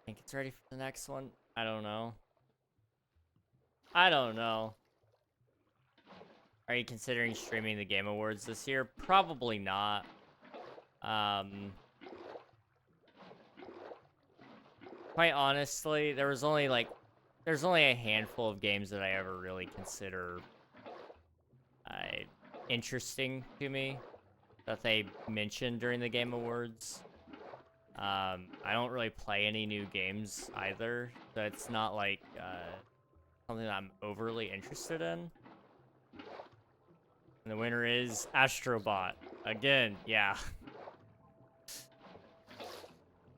Think it's ready for the next one? I don't know. I don't know. Are you considering streaming the Game Awards this year? Probably not. Quite honestly, there's only a handful of games that I ever really consider interesting to me that they mentioned during the Game Awards. I don't really play any new games either, so it's not like something that I'm overly interested in. And the winner is Astrobot. Again, yeah.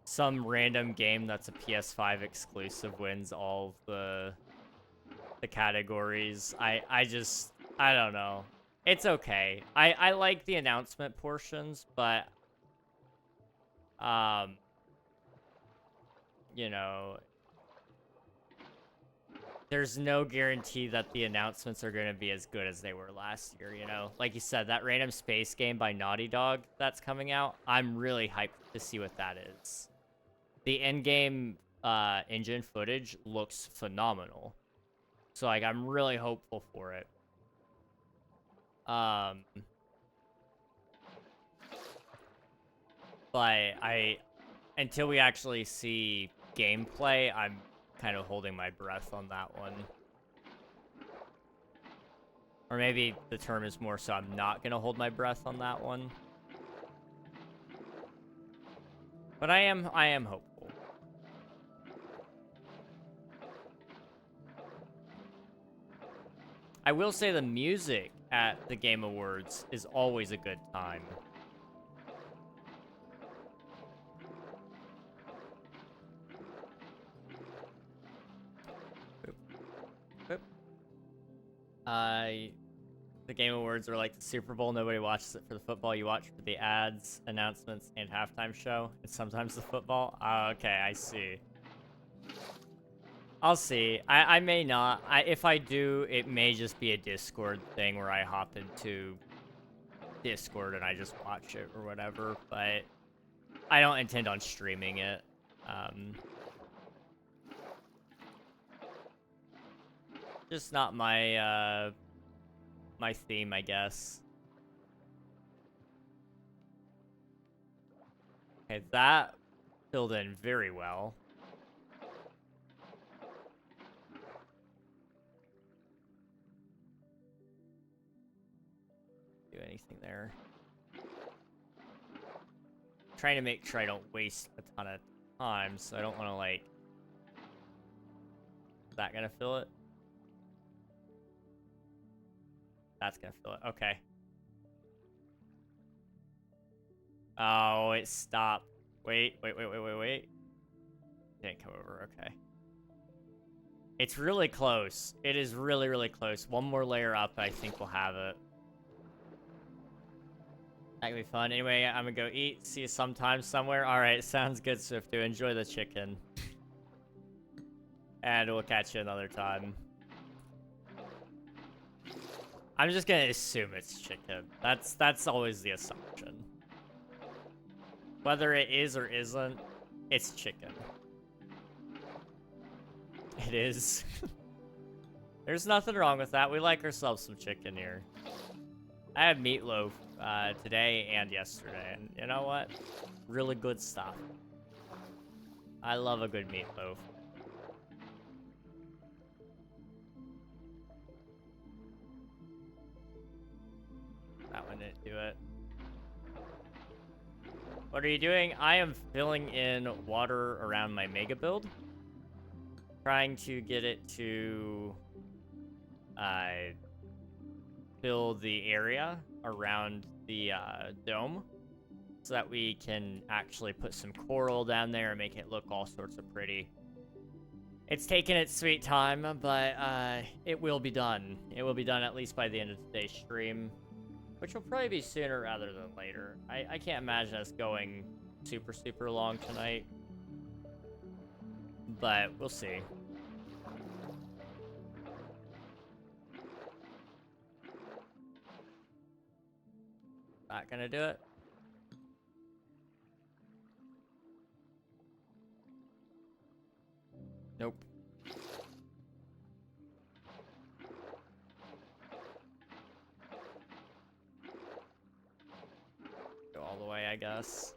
Some random game that's a PS5 exclusive wins all of the categories. I don't know. It's okay. I like the announcement portions, but you know, there's no guarantee that the announcements are going to be as good as they were last year, you know? Like you said, that random space game by Naughty Dog that's coming out, I'm really hyped to see what that is. The in-game engine footage looks phenomenal. So, like, I'm really hopeful for it. But until we actually see gameplay, I'm kind of holding my breath on that one. Or maybe the term is more so I'm not going to hold my breath on that one. But I am hopeful. I will say the music at the Game Awards is always a good time. The Game Awards are like the Super Bowl. Nobody watches it for the football. You watch for the ads, announcements, and halftime show. And sometimes the football. Okay, I see. I'll see. I may not. If I do, it may just be a Discord thing where I hop into Discord and I just watch it or whatever. But I don't intend on streaming it. Just not my my theme, I guess. Okay, that filled in very well. Do anything there. Trying to make sure I don't waste a ton of time, so I don't want to, like... Is that gonna fill it? That's gonna fill it. Okay. Oh, it stopped. Wait. Didn't come over. Okay. It's really close. It is really, really close. One more layer up, I think we'll have it. That can be fun. Anyway, I'm gonna go eat. See you sometime somewhere. Alright, sounds good, Swifto. Enjoy the chicken. And we'll catch you another time. I'm just gonna assume it's chicken. That's always the assumption. Whether it is or isn't, it's chicken. It is. There's nothing wrong with that. We like ourselves some chicken here. I had meatloaf today and yesterday, and you know what? Really good stuff. I love a good meatloaf. That one didn't do it. What are you doing? I am filling in water around my mega build. Trying to get it to fill the area around the dome so that we can actually put some coral down there and make it look all sorts of pretty. It's taken its sweet time, but it will be done. It will be done at least by the end of today's stream, which will probably be sooner rather than later. I can't imagine us going super, super long tonight, but we'll see. Not gonna do it. Nope. Go all the way, I guess.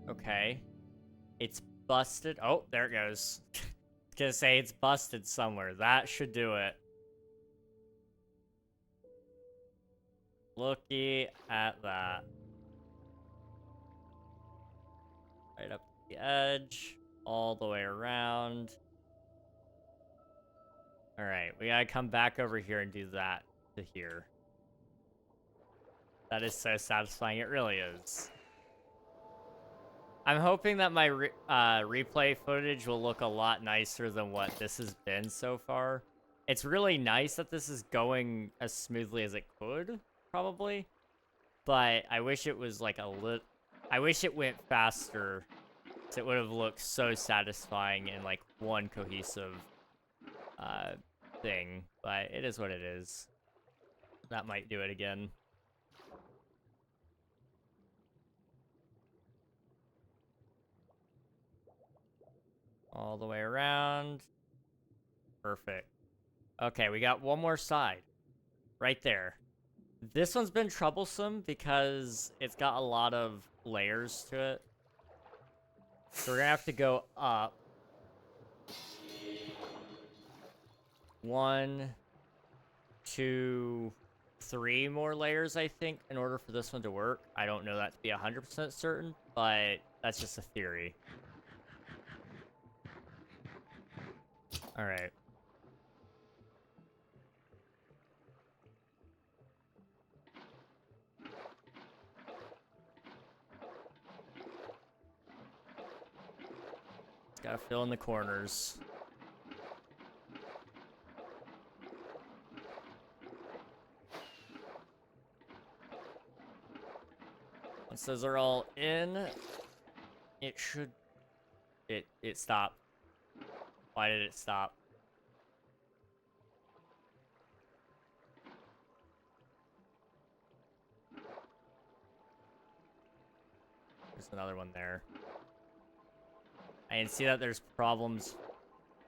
Okay. It's busted. Oh, there it goes. I was gonna say it's busted somewhere. That should do it. Looky at that. the edge, all the way around. All right, we gotta come back over here and do that to here. That is so satisfying, it really is. I'm hoping that my replay footage will look a lot nicer than what this has been so far. It's really nice that this is going as smoothly as it could, probably. But I wish it was like I wish it went faster, so it would have looked so satisfying in like one cohesive thing. But it is what it is. That might do it again. All the way around. Perfect. Okay, we got one more side. Right there. This one's been troublesome because it's got a lot of layers to it. So we're gonna have to go up. 1, 2, 3 more layers, I think, in order for this one to work. I don't know that to be 100% certain, but that's just a theory. All right. Just gotta fill in the corners. Once those are all in, it should... It stopped. Why did it stop? There's another one there. I can see that there's problems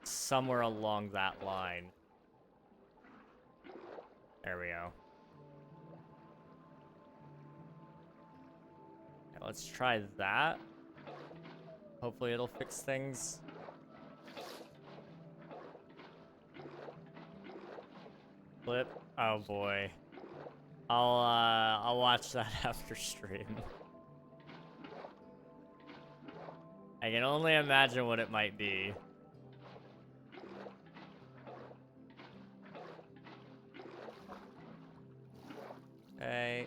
somewhere along that line. There we go. Okay, let's try that. Hopefully it'll fix things. Flip. Oh boy. I'll watch that after stream. I can only imagine what it might be. Okay.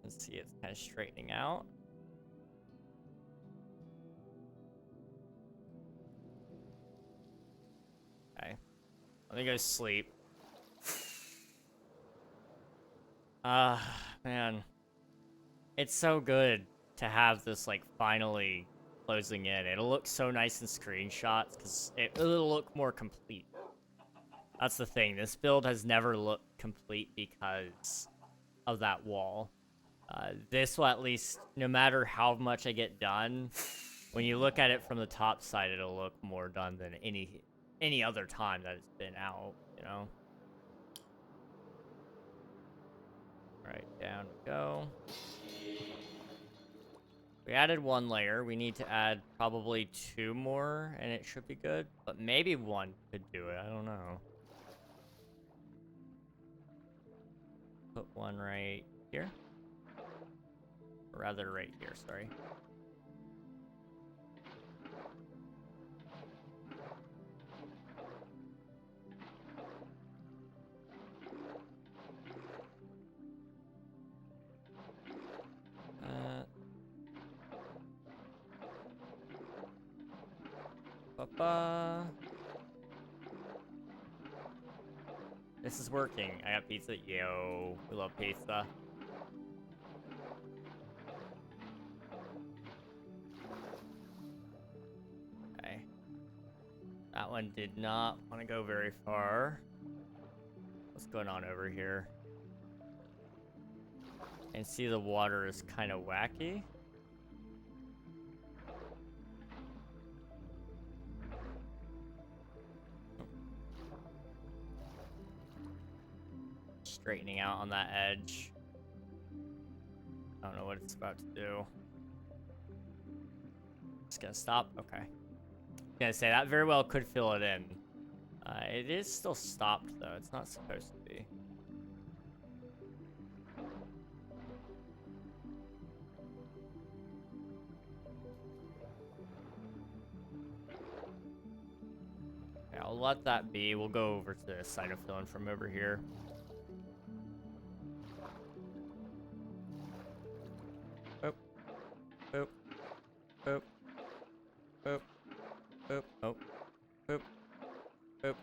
Let's see, it's kind of straightening out. Okay. Let me go sleep. Man. It's so good to have this, like, finally closing in. It'll look so nice in screenshots, because it'll look more complete. That's the thing. This build has never looked complete because of that wall. This will at least, no matter how much I get done, when you look at it from the top side, it'll look more done than any other time that it's been out, you know? Right, down we go. We added 1 layer. We need to add probably 2 more, and it should be good. But maybe 1 could do it. I don't know. Put 1 right here. Or rather, right here, sorry. This is working. I got pizza. Yo, we love pizza. Okay. That one did not want to go very far. What's going on over here? And see, the water is kind of wacky. Straightening out on that edge. I don't know what it's about to do. Just gonna stop? Okay. Gonna say that very well could fill it in. It is still stopped, though. It's not supposed to be. Okay, I'll let that be. We'll go over to the side of filling from over here. Boop. Boop. Boop. Boop. Boop. Oh. Boop. Boop. Boop.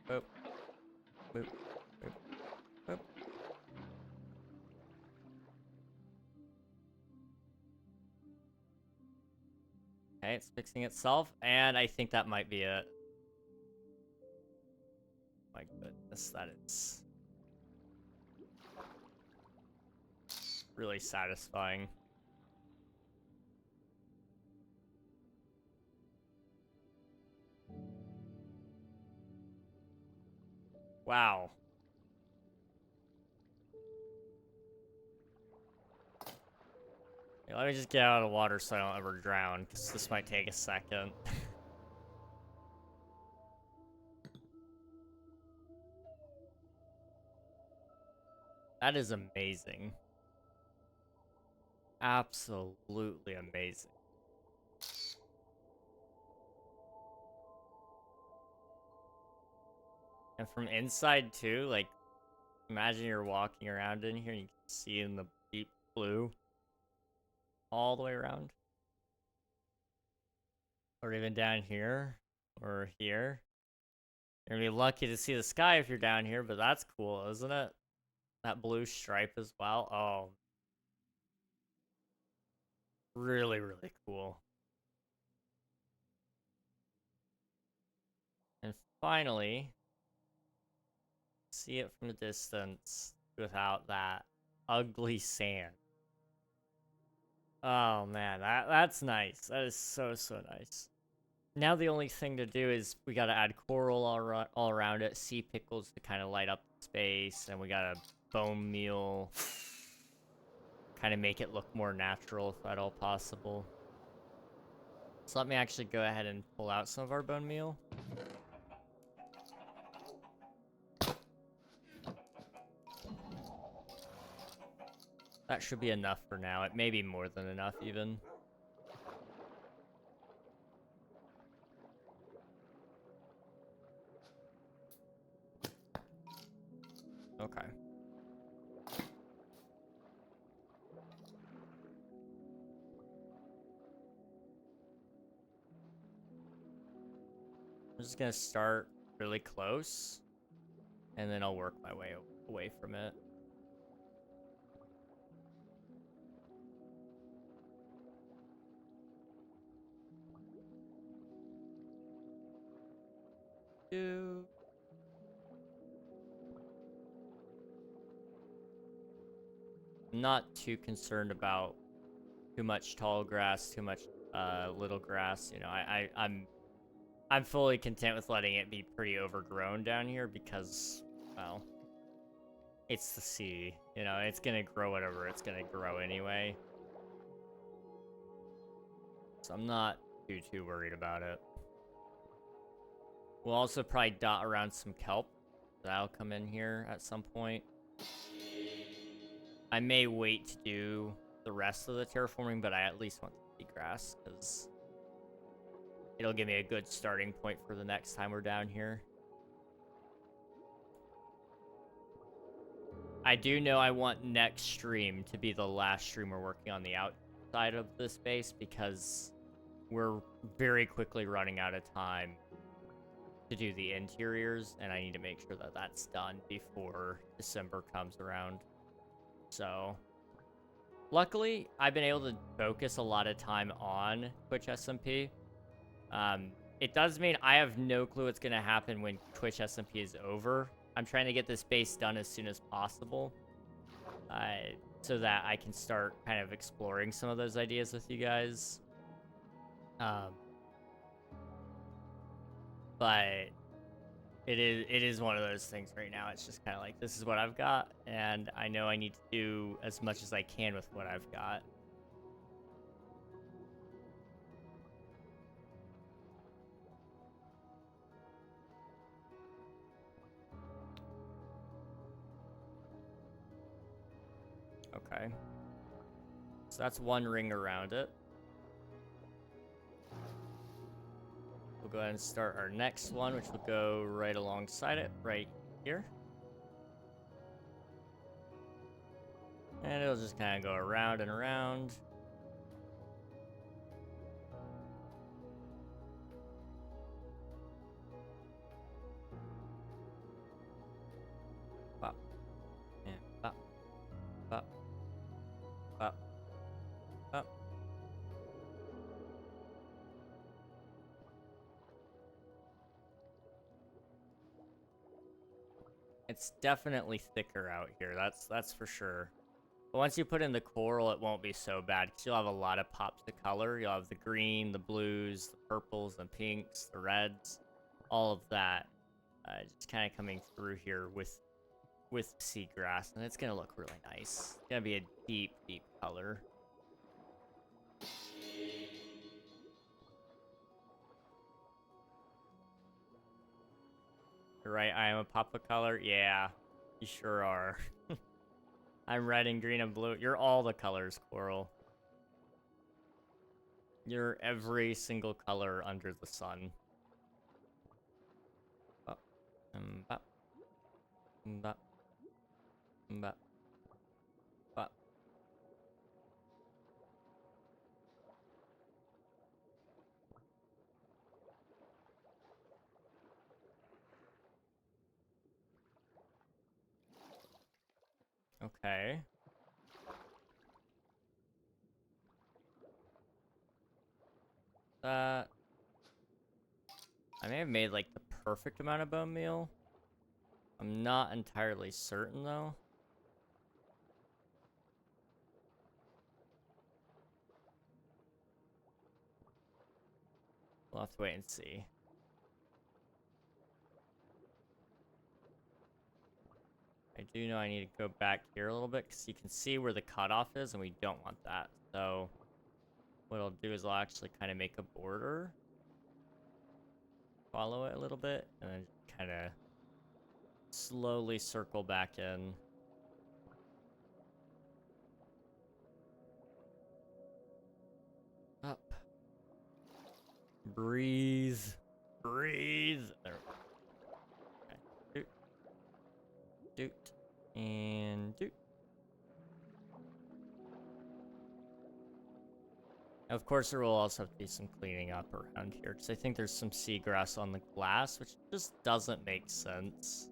Boop. Boop. Boop. Okay, it's fixing itself, and I think that might be it. My goodness, that is really satisfying. Wow. Okay, let me just get out of the water so I don't ever drown, because this might take a second. That is amazing. Absolutely amazing. And from inside too, like, imagine you're walking around in here and you can see in the deep blue all the way around. Or even down here, or here. You're gonna be lucky to see the sky if you're down here, but that's cool, isn't it? That blue stripe as well. Oh. Really, really cool. And finally, see it from a distance without that ugly sand. Oh man, that's nice. That is so nice. Now the only thing to do is we gotta add coral all around it, sea pickles to kind of light up the space, and we gotta bone meal, kind of make it look more natural if at all possible. So let me actually go ahead and pull out some of our bone meal. That should be enough for now. It may be more than enough, even. Okay. I'm just gonna start really close, and then I'll work my way away from it. I'm not too concerned about too much tall grass, too much little grass. You know, I'm fully content with letting it be pretty overgrown down here because, well, it's the sea. You know, it's gonna grow whatever it's gonna grow anyway. So I'm not too worried about it. We'll also probably dot around some kelp. That'll come in here at some point. I may wait to do the rest of the terraforming, but I at least want the grass, because it'll give me a good starting point for the next time we're down here. I do know I want next stream to be the last stream we're working on the outside of this base, because we're very quickly running out of time to do the interiors, and I need to make sure that that's done before December comes around. So, luckily, I've been able to focus a lot of time on Twitch SMP. It does mean I have no clue what's going to happen when Twitch SMP is over. I'm trying to get this base done as soon as possible, so that I can start kind of exploring some of those ideas with you guys. But it is one of those things right now. It's just kind of like, this is what I've got, and I know I need to do as much as I can with what I've got. Okay. So that's one ring around it. We'll go ahead and start our next one, which will go right alongside it, right here. And it'll just kind of go around and around. Pop. And pop. Pop. Pop. Pop. It's definitely thicker out here, that's for sure. But once you put in the coral, it won't be so bad, because you'll have a lot of pops of color. You'll have the green, the blues, the purples, the pinks, the reds, all of that. Just kind of coming through here with seagrass, and it's going to look really nice. It's going to be a deep, deep color. You're right, I am a pop of color? Yeah, you sure are. I'm red and green and blue. You're all the colors, Coral. You're every single color under the sun. Bop, bop, bop, bop, bop. Okay. I may have made like the perfect amount of bone meal. I'm not entirely certain though. We'll have to wait and see. I do know I need to go back here a little bit, because you can see where the cutoff is, and we don't want that. So what I'll do is I'll actually kind of make a border. Follow it a little bit, and then kind of slowly circle back in. Up. Breathe. Breathe. There we go. Okay. Doot. Doot. And doot. Of course, there will also have to be some cleaning up around here, because I think there's some seagrass on the glass, which just doesn't make sense.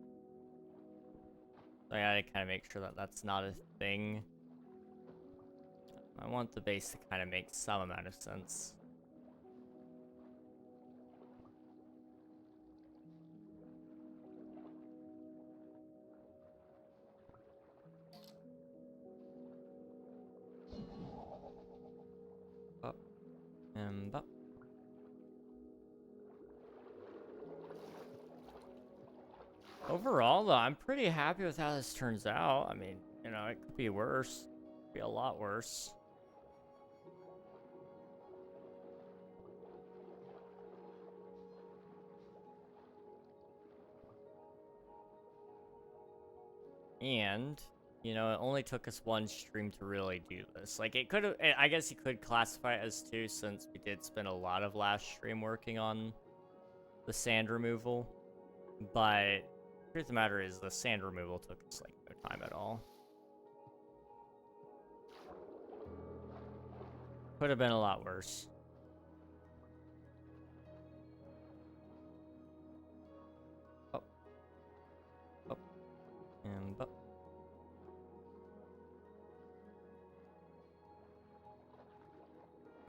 So I gotta kind of make sure that that's not a thing. I want the base to kind of make some amount of sense. Up and up. Overall, though, I'm pretty happy with how this turns out. I mean, you know, it could be worse. It could be a lot worse. And, you know, it only took us one stream to really do this. Like, it could have, I guess you could classify it as two, since we did spend a lot of last stream working on the sand removal. But the truth of the matter is, the sand removal took us, like, no time at all. Could have been a lot worse. Up. Up. And up.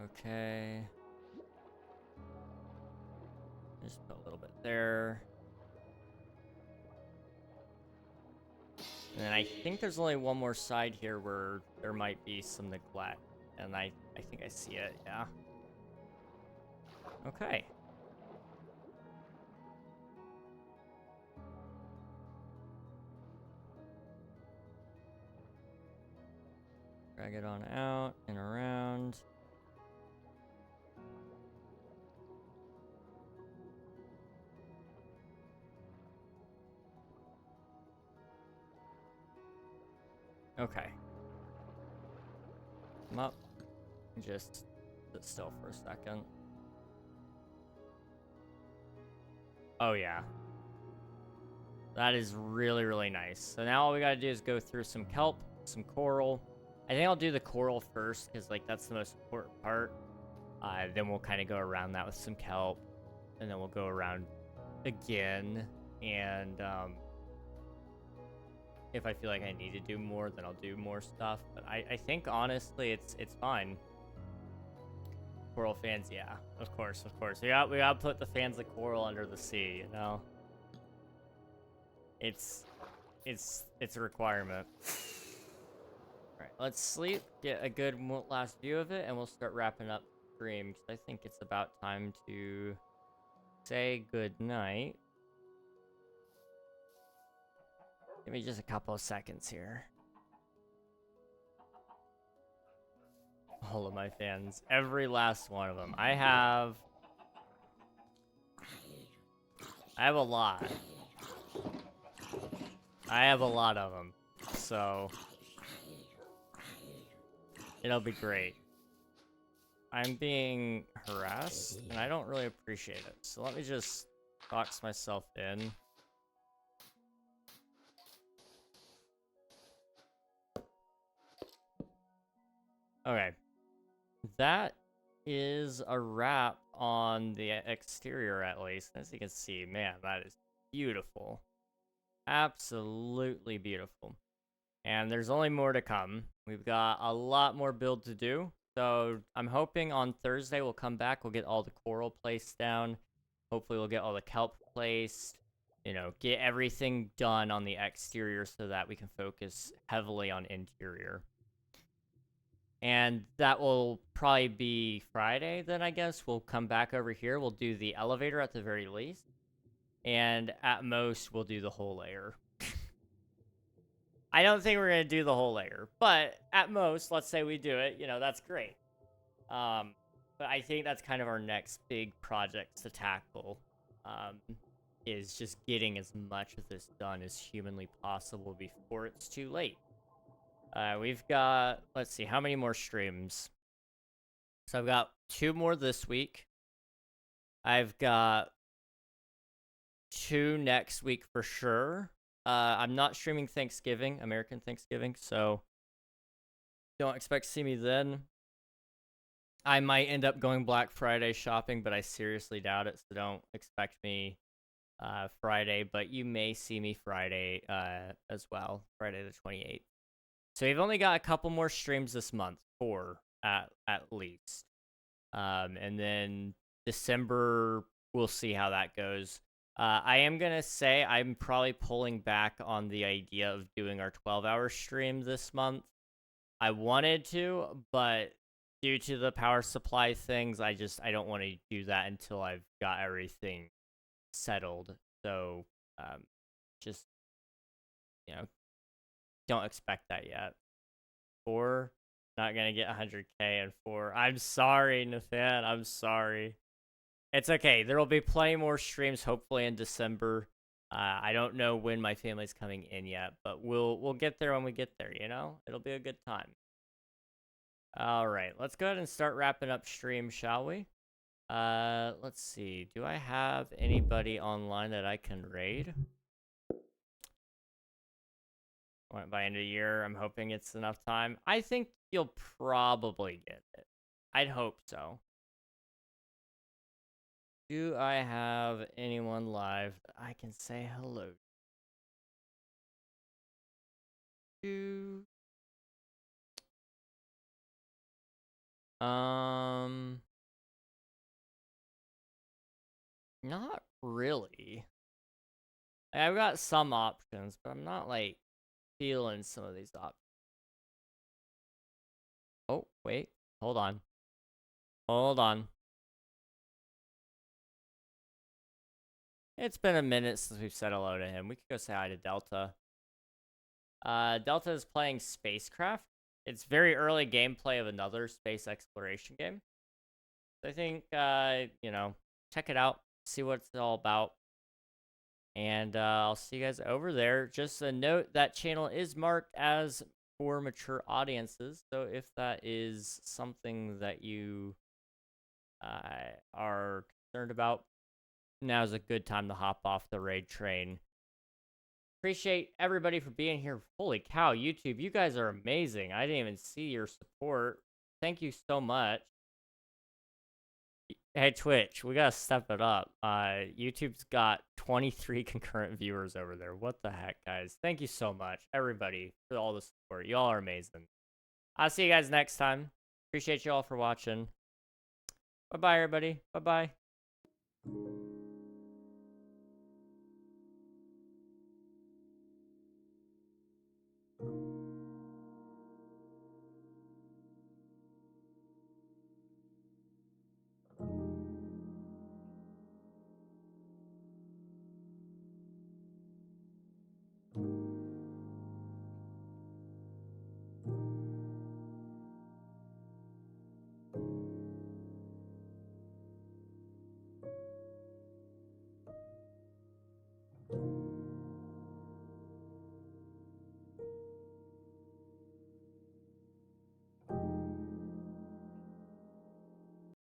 Okay. Just put a little bit there. And then I think there's only one more side here where there might be some neglect. And I think I see it, yeah. Okay. Drag it on out and around. Okay. Come up. And just sit still for a second. Oh, yeah. That is really, really nice. So now all we gotta do is go through some kelp, some coral. I think I'll do the coral first, because, like, that's the most important part. Then we'll kind of go around that with some kelp. And then we'll go around again. And, if I feel like I need to do more, then I'll do more stuff. But I think, honestly, it's fine. Coral fans, yeah. Of course, of course. We gotta put the fans of coral under the sea, you know? It's a requirement. Alright, let's sleep, get a good last view of it, and we'll start wrapping up the stream, because I think it's about time to say good night. Give me just a couple of seconds here. All of my fans, every last one of them. I have a lot. I have a lot of them, so it'll be great. I'm being harassed, and I don't really appreciate it. So let me just box myself in. Okay. That is a wrap on the exterior, at least. As you can see, man, that is beautiful. Absolutely beautiful. And there's only more to come. We've got a lot more build to do. So I'm hoping on Thursday we'll come back. We'll get all the coral placed down. Hopefully we'll get all the kelp placed. You know, get everything done on the exterior so that we can focus heavily on interior. And that will probably be Friday then, I guess. We'll come back over here. We'll do the elevator at the very least. And at most, we'll do the whole layer. I don't think we're going to do the whole layer. But at most, let's say we do it. You know, that's great. But I think that's kind of our next big project to tackle. Is just getting as much of this done as humanly possible before it's too late. We've got, let's see, how many more streams? So I've got 2 more this week. I've got 2 next week for sure. I'm not streaming Thanksgiving, American Thanksgiving, so don't expect to see me then. I might end up going Black Friday shopping, but I seriously doubt it, so don't expect me Friday, but you may see me Friday as well, Friday the 28th. So we've only got a couple more streams this month, 4 at least. And then December, we'll see how that goes. I am going to say I'm probably pulling back on the idea of doing our 12-hour stream this month. I wanted to, but due to the power supply things, I don't want to do that until I've got everything settled. So just, you know, don't expect that yet. 4, not gonna get 100k and 4. I'm sorry, Nathan. I'm sorry. It's okay. There will be plenty more streams, hopefully in December. I don't know when my family's coming in yet, but we'll get there when we get there. You know, it'll be a good time. All right, let's go ahead and start wrapping up stream, shall we? Let's see. Do I have anybody online that I can raid? By end of the year, I'm hoping it's enough time. I think you'll probably get it. I'd hope so. Do I have anyone live that I can say hello to? Not really. I've got some options, but I'm not, like, feeling some of these options. Oh, wait. Hold on. Hold on. It's been a minute since we've said hello to him. We could go say hi to Delta. Delta is playing Spacecraft. It's very early gameplay of another space exploration game. So I think, you know, check it out. See what it's all about. And I'll see you guys over there. Just a note, that channel is marked as for mature audiences. So if that is something that you are concerned about, now's a good time to hop off the raid train. Appreciate everybody for being here. Holy cow, YouTube, you guys are amazing. I didn't even see your support. Thank you so much. Hey, Twitch, we gotta step it up. YouTube's got 23 concurrent viewers over there. What the heck, guys? Thank you so much, everybody, for all the support. Y'all are amazing. I'll see you guys next time. Appreciate you all for watching. Bye-bye, everybody. Bye-bye.